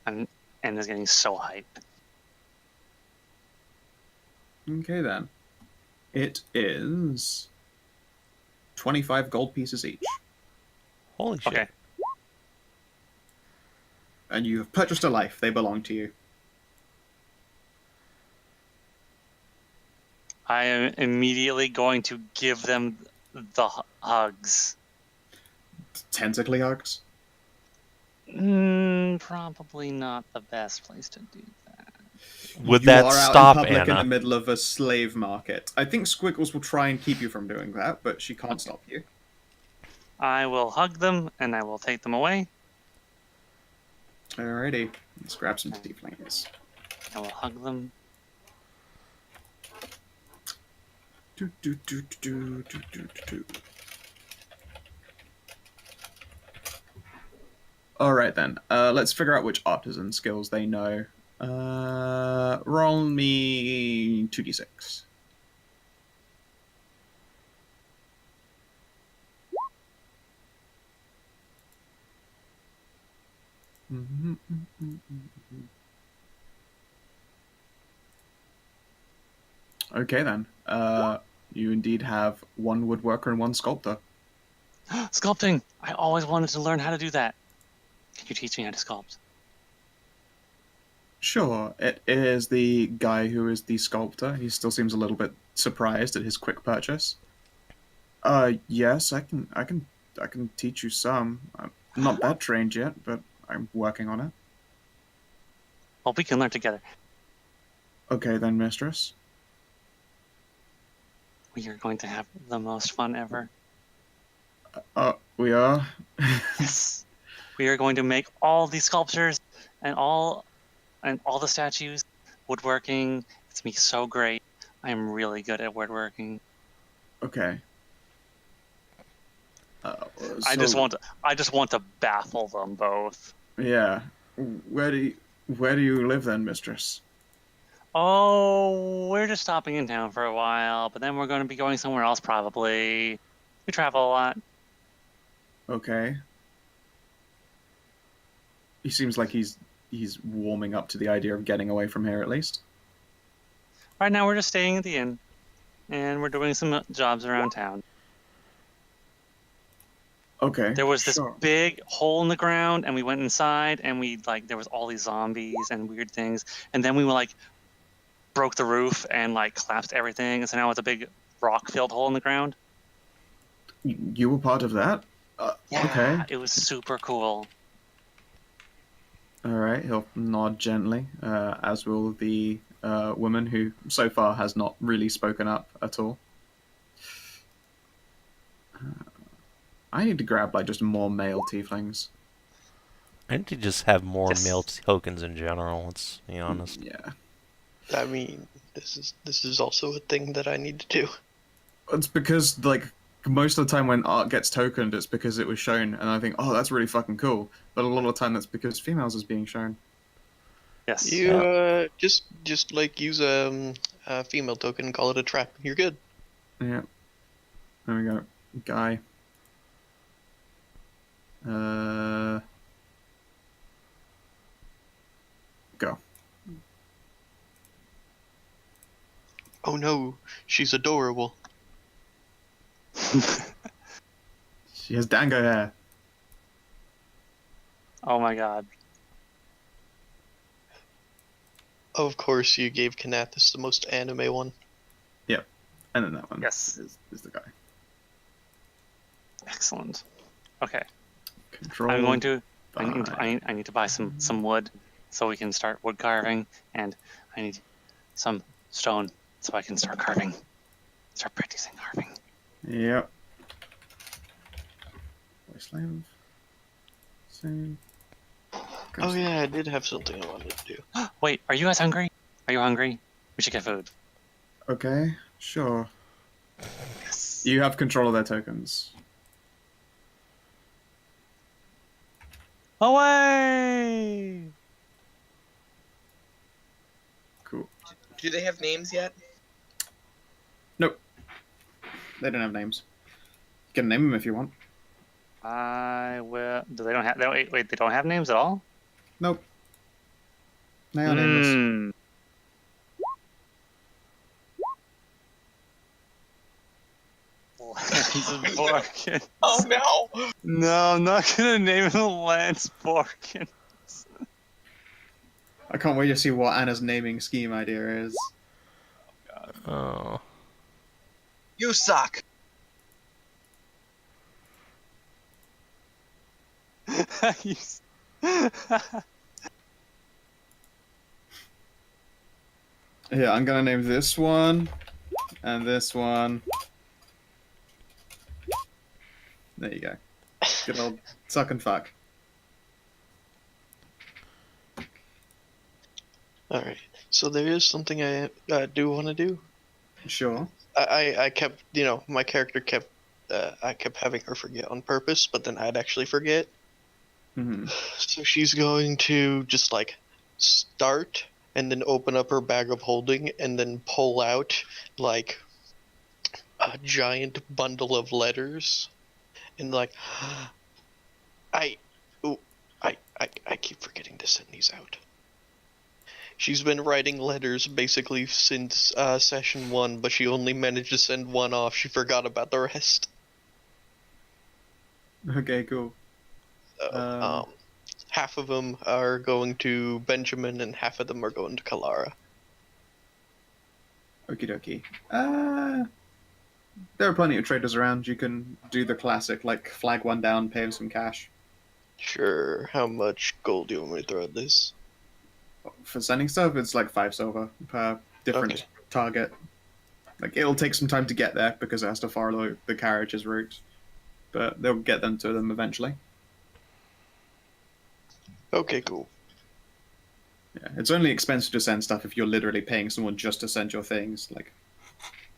Speaker 5: And is getting so hyped.
Speaker 1: Okay then. It is 25 gold pieces each.
Speaker 4: Holy shit.
Speaker 5: Okay.
Speaker 1: And you have purchased a life. They belong to you.
Speaker 5: I am immediately going to give them the hugs.
Speaker 1: Tentacly hugs?
Speaker 5: Probably not the best place to do that.
Speaker 4: Would
Speaker 1: You
Speaker 4: that
Speaker 1: are out
Speaker 4: stop
Speaker 1: in public in
Speaker 4: Anna?
Speaker 1: the middle of a slave market. I think Squiggles will try and keep you from doing that, but she can't stop you.
Speaker 5: I will hug them, and I will take them away.
Speaker 1: Alrighty. Let's grab some tieflings.
Speaker 5: I will hug them.
Speaker 1: Alright then. Let's figure out which artisan skills they know. Roll me 2d6. Okay then. You indeed have one woodworker and one sculptor.
Speaker 5: Sculpting! I always wanted to learn how to do that. Can you teach me how to sculpt?
Speaker 1: Sure, it is the guy who is the sculptor. He still seems a little bit surprised at his quick purchase. Yes, I can teach you some. I'm not that trained yet, but I'm working on it.
Speaker 5: Well, we can learn together.
Speaker 1: Okay then, mistress.
Speaker 5: We are going to have the most fun ever.
Speaker 1: We are?
Speaker 5: Yes. We are going to make all these sculptures and all the statues, woodworking. It's gonna be so great. I am really good at woodworking.
Speaker 1: Okay.
Speaker 5: I just want to baffle them both.
Speaker 1: Yeah. Where do you live then, mistress?
Speaker 5: Oh, we're just stopping in town for a while, but then we're going to be going somewhere else probably. We travel a lot.
Speaker 1: Okay. He seems like he's warming up to the idea of getting away from here at least.
Speaker 5: Right now we're just staying at the inn, and we're doing some jobs around town.
Speaker 1: Okay.
Speaker 5: There was this
Speaker 1: sure.
Speaker 5: big hole in the ground, and we went inside, and there was all these zombies and weird things, and then we broke the roof and collapsed everything, and so now it's a big rock-filled hole in the ground.
Speaker 1: You were part of that?
Speaker 5: Yeah,
Speaker 1: okay.
Speaker 5: It was super cool.
Speaker 1: Alright, he'll nod gently, as will the woman who so far has not really spoken up at all. I need to grab just more male tieflings.
Speaker 4: I need to just have more
Speaker 5: Yes.
Speaker 4: male tokens in general, let's be honest.
Speaker 1: Yeah.
Speaker 6: I mean, this is also a thing that I need to do.
Speaker 1: It's because, most of the time when art gets tokened, it's because it was shown, and I think, oh, that's really fucking cool. But a lot of the time, that's because females is being shown.
Speaker 5: Yes.
Speaker 6: You just use a female token and call it a trap. You're good.
Speaker 1: Yeah. There we go. Guy. Go.
Speaker 6: Oh no, she's adorable.
Speaker 1: She has dango hair.
Speaker 5: Oh my god.
Speaker 6: Of course, you gave Kinathis the most anime one.
Speaker 1: Yep. And then that one
Speaker 5: Yes.
Speaker 1: is the guy.
Speaker 5: Excellent. Okay.
Speaker 1: Control.
Speaker 5: I'm going to.
Speaker 1: Fine.
Speaker 5: I need to buy some wood so we can start wood carving, and I need some stone so I can start carving. Start practicing carving.
Speaker 1: Yep. Slave. Save.
Speaker 6: Oh yeah, I did have something I wanted to do.
Speaker 5: Wait, are you guys hungry? Are you hungry? We should get food.
Speaker 1: Okay, sure.
Speaker 5: Yes.
Speaker 1: You have control of their tokens.
Speaker 5: Away!
Speaker 1: Cool.
Speaker 3: Do they have names yet?
Speaker 1: Nope. They don't have names. You can name them if you want.
Speaker 5: I will. Do they don't have? Wait, they don't have names at all.
Speaker 1: Nope. They are nameless.
Speaker 5: Hmm. Lance Borkin.
Speaker 3: Oh no!
Speaker 5: No, I'm not gonna name him Lance Borkin.
Speaker 1: I can't wait to see what Anna's naming scheme idea is.
Speaker 4: Oh.
Speaker 3: You suck.
Speaker 1: Yeah, I'm gonna name this one and this one. There you go. Good old suck and fuck.
Speaker 6: Alright, so there is something I do want to do.
Speaker 1: Sure.
Speaker 6: I kept, my character kept, I kept having her forget on purpose, but then I'd actually forget.
Speaker 1: Hmm.
Speaker 6: So she's going to just like start and then open up her bag of holding and then pull out like a giant bundle of letters and like I keep forgetting to send these out. She's been writing letters basically since session 1, but she only managed to send one off. She forgot about the rest.
Speaker 1: Okay, cool.
Speaker 6: Half of them are going to Benjamin and half of them are going to Kalara.
Speaker 1: Okie dokie. There are plenty of traders around. You can do the classic, like, flag one down, pay him some cash.
Speaker 6: Sure, how much gold do you want me to throw at this?
Speaker 1: For sending stuff, it's like 5 silver per different
Speaker 6: Okay.
Speaker 1: target. Like, it'll take some time to get there because it has to follow the carriage's route. But they'll get them to them eventually.
Speaker 6: Okay, cool.
Speaker 1: Yeah, it's only expensive to send stuff if you're literally paying someone just to send your things. Like,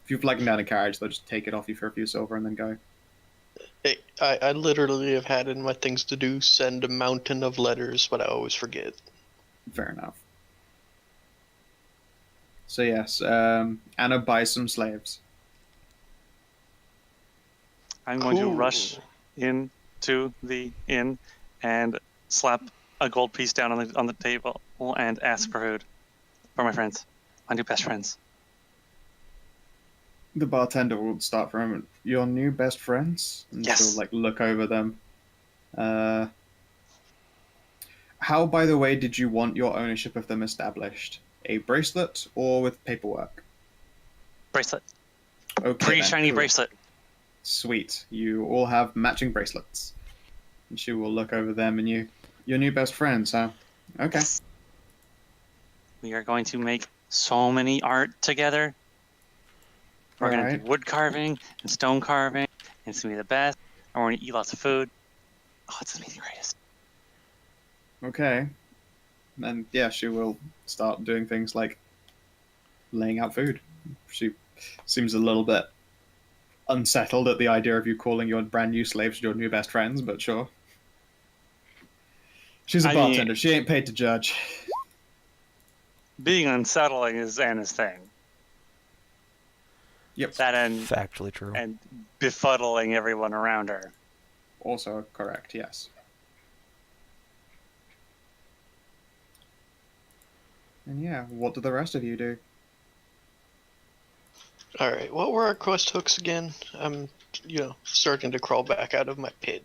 Speaker 1: if you're flagging down a carriage, they'll just take it off you for a few silver and then go.
Speaker 6: Hey, I literally have had in my things to do send a mountain of letters, but I always forget.
Speaker 1: Fair enough. So yes, Anna buys some slaves.
Speaker 5: I'm going to
Speaker 6: Cool.
Speaker 5: rush into the inn and slap a gold piece down on the table and ask for food for my friends, my new best friends.
Speaker 1: The bartender will start for a moment. Your new best friends? And
Speaker 5: Yes.
Speaker 1: she'll, like, look over them. How, by the way, did you want your ownership of them established? A bracelet or with paperwork?
Speaker 5: Bracelet,
Speaker 1: Okay,
Speaker 5: pretty
Speaker 1: then,
Speaker 5: shiny
Speaker 1: cool.
Speaker 5: bracelet.
Speaker 1: Sweet. You all have matching bracelets. And she will look over them and your new best friends, huh? Okay.
Speaker 5: Yes. We are going to make so many art together. We're going to
Speaker 1: Alright.
Speaker 5: do wood carving and stone carving, and it's going to be the best. And we're going to eat lots of food. Oh, it's going to be the greatest.
Speaker 1: Okay. And yeah, she will start doing things like laying out food. She seems a little bit unsettled at the idea of you calling your brand new slaves your new best friends, but sure. She's a
Speaker 5: I mean-
Speaker 1: bartender. She ain't paid to judge.
Speaker 5: Being unsettling is Anna's thing.
Speaker 1: Yep.
Speaker 5: That
Speaker 4: Factually true.
Speaker 5: and befuddling everyone around her.
Speaker 1: Also correct, yes. And yeah, what do the rest of you do?
Speaker 6: Alright, what were our quest hooks again? I'm, starting to crawl back out of my pit.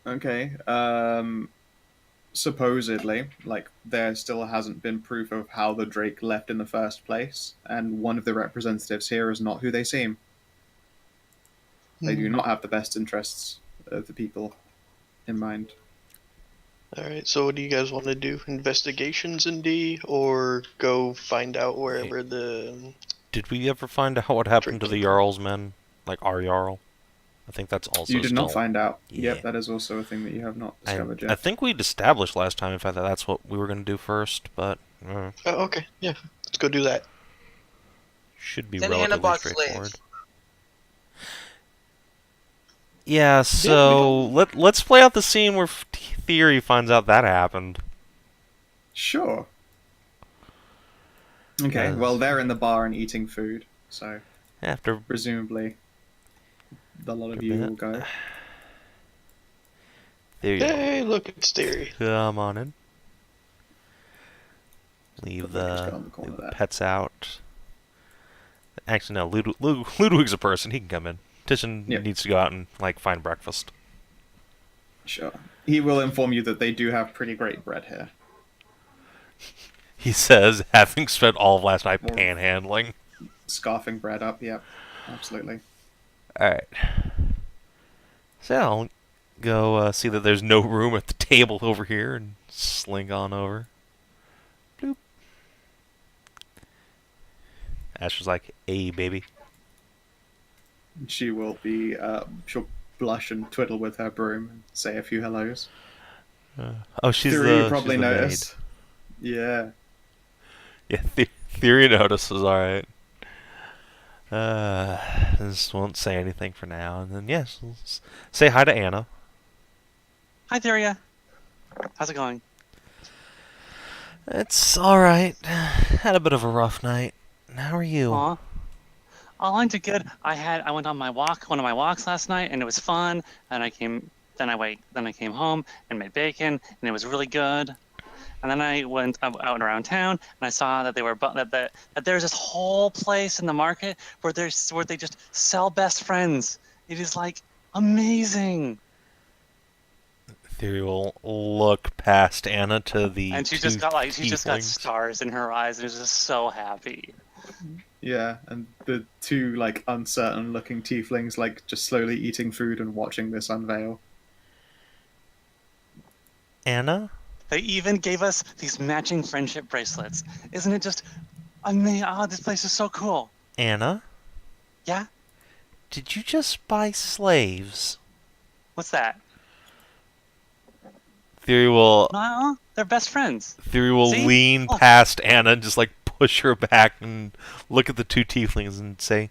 Speaker 1: Okay, supposedly, like, there still hasn't been proof of how the Drake left in the first place, and one of the representatives here is not who they seem. They do not have the best interests of the people in mind.
Speaker 6: Alright, so what do you guys want to do? Investigations in D, or go find out wherever the...
Speaker 4: Did we ever find out what happened to the
Speaker 6: Drake.
Speaker 4: Jarl's men? Like our Jarl? I think that's also
Speaker 1: You did
Speaker 4: still...
Speaker 1: not find out.
Speaker 4: Yeah.
Speaker 1: Yep, that is also a thing that you have not discovered
Speaker 4: I
Speaker 1: yet.
Speaker 4: think we'd established last time, in fact, that that's what we were going to do first, but
Speaker 6: Oh, okay, yeah. Let's go do that.
Speaker 4: should be
Speaker 3: Then
Speaker 4: relatively
Speaker 3: Anabot
Speaker 4: straightforward.
Speaker 3: slaves.
Speaker 4: Yeah, so let's play out the scene where Thyri finds out that happened.
Speaker 1: Sure. Okay,
Speaker 4: Yes.
Speaker 1: well, they're in the bar and eating food, so
Speaker 4: After
Speaker 1: presumably a lot of
Speaker 4: a
Speaker 1: you
Speaker 4: bit.
Speaker 1: will go.
Speaker 4: there you go.
Speaker 6: Hey, look, it's Thyri.
Speaker 4: Come on in. Leave
Speaker 1: Just go
Speaker 4: the,
Speaker 1: on the corner
Speaker 4: leave the
Speaker 1: there.
Speaker 4: pets out. Actually, no. Ludwig's a person. He can come in. Titian
Speaker 1: Yep.
Speaker 4: needs to go out and like find breakfast.
Speaker 1: Sure. He will inform you that they do have pretty great bread here.
Speaker 4: He says, having spent all of last night
Speaker 1: Or-
Speaker 4: panhandling.
Speaker 1: Scarfing bread up, yep. Absolutely.
Speaker 4: Alright. So I'll go see that there's no room at the table over here and slink on over. Bloop. Asher's like, hey, baby.
Speaker 1: She will be, she'll blush and twiddle with her broom and say a few hellos.
Speaker 4: Oh, she's
Speaker 1: Thyri,
Speaker 4: the
Speaker 1: you probably
Speaker 4: she's the maid.
Speaker 1: noticed. Yeah.
Speaker 4: Yeah, Thyri notices, alright. Just won't say anything for now. And then, yes, say hi to Anna.
Speaker 5: Hi, Thyria. How's it going?
Speaker 4: It's alright. Had a bit of a rough night. How are you?
Speaker 5: Aw. Oh, I'm good. I went on my walk, one of my walks last night, and it was fun. And I came home and made bacon, and it was really good. And then I went out and around town, and I saw that that there's this whole place in the market where they just sell best friends. It is like amazing.
Speaker 4: Thyri will look past Anna to the
Speaker 5: And she
Speaker 4: two
Speaker 5: just got
Speaker 4: tieflings.
Speaker 5: stars in her eyes, and is just so happy.
Speaker 1: Yeah, and the two, like, uncertain-looking tieflings, like, just slowly eating food and watching this unveil.
Speaker 4: Anna?
Speaker 5: They even gave us these matching friendship bracelets. Isn't it just amazing? Oh, this place is so cool.
Speaker 4: Anna?
Speaker 5: Yeah?
Speaker 4: Did you just buy slaves?
Speaker 5: What's that?
Speaker 4: Thyri will
Speaker 5: No, they're best friends. See?
Speaker 4: lean
Speaker 5: Oh.
Speaker 4: past Anna and just like push her back and look at the two tieflings and say,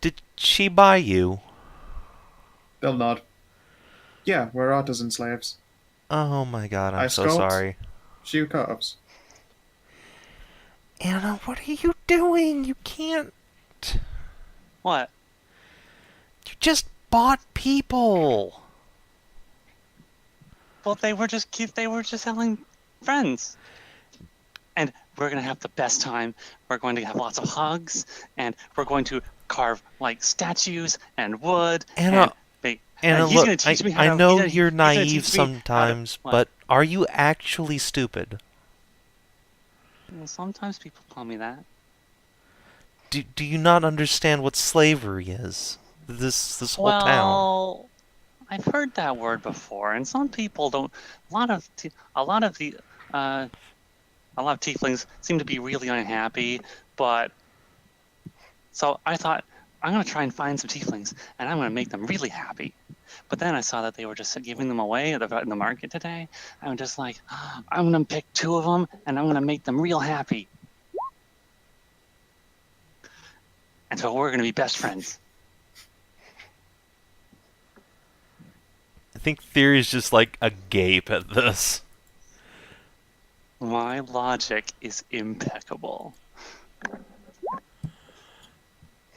Speaker 4: "Did she buy you?"
Speaker 1: They'll nod. Yeah, we're artisan slaves.
Speaker 4: Oh my god, I'm
Speaker 1: I
Speaker 4: so
Speaker 1: sculpt.
Speaker 4: sorry.
Speaker 1: Shoe cups.
Speaker 4: Anna, what are you doing? You can't.
Speaker 5: What?
Speaker 4: You just bought people.
Speaker 5: Well, they were just selling friends. And we're gonna have the best time. We're going to have lots of hugs, and we're going to carve like statues and wood.
Speaker 4: Anna, Anna,
Speaker 5: he's
Speaker 4: look,
Speaker 5: gonna teach me how
Speaker 4: I
Speaker 5: to-
Speaker 4: know
Speaker 5: he's
Speaker 4: you're
Speaker 5: gonna
Speaker 4: naive
Speaker 5: teach me how to-
Speaker 4: sometimes,
Speaker 5: what?
Speaker 4: but are you actually stupid?
Speaker 5: Well, sometimes people call me that.
Speaker 4: Do you not understand what slavery is? This whole town.
Speaker 5: Well, I've heard that word before, and some people don't. A lot of tieflings seem to be really unhappy, but so I thought I'm gonna try and find some tieflings, and I'm gonna make them really happy. But then I saw that they were just giving them away in the market today. I'm just like, I'm gonna pick 2 of them, and I'm gonna make them real happy. And so we're gonna be best friends.
Speaker 4: I think Theory's just like agape at this.
Speaker 5: My logic is impeccable.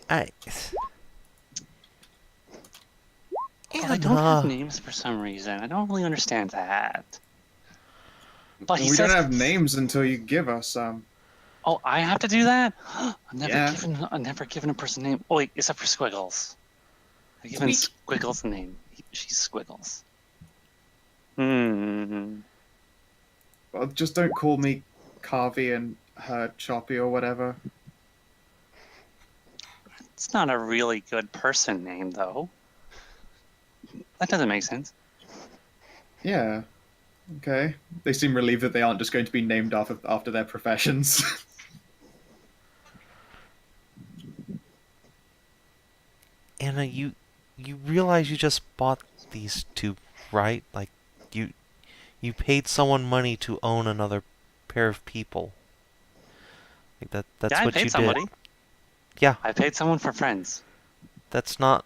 Speaker 5: But I don't have names for some reason. I don't really understand that. But he
Speaker 1: we
Speaker 5: says,
Speaker 1: don't have names until you give us some.
Speaker 5: "Oh, I have to do that? I've
Speaker 1: Yeah.
Speaker 5: never given a person a name. Oh wait, except for Squiggles. I've given Squiggles a name. She's Squiggles.
Speaker 1: Well, just don't call me Carvey and her Choppy or whatever.
Speaker 5: It's not a really good person name, though. That doesn't make sense.
Speaker 1: Yeah. Okay. They seem relieved that they aren't just going to be named after their professions.
Speaker 4: Anna, you realize you just bought these two, right? Like, you paid someone money to own another pair of people. Like that's
Speaker 5: Yeah,
Speaker 4: what
Speaker 5: I paid
Speaker 4: you
Speaker 5: somebody.
Speaker 4: did. Yeah.
Speaker 5: I paid someone for friends.
Speaker 4: That's not...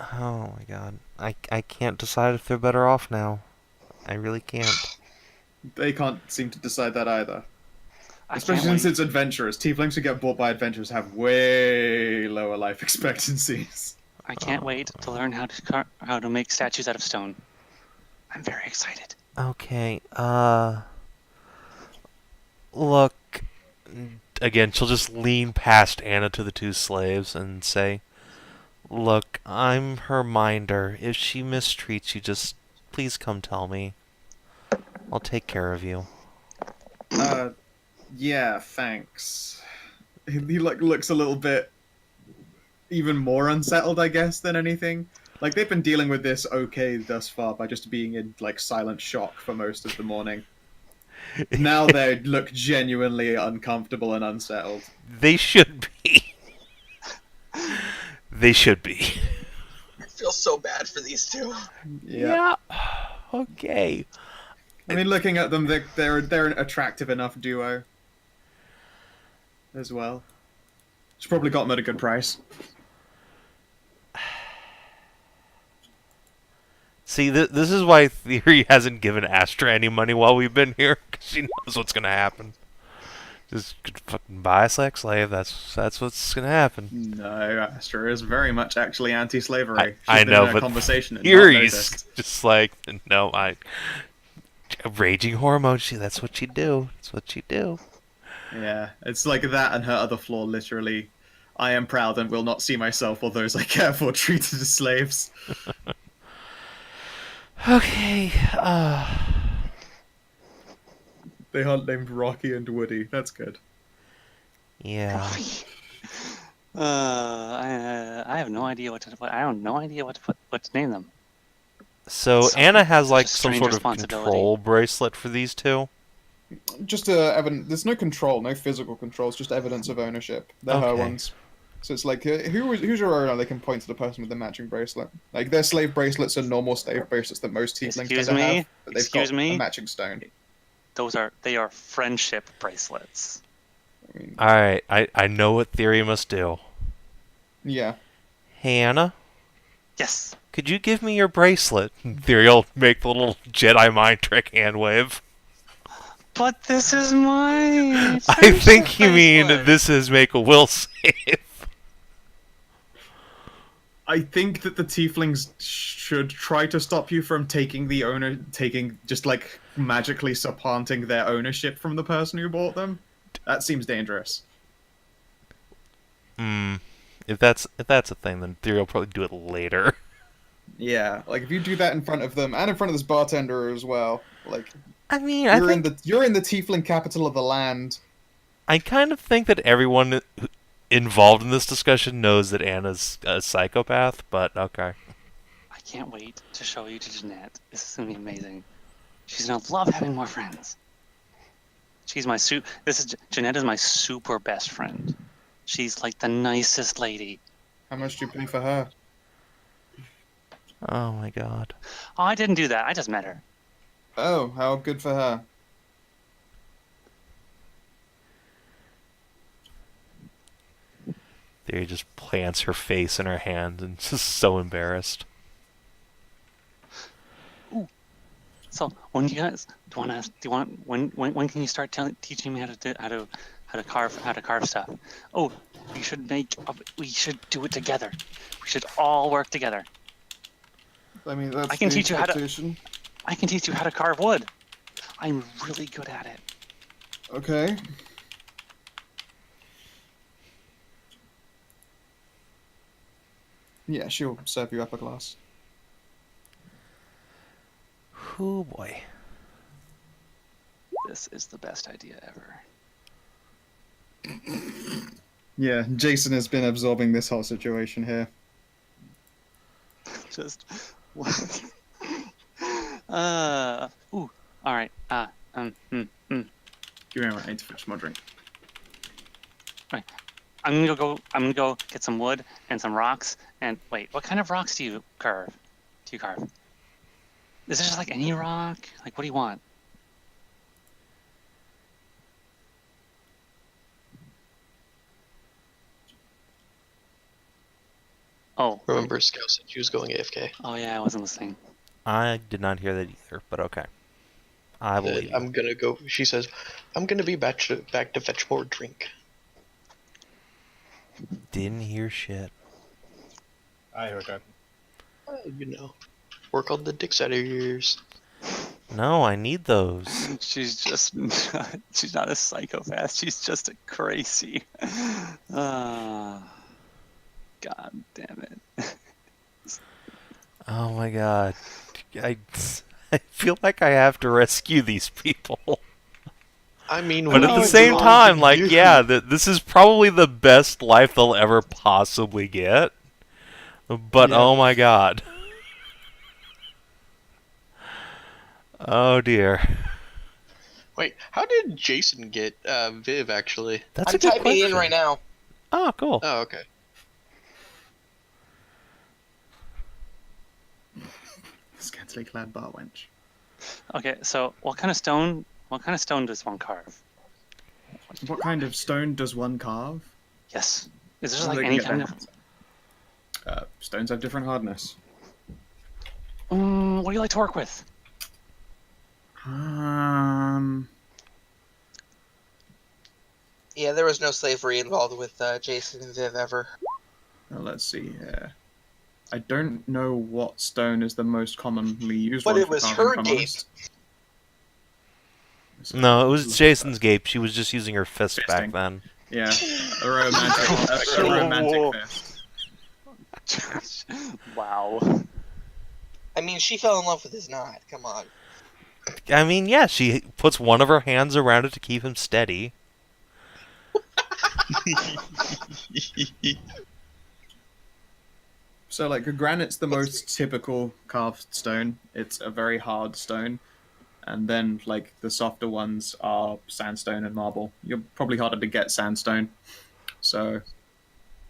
Speaker 4: Oh my god. I can't decide if they're better off now. I really can't.
Speaker 1: They can't seem to decide that either.
Speaker 5: I
Speaker 1: Especially
Speaker 5: can't
Speaker 1: since
Speaker 5: wait.
Speaker 1: it's adventurers. Tieflings who get bought by adventurers have way lower life expectancies.
Speaker 5: I can't wait to learn how to make statues out of stone. I'm very excited.
Speaker 4: Okay, look... Again, she'll just lean past Anna to the two slaves and say, "Look, I'm her minder. If she mistreats you, just please come tell me. I'll take care of you."
Speaker 1: Yeah, thanks. He like looks a little bit even more unsettled, I guess, than anything. Like, they've been dealing with this okay thus far by just being in, like, silent shock for most of the morning. Now they look genuinely uncomfortable and unsettled.
Speaker 4: They should be. They should be.
Speaker 3: I feel so bad for these two.
Speaker 1: Yeah.
Speaker 4: Okay.
Speaker 1: I mean, looking at them, they're an attractive enough duo. As well. She probably got them at a good price.
Speaker 4: See, this is why Thyri hasn't given Astra any money while we've been here, because she knows what's gonna happen. Just fucking buy a sex slave. That's what's gonna happen.
Speaker 1: No, Astra is very much actually anti-slavery.
Speaker 4: I
Speaker 1: She's been
Speaker 4: know,
Speaker 1: in a
Speaker 4: but
Speaker 1: conversation and not
Speaker 4: Thyri's
Speaker 1: noticed.
Speaker 4: just like, no, raging hormones. That's what you do. That's what you do.
Speaker 1: Yeah, it's like that and her other flaw, literally. I am proud and will not see myself or those I care for treated as slaves.
Speaker 4: Okay.
Speaker 1: They aren't named Rocky and Woody. That's good.
Speaker 4: Yeah.
Speaker 5: I have no idea what to put. I have no idea what to name them.
Speaker 4: So
Speaker 5: So-
Speaker 4: Anna has
Speaker 5: such
Speaker 4: like
Speaker 5: a
Speaker 4: some
Speaker 5: strange
Speaker 4: sort of
Speaker 5: responsibility.
Speaker 4: control bracelet for these two.
Speaker 1: Just there's no control, no physical control. It's just evidence of ownership. They're her
Speaker 4: Okay.
Speaker 1: ones. So it's like, who's your owner? They can point to the person with the matching bracelet. Like, their slave bracelets are normal slave bracelets that most tieflings
Speaker 5: Excuse
Speaker 1: tend to
Speaker 5: me?
Speaker 1: have. But they've
Speaker 5: Excuse
Speaker 1: got
Speaker 5: me?
Speaker 1: a matching stone.
Speaker 5: They are friendship bracelets.
Speaker 1: I mean,
Speaker 4: Alright, I know what Thyri must do.
Speaker 1: yeah.
Speaker 4: Hey, Anna,
Speaker 5: Yes.
Speaker 4: could you give me your bracelet? Thyri will make the little Jedi mind trick hand wave.
Speaker 5: But this is my.
Speaker 4: I think you mean
Speaker 5: bracelet.
Speaker 4: this is make a will save.
Speaker 1: I think that the tieflings should try to stop you from just like magically supplanting their ownership from the person who bought them. That seems dangerous.
Speaker 4: If that's a thing, then Thyri will probably do it later.
Speaker 1: Yeah, like if you do that in front of them and in front of this bartender as well, like
Speaker 4: I mean,
Speaker 1: you're in the tiefling capital of the land.
Speaker 4: I kind of think that everyone involved in this discussion knows that Anna's a psychopath, but okay.
Speaker 5: I can't wait to show you to Jeanette. This is gonna be amazing. She's gonna love having more friends. She's my Jeanette is my super best friend. She's like the nicest lady.
Speaker 1: How much do you pay for her?
Speaker 4: Oh my god.
Speaker 5: Oh, I didn't do that. I just met her.
Speaker 1: Oh, how good for her.
Speaker 4: Thyri just plants her face in her hand and is so embarrassed.
Speaker 5: So when you guys when can you start teaching me how to carve stuff? Oh, we should do it together. We should all work together.
Speaker 1: I mean, that's
Speaker 5: I can
Speaker 1: the
Speaker 5: teach you how to-
Speaker 1: expectation.
Speaker 5: I can teach you how to carve wood. I'm really good at it.
Speaker 1: Okay. Yeah, she'll serve you up a glass.
Speaker 4: Oh boy.
Speaker 5: this is the best idea ever.
Speaker 1: Yeah, Jason has been absorbing this whole situation here.
Speaker 5: Just ooh, all right.
Speaker 1: Give me a minute, I need to fetch my drink.
Speaker 5: I'm gonna go get some wood and some rocks. And wait, what kind of rocks do you carve? Is it just like any rock? Like, what do you want? Oh,
Speaker 6: Remember, Scout said she was going AFK.
Speaker 5: oh yeah, I wasn't listening.
Speaker 4: I did not hear that either, but okay. I believe you.
Speaker 6: I'm gonna go. She says, "I'm gonna be back to fetch more drink."
Speaker 4: Didn't hear shit.
Speaker 7: I heard that.
Speaker 6: You know, work on the dick out of your ears.
Speaker 4: No, I need those.
Speaker 5: She's just she's not a psychopath. She's just a crazy. God damn it.
Speaker 4: Oh my god. I feel like I have to rescue these people.
Speaker 6: I mean,
Speaker 4: But at
Speaker 6: what
Speaker 4: the
Speaker 6: do
Speaker 4: same
Speaker 6: you
Speaker 4: time, like,
Speaker 6: do?
Speaker 4: yeah, this is probably the best life they'll ever possibly get. But
Speaker 6: Yeah.
Speaker 4: oh my god. Oh dear.
Speaker 6: Wait, how did Jason get Viv actually?
Speaker 4: That's
Speaker 3: I'm
Speaker 4: a good
Speaker 3: typing
Speaker 4: question.
Speaker 3: in right now.
Speaker 4: Oh, cool.
Speaker 6: Oh, okay.
Speaker 1: Scantily clad bar wench.
Speaker 5: Okay, so what kind of stone does one carve?
Speaker 1: What kind of stone does one carve?
Speaker 5: Yes. Is there just
Speaker 1: Well,
Speaker 5: like
Speaker 1: they
Speaker 5: any
Speaker 1: can
Speaker 5: kind
Speaker 1: get
Speaker 5: of?
Speaker 1: that. Stones have different hardness.
Speaker 5: What do you like to work with?
Speaker 3: Yeah, there was no slavery involved with Jason and Viv ever.
Speaker 1: Well, let's see here. I don't know what stone is the most commonly used
Speaker 3: But
Speaker 1: one
Speaker 3: it
Speaker 1: for
Speaker 3: was
Speaker 1: carving,
Speaker 3: her
Speaker 1: if I'm
Speaker 3: gape.
Speaker 1: honest.
Speaker 4: No, it was Jason's gape. She was just using her fist
Speaker 1: Fisting.
Speaker 4: back then.
Speaker 1: Yeah, a romantic fist.
Speaker 5: Wow.
Speaker 3: I mean, she fell in love with his knot. Come on.
Speaker 4: I mean, yeah, she puts one of her hands around it to keep him steady.
Speaker 1: So, like, granite's the most typical carved stone. It's a very hard stone. And then, like, the softer ones are sandstone and marble. You're probably harder to get sandstone. So...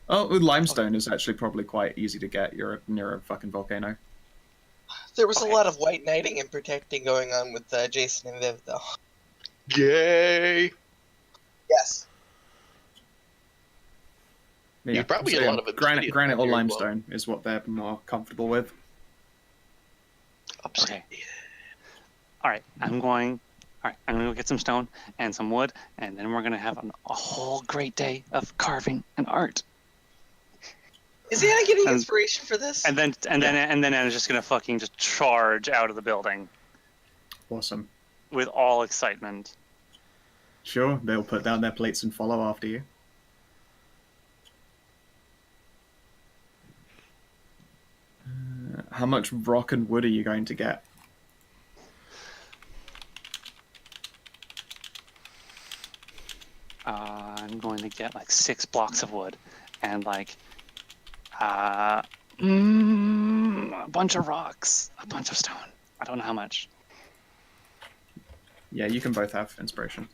Speaker 1: Oh, limestone is actually probably quite easy to get. You're near a fucking volcano.
Speaker 3: There was a lot of white knighting and protecting going on with Jason and Viv, though.
Speaker 6: Yay!
Speaker 3: Yes.
Speaker 1: Yeah,
Speaker 6: You probably
Speaker 1: so,
Speaker 6: get a lot of obsidian
Speaker 1: granite or
Speaker 6: here as well.
Speaker 1: limestone is what they're more comfortable with.
Speaker 6: Obsidian.
Speaker 5: All right, I'm going to go get some stone and some wood, and then we're gonna have a whole great day of carving and art.
Speaker 3: Is Anna getting inspiration for this?
Speaker 5: And then Anna's just gonna fucking just charge out of the building
Speaker 1: Awesome.
Speaker 5: with all excitement.
Speaker 1: Sure, they'll put down their plates and follow after you. How much rock and wood are you going to get?
Speaker 5: I'm going to get like 6 blocks of wood and like a bunch of rocks, a bunch of stone. I don't know how much.
Speaker 1: Yeah, you can both have inspiration.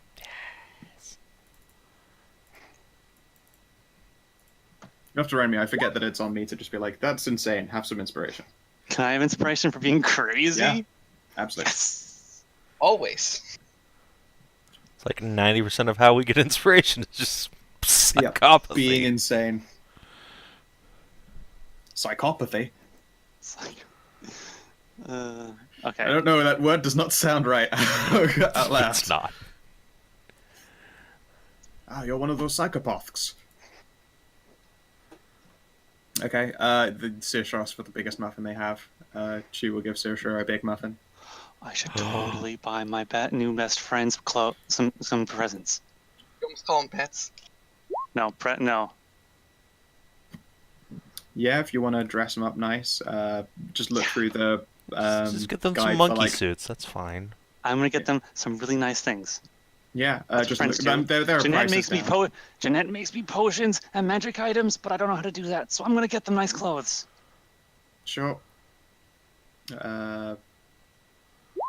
Speaker 1: You have to remind me, I forget that it's on me to just be like, that's insane, have some inspiration.
Speaker 5: Can I have inspiration for being crazy?
Speaker 1: Yeah. Absolutely.
Speaker 5: Yes.
Speaker 3: Always.
Speaker 4: It's like 90% of how we get inspiration is just
Speaker 1: Yep,
Speaker 4: psychopathy.
Speaker 1: being insane. Psychopathy?
Speaker 5: It's like, okay.
Speaker 1: I don't know, that word does not sound right out loud.
Speaker 4: It's not.
Speaker 1: Ah, you're one of those psychopaths. Okay, the Saoirse asked for the biggest muffin they have. She will give Saoirse a big muffin.
Speaker 5: I should totally buy my new best friend's some presents.
Speaker 3: You almost call them pets.
Speaker 5: No, no.
Speaker 1: Yeah, if you want to dress them up nice, just look through the
Speaker 4: Just get them
Speaker 1: guide
Speaker 4: some
Speaker 1: for,
Speaker 4: monkey
Speaker 1: like,
Speaker 4: suits. That's fine.
Speaker 5: I'm gonna get them some really nice things.
Speaker 1: Yeah,
Speaker 5: That's
Speaker 1: just
Speaker 5: friends
Speaker 1: look.
Speaker 5: do.
Speaker 1: There are
Speaker 5: Jeanette
Speaker 1: prices
Speaker 5: makes me
Speaker 1: down.
Speaker 5: Jeanette makes me potions and magic items, but I don't know how to do that, so I'm gonna get them nice clothes.
Speaker 1: Sure.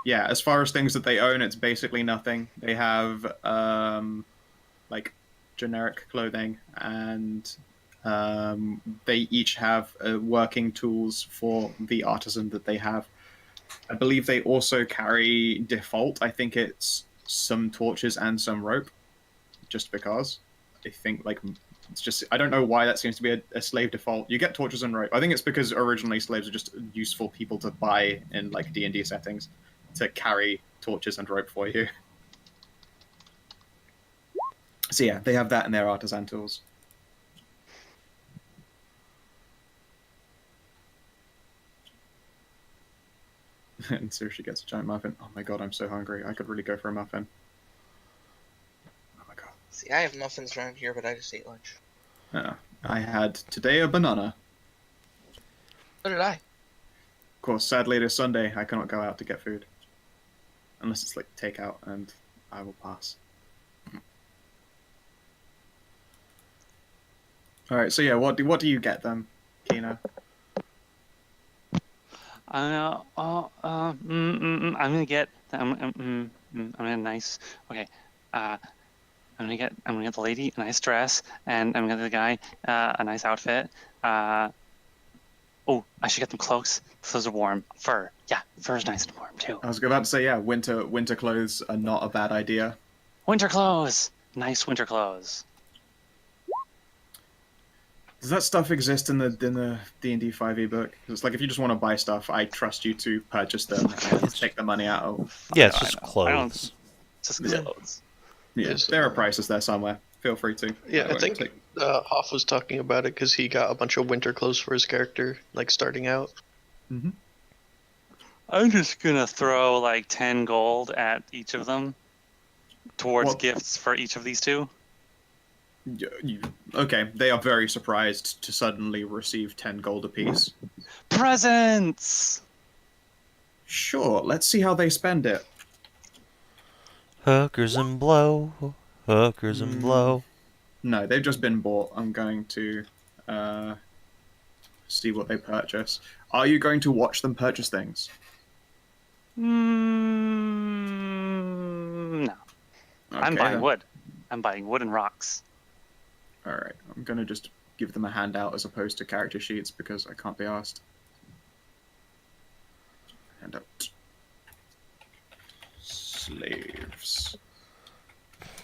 Speaker 1: Yeah, as far as things that they own, it's basically nothing. They have like generic clothing, and they each have working tools for the artisan that they have. I believe they also carry default. I think it's some torches and some rope, just because. I think like it's just I don't know why that seems to be a slave default. You get torches and rope. I think it's because originally slaves are just useful people to buy in like D&D settings to carry torches and rope for you. So yeah, they have that in their artisan tools. And so she gets a giant muffin. Oh my god, I'm so hungry. I could really go for a muffin. Oh my god.
Speaker 3: See, I have muffins around here, but I just ate lunch.
Speaker 1: I had today a banana.
Speaker 3: So did I.
Speaker 1: Of course, sadly this Sunday I cannot go out to get food. Unless it's like takeout, and I will pass. Alright, so yeah, what do you get them, Kina?
Speaker 5: I'm gonna get. I'm gonna nice. Okay. I'm gonna get the lady a nice dress, and I'm gonna get the guy a nice outfit. Oh, I should get them cloaks. Those are warm. Fur. Yeah, fur's nice and warm too.
Speaker 1: I was about to say, yeah, winter clothes are not a bad idea.
Speaker 5: Winter clothes. Nice winter clothes.
Speaker 1: Does that stuff exist in the D&D 5e book? 'Cause it's like if you just want to buy stuff, I trust you to purchase them and take the money out of.
Speaker 4: Yeah, it's
Speaker 5: I
Speaker 4: just
Speaker 5: know.
Speaker 4: clothes.
Speaker 5: It's just
Speaker 1: Yeah.
Speaker 5: clothes.
Speaker 1: Yeah,
Speaker 6: Yes.
Speaker 1: there are prices there somewhere. Feel free to.
Speaker 6: Yeah, I
Speaker 1: won't
Speaker 6: think
Speaker 1: take-
Speaker 6: Hoff was talking about it because he got a bunch of winter clothes for his character, like starting out.
Speaker 1: Mhm.
Speaker 5: I'm just gonna throw like 10 gold at each of them towards
Speaker 1: Well-
Speaker 5: gifts for each of these two.
Speaker 1: Okay, they are very surprised to suddenly receive 10 gold apiece.
Speaker 5: Presents.
Speaker 1: Sure, let's see how they spend it.
Speaker 4: Hookers and blow. Hookers and blow.
Speaker 1: No, they've just been bought. I'm going to see what they purchase. Are you going to watch them purchase things?
Speaker 5: No. I'm
Speaker 1: Okay,
Speaker 5: buying
Speaker 1: then.
Speaker 5: wood. I'm buying wood and rocks.
Speaker 1: Alright, I'm going to just give them a handout as opposed to character sheets because I can't be asked. Handout. Slaves.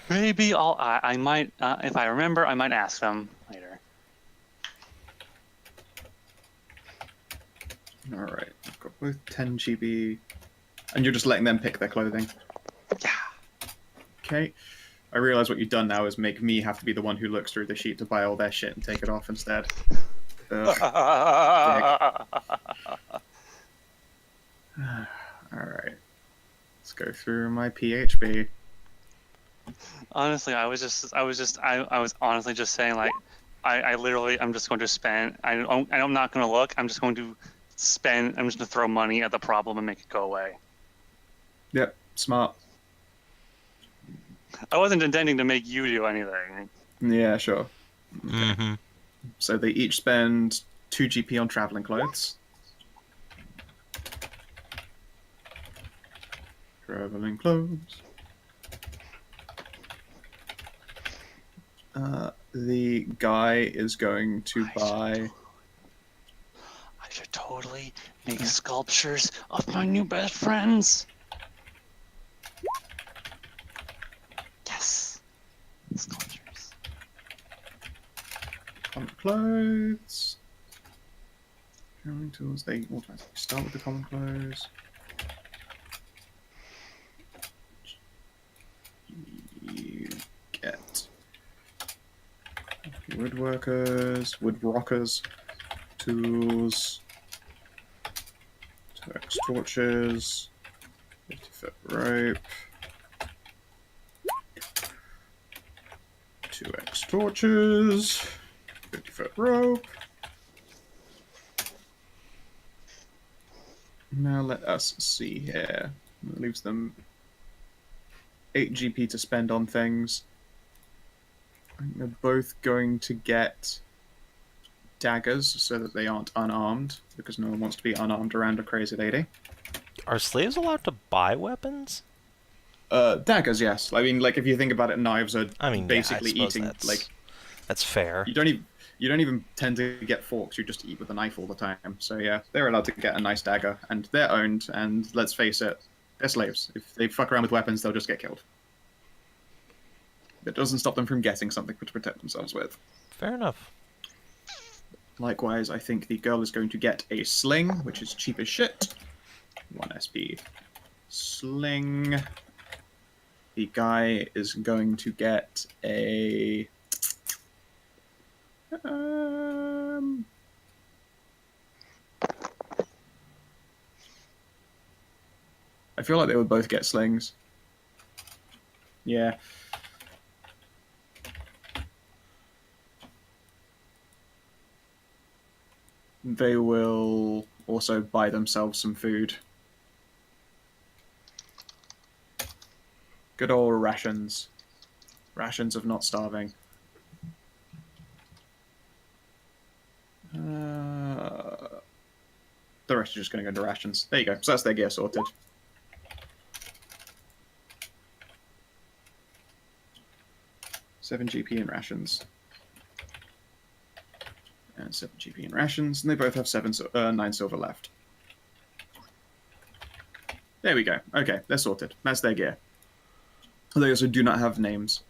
Speaker 5: Maybe I might, if I remember, I might ask them later.
Speaker 1: Alright, I've got both 10 GB. And you're just letting them pick their clothing.
Speaker 5: Yeah.
Speaker 1: Okay. I realize what you've done now is make me have to be the one who looks through the sheet to buy all their shit and take it off instead. Ugh. Alright. Let's go through my PHB.
Speaker 5: Honestly, I was honestly just saying, like, I literally, I'm just going to spend, I'm not going to look, I'm just going to spend, I'm just going to throw money at the problem and make it go away.
Speaker 1: Yep, smart.
Speaker 5: I wasn't intending to make you do anything.
Speaker 1: Yeah, sure.
Speaker 4: Mm-hmm.
Speaker 1: So they each spend 2 GP on traveling clothes. Traveling clothes. The guy is going to buy...
Speaker 5: I should totally make sculptures of my new best friends. Yes. Sculptures.
Speaker 1: Common clothes. Traveling tools. They automatically start with the common clothes. You get woodworkers, woodrockers, tools, 2x torches, 50-foot rope, 2x torches, 50-foot rope. Now let us see here. That leaves them 8 GP to spend on things. I think they're both going to get daggers so that they aren't unarmed, because no one wants to be unarmed around a crazy lady.
Speaker 4: Are slaves allowed to buy weapons?
Speaker 1: Daggers, yes. I mean, like, if you think about it, knives are basically
Speaker 4: yeah, I suppose
Speaker 1: eating,
Speaker 4: that's fair.
Speaker 1: you don't even tend to get forks, you just eat with a knife all the time. So yeah, they're allowed to get a nice dagger, and they're owned, and let's face it, they're slaves. If they fuck around with weapons, they'll just get killed. It doesn't stop them from getting something to protect themselves with.
Speaker 4: Fair enough.
Speaker 1: Likewise, I think the girl is going to get a sling, which is cheap as shit. 1 SP. Sling. The guy is going to get a... I feel like they would both get slings. Yeah. They will also buy themselves some food. Good old rations. Rations of not starving. The rest are just going to go into rations. There you go. So that's their gear sorted. $7 GP in rations. And 7 GP in rations, and they both have 9 silver left. There we go. Okay, they're sorted. That's their gear. They also do not have names.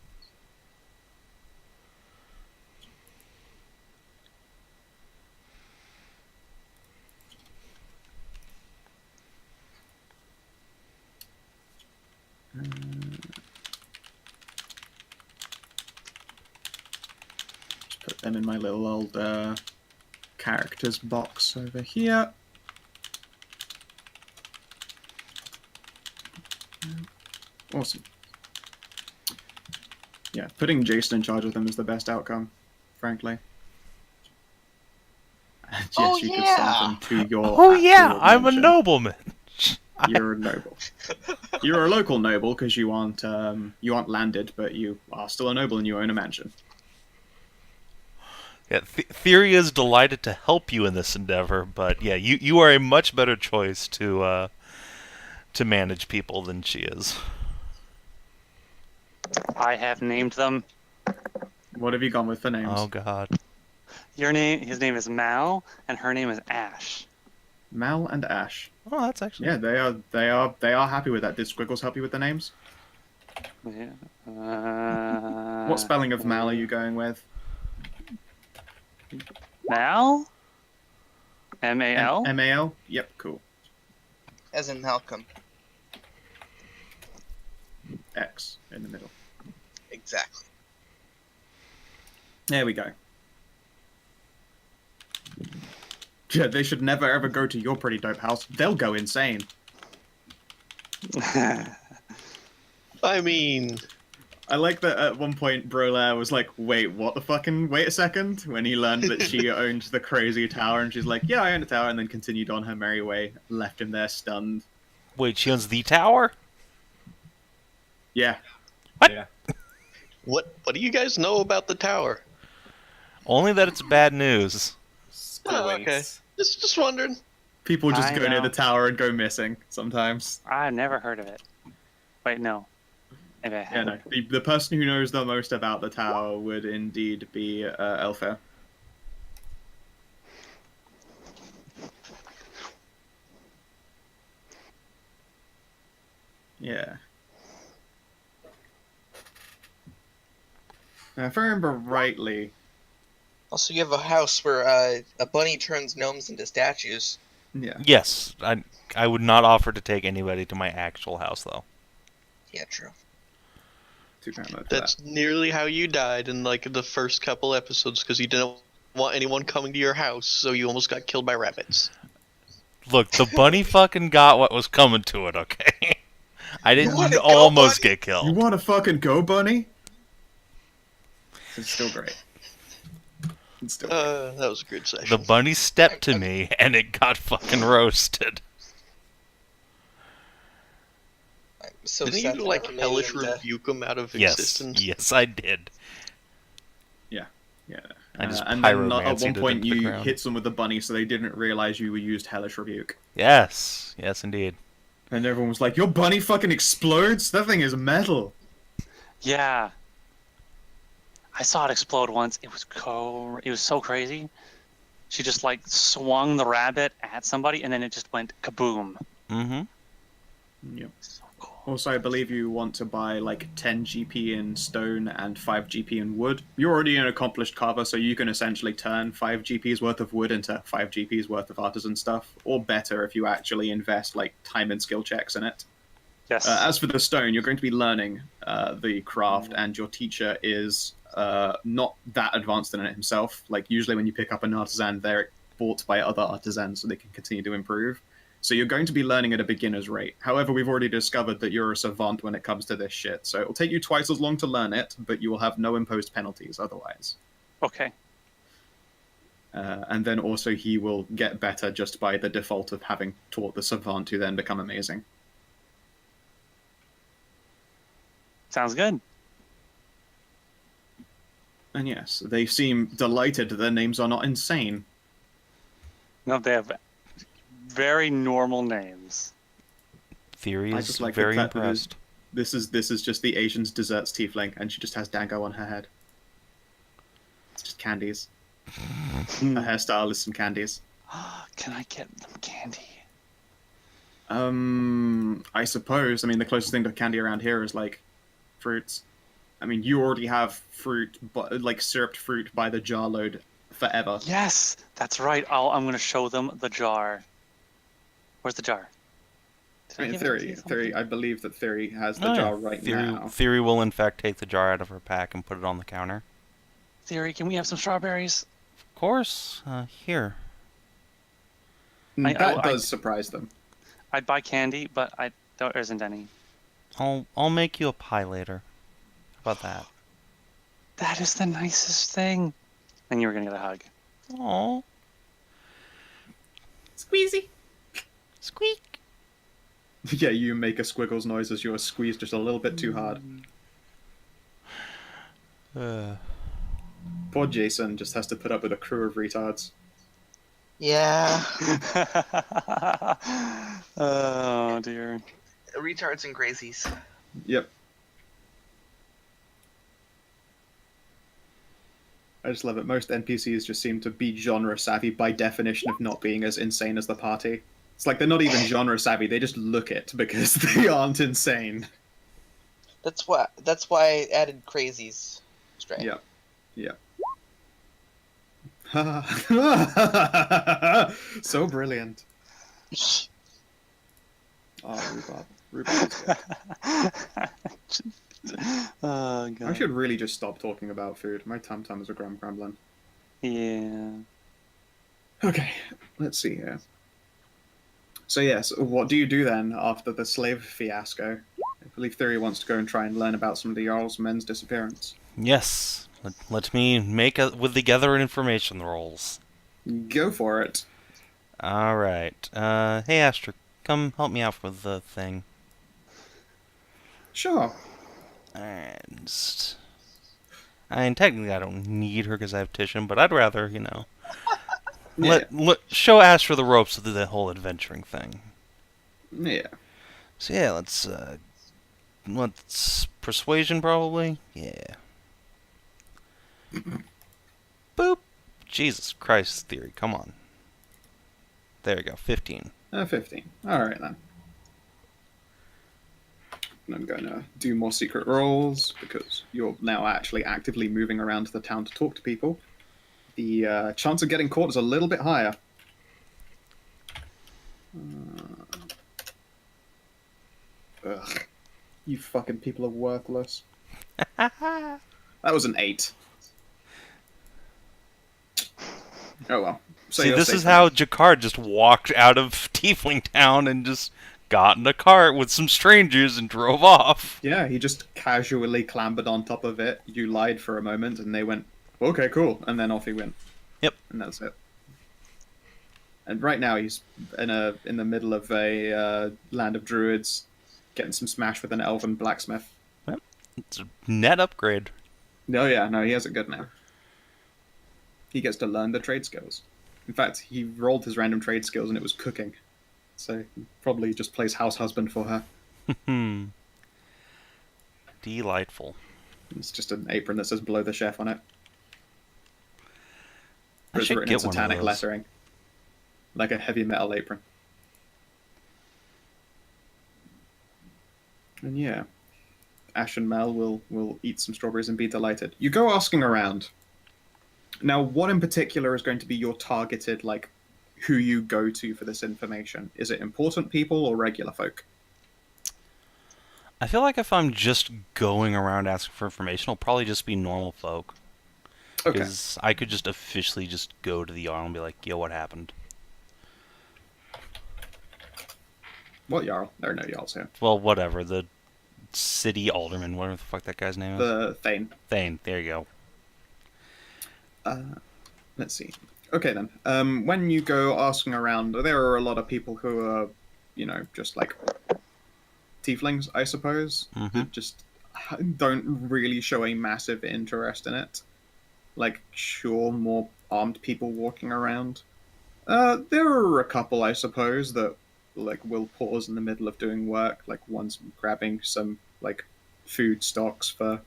Speaker 1: Just put them in my little old characters box over here. Awesome. Yeah, putting Jason in charge of them is the best outcome, frankly. And yes, you could send them to your
Speaker 4: I'm a
Speaker 1: mansion.
Speaker 4: nobleman.
Speaker 1: You're a noble. You're a local noble because you aren't landed, but you are still a noble and you own a mansion.
Speaker 4: Yeah, Thyri is delighted to help you in this endeavor, but yeah, you are a much better choice to manage people than she is.
Speaker 5: I have named them.
Speaker 1: What have you gone with for names?
Speaker 4: Oh God.
Speaker 5: His name is Mal, and her name is Ash.
Speaker 1: Mal and Ash.
Speaker 4: Oh, that's actually...
Speaker 1: Yeah, they are happy with that. Did Squiggles help you with the names?
Speaker 5: Yeah.
Speaker 1: What spelling of Mal are you going with?
Speaker 5: Mal? M-A-L?
Speaker 1: M-A-L? Yep, cool.
Speaker 3: As in Malcolm.
Speaker 1: X in the middle.
Speaker 3: Exactly.
Speaker 1: There we go. Yeah, they should never ever go to your pretty dope house. They'll go insane.
Speaker 6: I mean,
Speaker 1: I like that at one point Brolaire was like, wait, what the fucking... Wait a second? When he learned that she owned the crazy tower, and she's like, yeah, I own a tower, and then continued on her merry way, left him there stunned.
Speaker 4: Wait, she owns the tower?
Speaker 1: Yeah.
Speaker 4: What?
Speaker 7: Yeah.
Speaker 6: what do you guys know about the tower?
Speaker 4: Only that it's bad news.
Speaker 6: Oh, okay. Just wondering.
Speaker 1: People just
Speaker 5: I
Speaker 1: go near
Speaker 5: know.
Speaker 1: the tower and go missing sometimes.
Speaker 5: I've never heard of it. Wait, no. Maybe I
Speaker 1: Yeah,
Speaker 5: have.
Speaker 1: no. The person who knows the most about the tower would indeed be Elfair. Yeah. Now, if I remember rightly,
Speaker 3: Also, you have a house where a bunny turns gnomes into statues.
Speaker 1: yeah.
Speaker 4: Yes, I would not offer to take anybody to my actual house, though.
Speaker 3: Yeah, true.
Speaker 1: Too paranoid for
Speaker 6: That's nearly how you died in like the first couple episodes because you didn't want anyone coming to your house, so you almost got killed by rabbits.
Speaker 4: Look, the bunny fucking got what was coming to it, okay? I didn't
Speaker 3: wanna go,
Speaker 4: almost
Speaker 3: bunny?
Speaker 4: get
Speaker 1: that. You
Speaker 4: killed.
Speaker 1: want to fucking go, bunny? It's still great. It's still great.
Speaker 6: That was a good session.
Speaker 4: The bunny stepped to me, and it got fucking roasted.
Speaker 3: So
Speaker 6: Didn't
Speaker 3: Seth
Speaker 6: you like
Speaker 3: never made
Speaker 6: hellish
Speaker 3: it into-
Speaker 6: rebuke him out of
Speaker 4: Yes,
Speaker 6: existence?
Speaker 4: yes, I did.
Speaker 1: Yeah.
Speaker 4: I just
Speaker 1: and then at
Speaker 4: pyromancied
Speaker 1: one
Speaker 4: it
Speaker 1: point
Speaker 4: into the
Speaker 1: you
Speaker 4: ground.
Speaker 1: hit them with the bunny so they didn't realize you used Hellish Rebuke.
Speaker 4: Yes, yes, indeed.
Speaker 1: And everyone was like, your bunny fucking explodes? That thing is metal.
Speaker 5: Yeah. I saw it explode once. It was so crazy. She just like swung the rabbit at somebody and then it just went kaboom.
Speaker 4: Mm-hmm.
Speaker 1: Yep.
Speaker 5: So cool.
Speaker 1: Also, I believe you want to buy like 10 GP in stone and 5 GP in wood. You're already an accomplished carver, so you can essentially turn 5 GP's worth of wood into 5 GP's worth of artisan stuff. Or better if you actually invest like time and skill checks in it.
Speaker 5: Yes.
Speaker 1: As for the stone, you're going to be learning the craft, and your teacher is not that advanced in it himself. Like, usually when you pick up an artisan, they're bought by other artisans so they can continue to improve. So you're going to be learning at a beginner's rate. However, we've already discovered that you're a savant when it comes to this shit. So it'll take you twice as long to learn it, but you will have no imposed penalties otherwise.
Speaker 5: Okay.
Speaker 1: And then also he will get better just by the default of having taught the savant to then become amazing.
Speaker 5: Sounds good.
Speaker 1: And yes, they seem delighted that their names are not insane.
Speaker 5: No, they have very normal names.
Speaker 4: Thyri
Speaker 1: I
Speaker 4: is
Speaker 1: just like
Speaker 4: very
Speaker 1: the fact that
Speaker 4: impressed.
Speaker 1: This is just the Asian's desserts tiefling, and she just has dango on her head. It's just candies. Her hairstyle is some candies.
Speaker 5: Can I get them candy?
Speaker 1: I suppose. I mean, the closest thing to candy around here is like fruits. I mean, you already have fruit, but like syruped fruit by the jar load forever.
Speaker 5: Yes, that's right. I'm going to show them the jar. Where's the jar? Did
Speaker 1: I mean,
Speaker 5: give it to you
Speaker 1: Thyri, I believe that Thyri has the
Speaker 4: Oh, yeah.
Speaker 1: jar right now.
Speaker 4: Thyri will in fact take the jar out of her pack and put it on the counter.
Speaker 5: Thyri, can we have some strawberries?
Speaker 4: Of course. Here.
Speaker 1: That does surprise them.
Speaker 5: I'd buy candy, but there isn't any.
Speaker 4: I'll make you a pie later. How about that?
Speaker 5: That is the nicest thing. And you were going to get a hug.
Speaker 4: Aww.
Speaker 1: Squeezy.
Speaker 4: Squeak.
Speaker 1: Yeah, you make a squiggles noise as you're squeezed just a little bit too hard. Poor Jason just has to put up with a crew of retards.
Speaker 3: Yeah.
Speaker 5: Oh, dear.
Speaker 3: Retards and crazies.
Speaker 1: Yep. I just love it. Most NPCs just seem to be genre savvy by definition of not being as insane as the party. It's like they're not even genre savvy, they just look it because they aren't insane.
Speaker 3: That's why I added crazies. Stray.
Speaker 1: Yep. Yep. So brilliant. Oh, rhubarb.
Speaker 5: Oh, God.
Speaker 1: I should really just stop talking about food. My tum-tums are grumbling.
Speaker 5: Yeah.
Speaker 1: Okay, let's see here. So yes, what do you do then after the slave fiasco? I believe Thyri wants to go and try and learn about some of the Jarl's men's disappearance.
Speaker 4: Yes. Let me make with the gather information rolls.
Speaker 1: Go for it.
Speaker 4: Alright. Hey Astra, come help me out with the thing.
Speaker 1: Sure.
Speaker 4: And I mean, technically I don't need her because I have Titian, but I'd rather, you know, show Astra the ropes of the whole adventuring thing.
Speaker 1: Yeah.
Speaker 4: So yeah, let's persuasion probably. Yeah. Boop. Jesus Christ, Thyri, come on. There we go, 15.
Speaker 1: 15. Alright then. And I'm going to do more secret rolls, because you're now actually actively moving around the town to talk to people. The chance of getting caught is a little bit higher. Ugh. You fucking people are worthless. That was an 8. Oh well. So
Speaker 4: See,
Speaker 1: you're
Speaker 4: this
Speaker 1: safe
Speaker 4: is
Speaker 1: then.
Speaker 4: how Jakar just walked out of Tiefling Town and just got in a cart with some strangers and drove off.
Speaker 1: Yeah, he just casually clambered on top of it. You lied for a moment, and they went, "Okay, cool," and then off he went.
Speaker 4: Yep.
Speaker 1: And that's it. And right now he's in the middle of a land of druids, getting some smash with an elven blacksmith.
Speaker 4: It's a net upgrade.
Speaker 1: Oh yeah, no, he has it good now. He gets to learn the trade skills. In fact, he rolled his random trade skills and it was cooking. So he probably just plays house husband for her.
Speaker 4: Delightful.
Speaker 1: It's just an apron that says "Below the Chef" on it.
Speaker 4: I
Speaker 1: It's
Speaker 4: should
Speaker 1: written
Speaker 4: get
Speaker 1: in
Speaker 4: one of
Speaker 1: satanic
Speaker 4: those.
Speaker 1: lettering. Like a heavy metal apron. And yeah, Ash and Mel will eat some strawberries and be delighted. You go asking around. Now, what in particular is going to be your targeted, like, who you go to for this information? Is it important people or regular folk?
Speaker 4: I feel like if I'm just going around asking for information, it'll probably just be normal folk.
Speaker 1: Okay.
Speaker 4: Because I could just officially just go to the Jarl and be like, yo, what happened?
Speaker 1: What Jarl? There are no Jarls here.
Speaker 4: Well, whatever. The city alderman, whatever the fuck that guy's name is.
Speaker 1: The Thane.
Speaker 4: Thane, there you go.
Speaker 1: Let's see. Okay then. When you go asking around, there are a lot of people who are, just like tieflings, I suppose. That just don't really show a massive interest in it. Like, sure, more armed people walking around. There are a couple, I suppose, that like will pause in the middle of doing work. Like one's grabbing some like food stocks for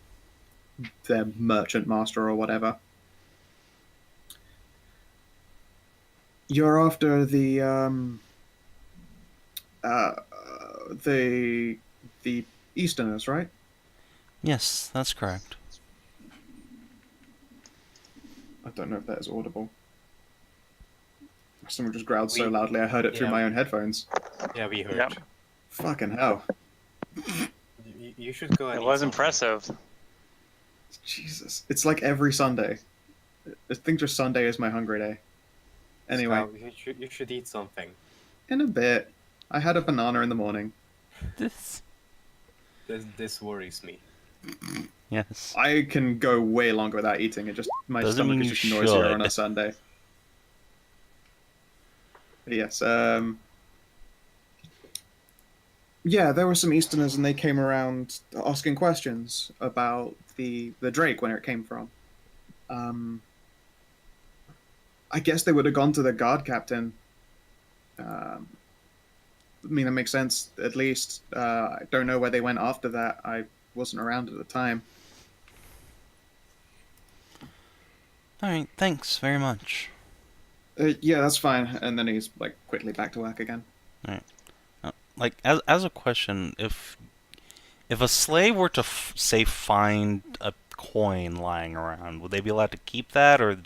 Speaker 1: their merchant master or whatever. You're after the Easterners, right?
Speaker 4: Yes, that's correct.
Speaker 1: I don't know if that is audible. Someone just growled so
Speaker 7: We-
Speaker 1: loudly I heard it through
Speaker 7: yeah.
Speaker 1: my own headphones.
Speaker 7: Yeah, we heard.
Speaker 5: Yep.
Speaker 1: Fucking hell.
Speaker 7: You should go. And
Speaker 5: It
Speaker 7: eat
Speaker 5: was
Speaker 7: something.
Speaker 5: impressive.
Speaker 1: Jesus. It's like every Sunday. I think just Sunday is my hungry day. Anyway,
Speaker 7: So, you should eat something.
Speaker 1: in a bit. I had a banana in the morning.
Speaker 4: This.
Speaker 7: This worries me.
Speaker 4: Yes.
Speaker 1: I can go way longer without eating. It just my
Speaker 4: Doesn't
Speaker 1: stomach
Speaker 4: mean
Speaker 1: is just
Speaker 4: you
Speaker 1: noisier
Speaker 4: should.
Speaker 1: on a Sunday. But yes, yeah, there were some Easterners and they came around asking questions about the Drake, where it came from. I guess they would have gone to the guard captain. I mean, that makes sense, at least. I don't know where they went after that. I wasn't around at the time.
Speaker 4: Alright, thanks very much.
Speaker 1: Yeah, that's fine. And then he's, like, quickly back to work again.
Speaker 4: Alright. Like, as a question, if a slave were to, say, find a coin lying around, would they be allowed to keep that, or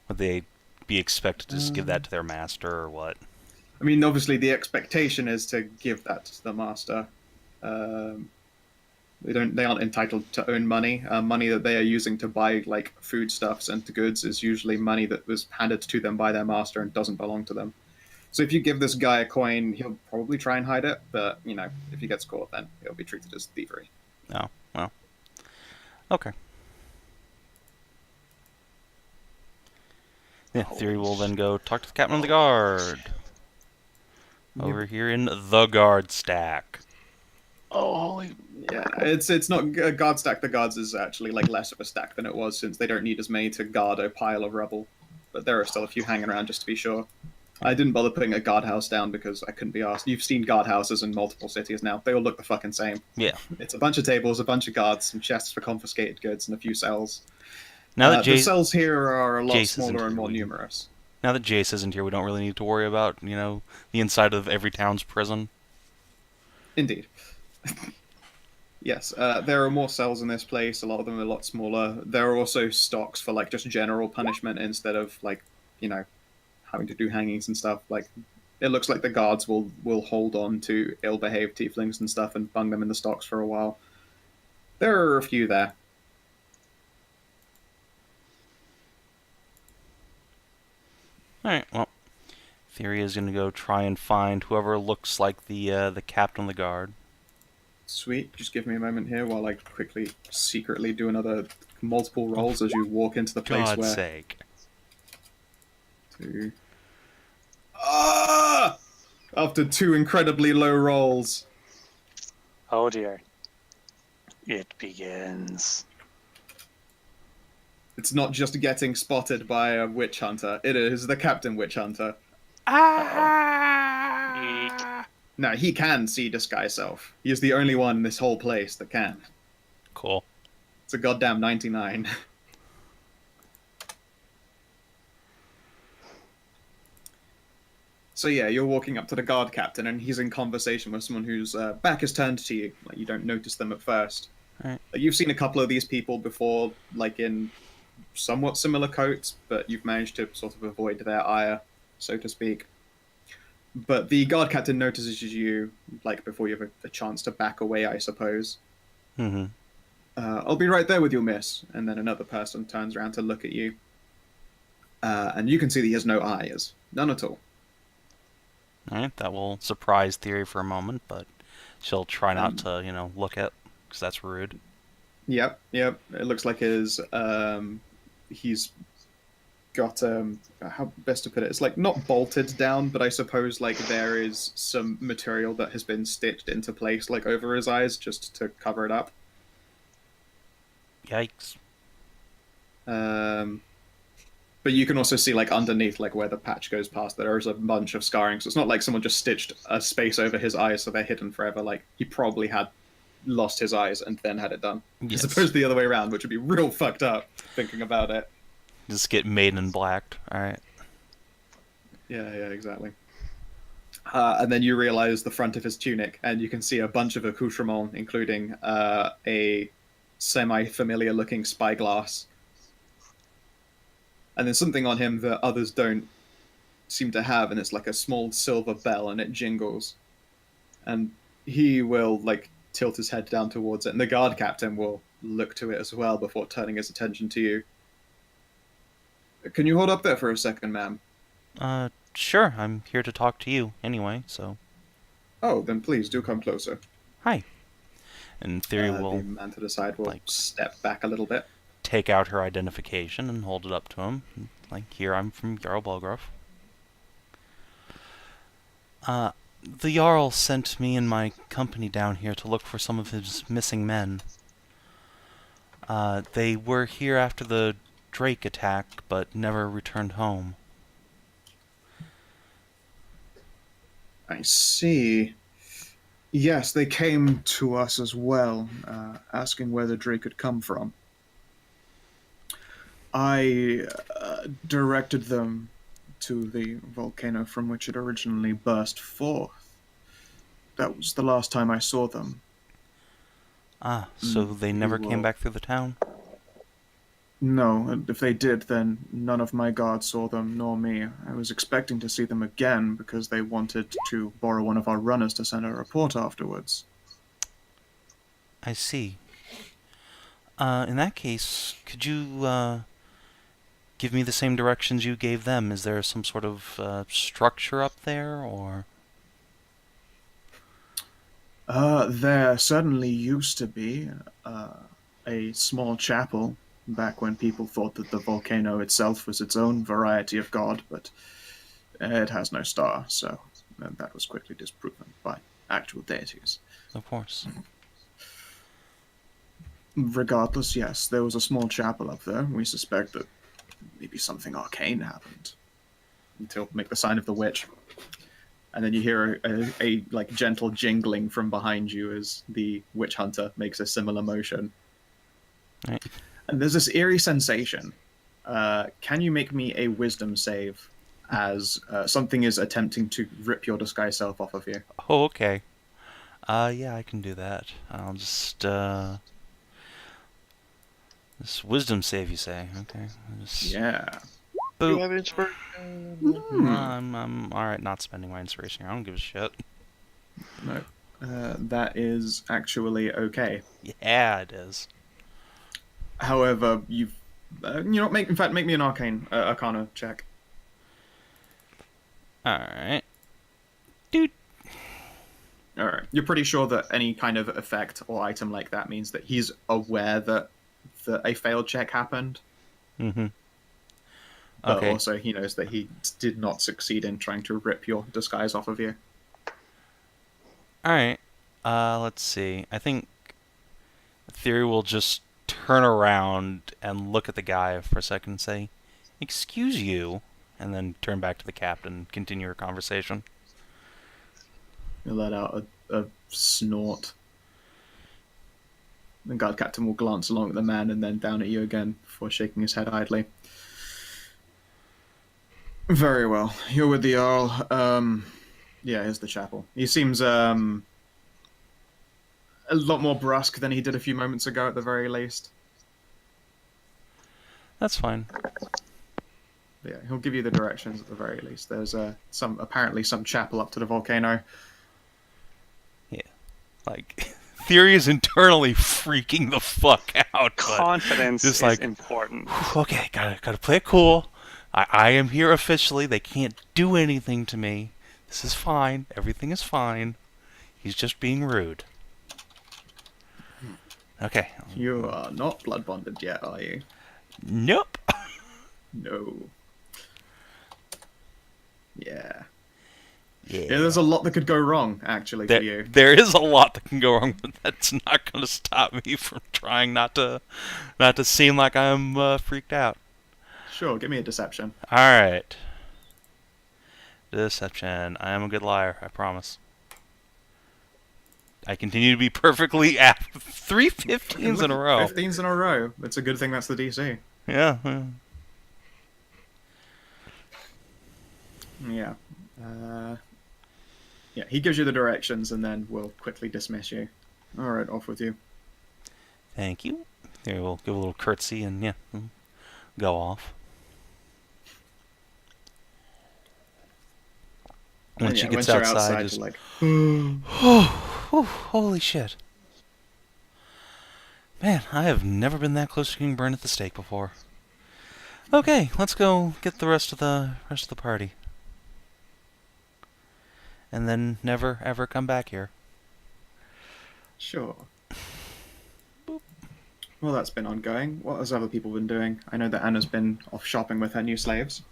Speaker 4: would they be expected to just give that to their master, or what?
Speaker 1: I mean, obviously, the expectation is to give that to the master. They aren't entitled to own money. Money that they are using to buy like foodstuffs and goods is usually money that was handed to them by their master and doesn't belong to them. So if you give this guy a coin, he'll probably try and hide it, but if he gets caught, then he'll be treated as thievery.
Speaker 4: Oh, well. Okay. Yeah, Thyri will then go talk to the captain of the guard. Over here in the guard stack.
Speaker 6: Oh, holy.
Speaker 1: Yeah, it's not guard stack. The guards is actually like less of a stack than it was, since they don't need as many to guard a pile of rubble. But there are still a few hanging around just to be sure. I didn't bother putting a guardhouse down because I couldn't be asked. You've seen guardhouses in multiple cities now. They all look the fucking same.
Speaker 4: Yeah.
Speaker 1: It's a bunch of tables, a bunch of guards, some chests for confiscated goods, and a few cells.
Speaker 4: Now that
Speaker 1: The cells here are a lot
Speaker 4: Jace isn't
Speaker 1: smaller
Speaker 4: here,
Speaker 1: and more
Speaker 4: we-
Speaker 1: numerous.
Speaker 4: Now that Jace isn't here, we don't really need to worry about, the inside of every town's prison.
Speaker 1: Indeed. Yes, there are more cells in this place. A lot of them are a lot smaller. There are also stocks for like just general punishment instead of like, having to do hangings and stuff. Like, it looks like the guards will hold on to ill-behaved tieflings and stuff and bung them in the stocks for a while. There are a few there.
Speaker 4: Alright, well, Thyri is going to go try and find whoever looks like the captain of the guard.
Speaker 1: Sweet. Just give me a moment here while I quickly secretly do another multiple rolls as you walk into the place
Speaker 4: God's
Speaker 1: where...
Speaker 4: sake.
Speaker 1: Ah! After two incredibly low rolls.
Speaker 5: Oh dear. It begins.
Speaker 1: It's not just getting spotted by a witch hunter. It is the Captain Witch Hunter.
Speaker 5: Ah!
Speaker 1: Now, he can see Disguise Self. He is the only one in this whole place that can.
Speaker 4: Cool.
Speaker 1: It's a goddamn 99. So yeah, you're walking up to the guard captain, and he's in conversation with someone whose back is turned to you. Like, you don't notice them at first.
Speaker 4: Right.
Speaker 1: You've seen a couple of these people before, like in somewhat similar coats, but you've managed to sort of avoid their ire, so to speak. But the guard captain notices you, like, before you have a chance to back away, I suppose.
Speaker 4: Mm-hmm.
Speaker 1: I'll be right there with you, miss. And then another person turns around to look at you. And you can see that he has no eyes. None at all.
Speaker 4: Alright, that will surprise Thyri for a moment, but she'll try not to, look at, because that's rude.
Speaker 1: Yep. It looks like he's got, how best to put it, it's like not bolted down, but I suppose like there is some material that has been stitched into place like over his eyes just to cover it up.
Speaker 4: Yikes.
Speaker 1: But you can also see, like, underneath, like, where the patch goes past, there is a bunch of scarring. So it's not like someone just stitched a space over his eyes so they're hidden forever. Like, he probably had lost his eyes and then had it done.
Speaker 4: Yes.
Speaker 1: As opposed to the other way around, which would be real fucked up, thinking about it.
Speaker 4: Just get made in blacked. Alright.
Speaker 1: Yeah, exactly. And then you realize the front of his tunic, and you can see a bunch of accoutrements, including a semi-familiar looking spyglass. And there's something on him that others don't seem to have, and it's like a small silver bell, and it jingles. And he will, like, tilt his head down towards it, and the guard captain will look to it as well before turning his attention to you. Can you hold up there for a second, ma'am?
Speaker 4: Sure. I'm here to talk to you anyway, so...
Speaker 1: Oh, then please do come closer.
Speaker 4: Hi. And Thyri will...
Speaker 1: The man to the side will
Speaker 4: like,
Speaker 1: step back a little bit.
Speaker 4: Take out her identification and hold it up to him. Like, here, I'm from Jarl Belgrove. The Jarl sent me and my company down here to look for some of his missing men. They were here after the Drake attack, but never returned home.
Speaker 1: I see. Yes, they came to us as well, asking where the Drake had come from. I directed them to the volcano from which it originally burst forth. That was the last time I saw them.
Speaker 4: Ah, so they never came back through the town?
Speaker 1: No, and if they did, then none of my guards saw them, nor me. I was expecting to see them again because they wanted to borrow one of our runners to send a report afterwards.
Speaker 4: I see. In that case, could you, give me the same directions you gave them? Is there some sort of, structure up there, or...?
Speaker 1: There certainly used to be a small chapel back when people thought that the volcano itself was its own variety of god, but it has no star, so that was quickly disproven by actual deities.
Speaker 4: Of course.
Speaker 1: Regardless, yes, there was a small chapel up there. We suspect that maybe something arcane happened. Until make the sign of the witch. And then you hear a like gentle jingling from behind you as the witch hunter makes a similar motion.
Speaker 4: Right.
Speaker 1: And there's this eerie sensation. Can you make me a wisdom save as something is attempting to rip your disguise self off of you?
Speaker 4: Oh, okay. Yeah, I can do that. I'll just, this wisdom save, you say? Okay.
Speaker 1: Yeah.
Speaker 6: Do you
Speaker 4: Boop.
Speaker 6: have inspiration?
Speaker 4: I'm alright not spending my inspiration here. I don't give a shit.
Speaker 1: No. That is actually okay.
Speaker 4: Yeah, it is.
Speaker 1: However, you've... make me an arcana check.
Speaker 4: Alright. Dude.
Speaker 1: Alright. You're pretty sure that any kind of effect or item like that means that he's aware that a failed check happened.
Speaker 4: Mm-hmm.
Speaker 1: But
Speaker 4: Okay.
Speaker 1: also he knows that he did not succeed in trying to rip your disguise off of you.
Speaker 4: Alright. Let's see. I think Thyri will just turn around and look at the guy for a second and say, "Excuse you," and then turn back to the captain and continue her conversation.
Speaker 1: You let out a snort. The guard captain will glance along at the man and then down at you again before shaking his head idly. Very well. You're with the Jarl. Yeah, here's the chapel. He seems a lot more brusque than he did a few moments ago, at the very least.
Speaker 4: That's fine.
Speaker 1: But yeah, he'll give you the directions at the very least. There's apparently some chapel up to the volcano.
Speaker 4: Yeah. Like, Thyri is internally freaking the fuck out. but
Speaker 5: Confidence
Speaker 4: just
Speaker 5: is
Speaker 4: like,
Speaker 5: important.
Speaker 4: Okay, gotta play it cool. I am here officially. They can't do anything to me. This is fine. Everything is fine. He's just being rude. Okay.
Speaker 1: You are not blood bonded yet, are you?
Speaker 4: Nope.
Speaker 1: No. Yeah.
Speaker 4: Yeah.
Speaker 1: Yeah, there's a lot that could go wrong, actually, for you.
Speaker 4: There is a lot that can go wrong, but that's not going to stop me from trying not to seem like I'm freaked out.
Speaker 1: Sure, give me a deception.
Speaker 4: All right. Deception. I am a good liar, I promise. I continue to be perfectly at 3 15s in a row.
Speaker 1: 15s in a row. It's a good thing that's the DC.
Speaker 4: Yeah.
Speaker 1: Yeah. Yeah, he gives you the directions and then we'll quickly dismiss you. Alright, off with you.
Speaker 4: Thank you. There, we'll give a little curtsy and yeah, go off. When she gets
Speaker 1: you're
Speaker 4: outside, just
Speaker 1: you're like,
Speaker 4: holy shit. Man, I have never been that close to getting burned at the stake before. Okay, let's go get the rest of the party. And then never ever come back here.
Speaker 1: sure. Boop. Well, that's been ongoing. What has other people been doing? I know that Anna's been off shopping with her new slaves.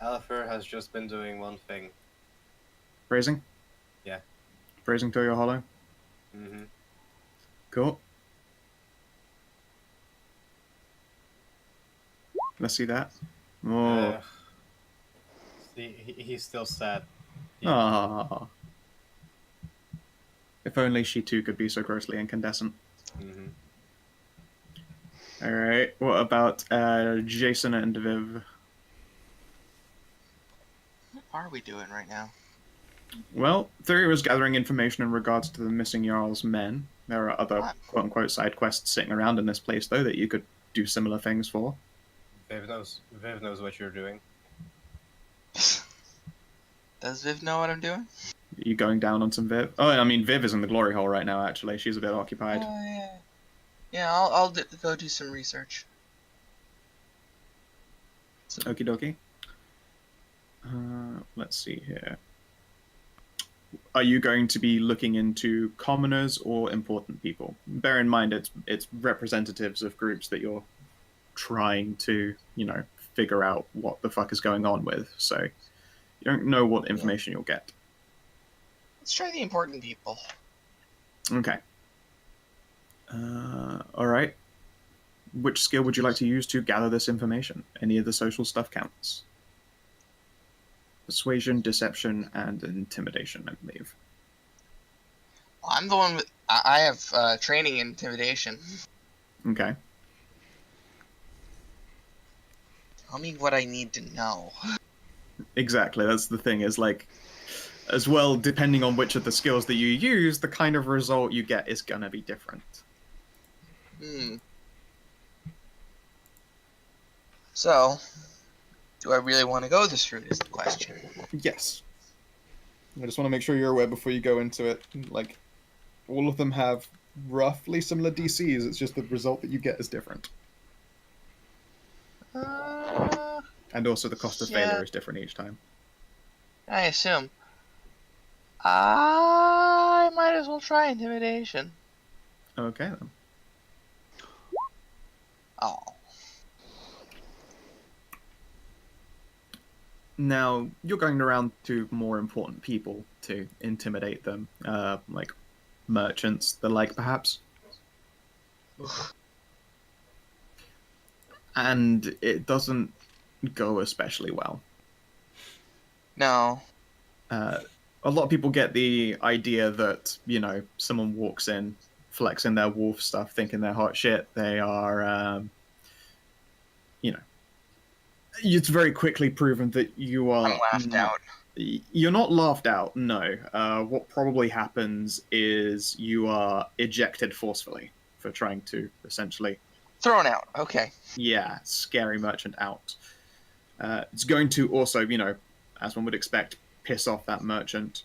Speaker 7: Alifer has just been doing one thing.
Speaker 1: Phrasing?
Speaker 7: Yeah.
Speaker 1: Phrasing to your hollow?
Speaker 7: Mm-hmm.
Speaker 1: Cool. Let's see that. Oh.
Speaker 7: See, he's still sad.
Speaker 1: Ah. If only she too could be so grossly incandescent.
Speaker 7: Mm-hmm.
Speaker 1: Alright, what about Jason and Viv?
Speaker 3: What are we doing right now?
Speaker 1: Well, Thyri was gathering information in regards to the missing Jarl's men. There are other quote-unquote side quests sitting around in this place, though, that you could do similar things for.
Speaker 7: Viv knows what you're doing.
Speaker 3: Does Viv know what I'm doing?
Speaker 1: Are you going down on some Viv? Oh, I mean, Viv is in the glory hole right now, actually. She's a bit occupied.
Speaker 3: Yeah. Yeah, I'll go do some research.
Speaker 1: Okie dokie. Let's see here. Are you going to be looking into commoners or important people? Bear in mind, it's representatives of groups that you're trying to, figure out what the fuck is going on with. So you don't know what information you'll get.
Speaker 3: Let's try the important people.
Speaker 1: Okay. All right. Which skill would you like to use to gather this information? Any of the social stuff counts. Persuasion, deception, and intimidation, I believe.
Speaker 3: Well, I'm the one with... I have training in intimidation.
Speaker 1: Okay.
Speaker 3: Tell me what I need to know.
Speaker 1: Exactly, that's the thing, is like, as well, depending on which of the skills that you use, the kind of result you get is gonna be different.
Speaker 3: So, do I really want to go this route is the question.
Speaker 1: Yes. I just want to make sure you're aware before you go into it. Like, all of them have roughly similar DCs, it's just the result that you get is different. And also the cost of failure is different each time.
Speaker 3: I assume. I might as well try intimidation.
Speaker 1: Okay, then.
Speaker 3: Oh.
Speaker 1: Now, you're going around to more important people to intimidate them, like merchants, the like, perhaps. And it doesn't go especially well.
Speaker 3: No.
Speaker 1: A lot of people get the idea that, someone walks in, flexing their wolf stuff, thinking they're hot shit. They are, it's very quickly proven that you are
Speaker 3: I'm laughed out.
Speaker 1: You're not laughed out, no. What probably happens is you are ejected forcefully for trying to essentially...
Speaker 3: Thrown out, okay.
Speaker 1: Yeah, scary merchant out. It's going to also, as one would expect, piss off that merchant.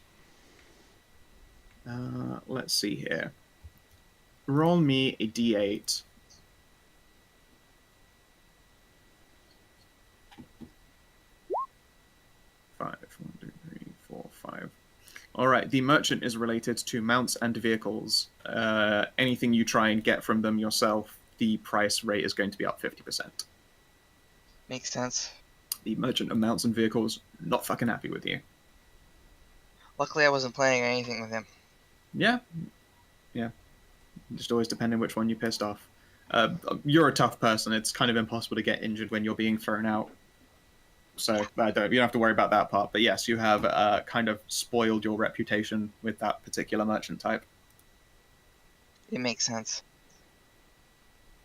Speaker 1: Let's see here. Roll me a d8. Five. 1, 2, 3, 4, 5. All right. The merchant is related to mounts and vehicles. Anything you try and get from them yourself, the price rate is going to be up 50%.
Speaker 3: Makes sense.
Speaker 1: The merchant of mounts and vehicles, not fucking happy with you.
Speaker 3: Luckily, I wasn't playing anything with him.
Speaker 1: Yeah. Just always depending which one you pissed off. You're a tough person. It's kind of impossible to get injured when you're being thrown out. So you don't have to worry about that part. But yes, you have kind of spoiled your reputation with that particular merchant type.
Speaker 3: It makes sense.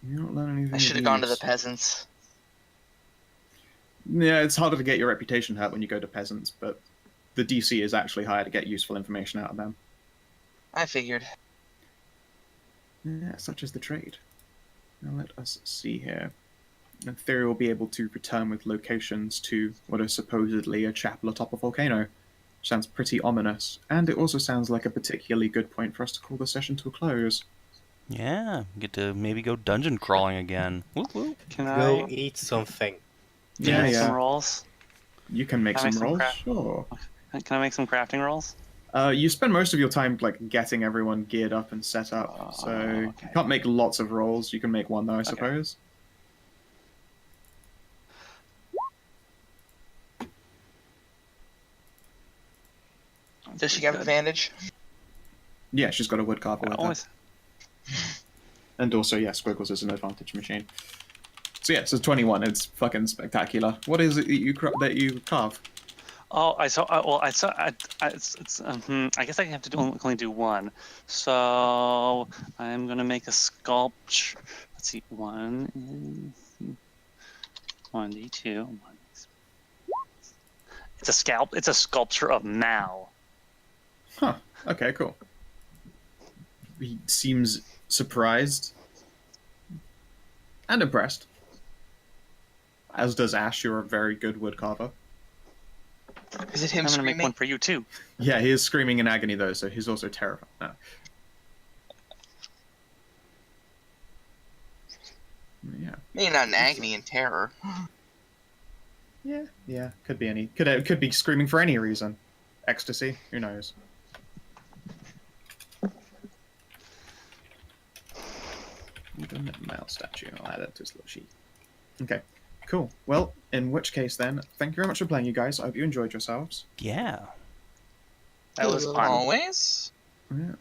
Speaker 1: You don't learn anything.
Speaker 3: I should have gone to the peasants.
Speaker 1: Yeah, it's harder to get your reputation hurt when you go to peasants, but the DC is actually higher to get useful information out of them.
Speaker 3: I figured.
Speaker 1: Yeah, such is the trade. Now let us see here. And Thyri will be able to return with locations to what is supposedly a chapel atop a volcano. Sounds pretty ominous, and it also sounds like a particularly good point for us to call the session to a close.
Speaker 4: Yeah, get to maybe go dungeon crawling again. Whoop, whoop.
Speaker 5: Can
Speaker 7: Go
Speaker 5: I
Speaker 7: eat something.
Speaker 5: make some rolls?
Speaker 1: You can make
Speaker 5: Can I
Speaker 1: some
Speaker 5: make some
Speaker 1: rolls,
Speaker 5: craft?
Speaker 1: sure.
Speaker 5: Can I make some crafting rolls?
Speaker 1: You spend most of your time getting everyone geared up and set up, so
Speaker 5: okay.
Speaker 1: you can't make lots of rolls. You can make one though, I suppose.
Speaker 3: Does she have advantage?
Speaker 1: Yeah, she's got a wood carver with her.
Speaker 5: Always.
Speaker 1: And also, yeah, Squiggles is an advantage machine. So yeah, so 21. It's fucking spectacular. What is it that you carve?
Speaker 5: Oh, I saw. Well, I saw. I guess I have to only do one. So I'm gonna make a sculpture. Let's see, 1d2. It's a sculpture of Mal.
Speaker 1: Huh. Okay, cool. He seems surprised and impressed. As does Ash. You're a very good wood carver.
Speaker 3: Is it him
Speaker 5: I'm gonna
Speaker 3: screaming?
Speaker 5: make one for you too.
Speaker 1: Yeah, he is screaming in agony though, so he's also terrified. No. Yeah.
Speaker 3: Maybe not in agony and terror.
Speaker 1: Yeah. Could be any. Could be screaming for any reason. Ecstasy. Who knows? Even mouse statue. I'll add it to his little sheet. Okay. Cool. Well, in which case then, thank you very much for playing, you guys. I hope you enjoyed yourselves.
Speaker 4: Yeah.
Speaker 5: That was fun.
Speaker 3: Always.
Speaker 1: Yeah.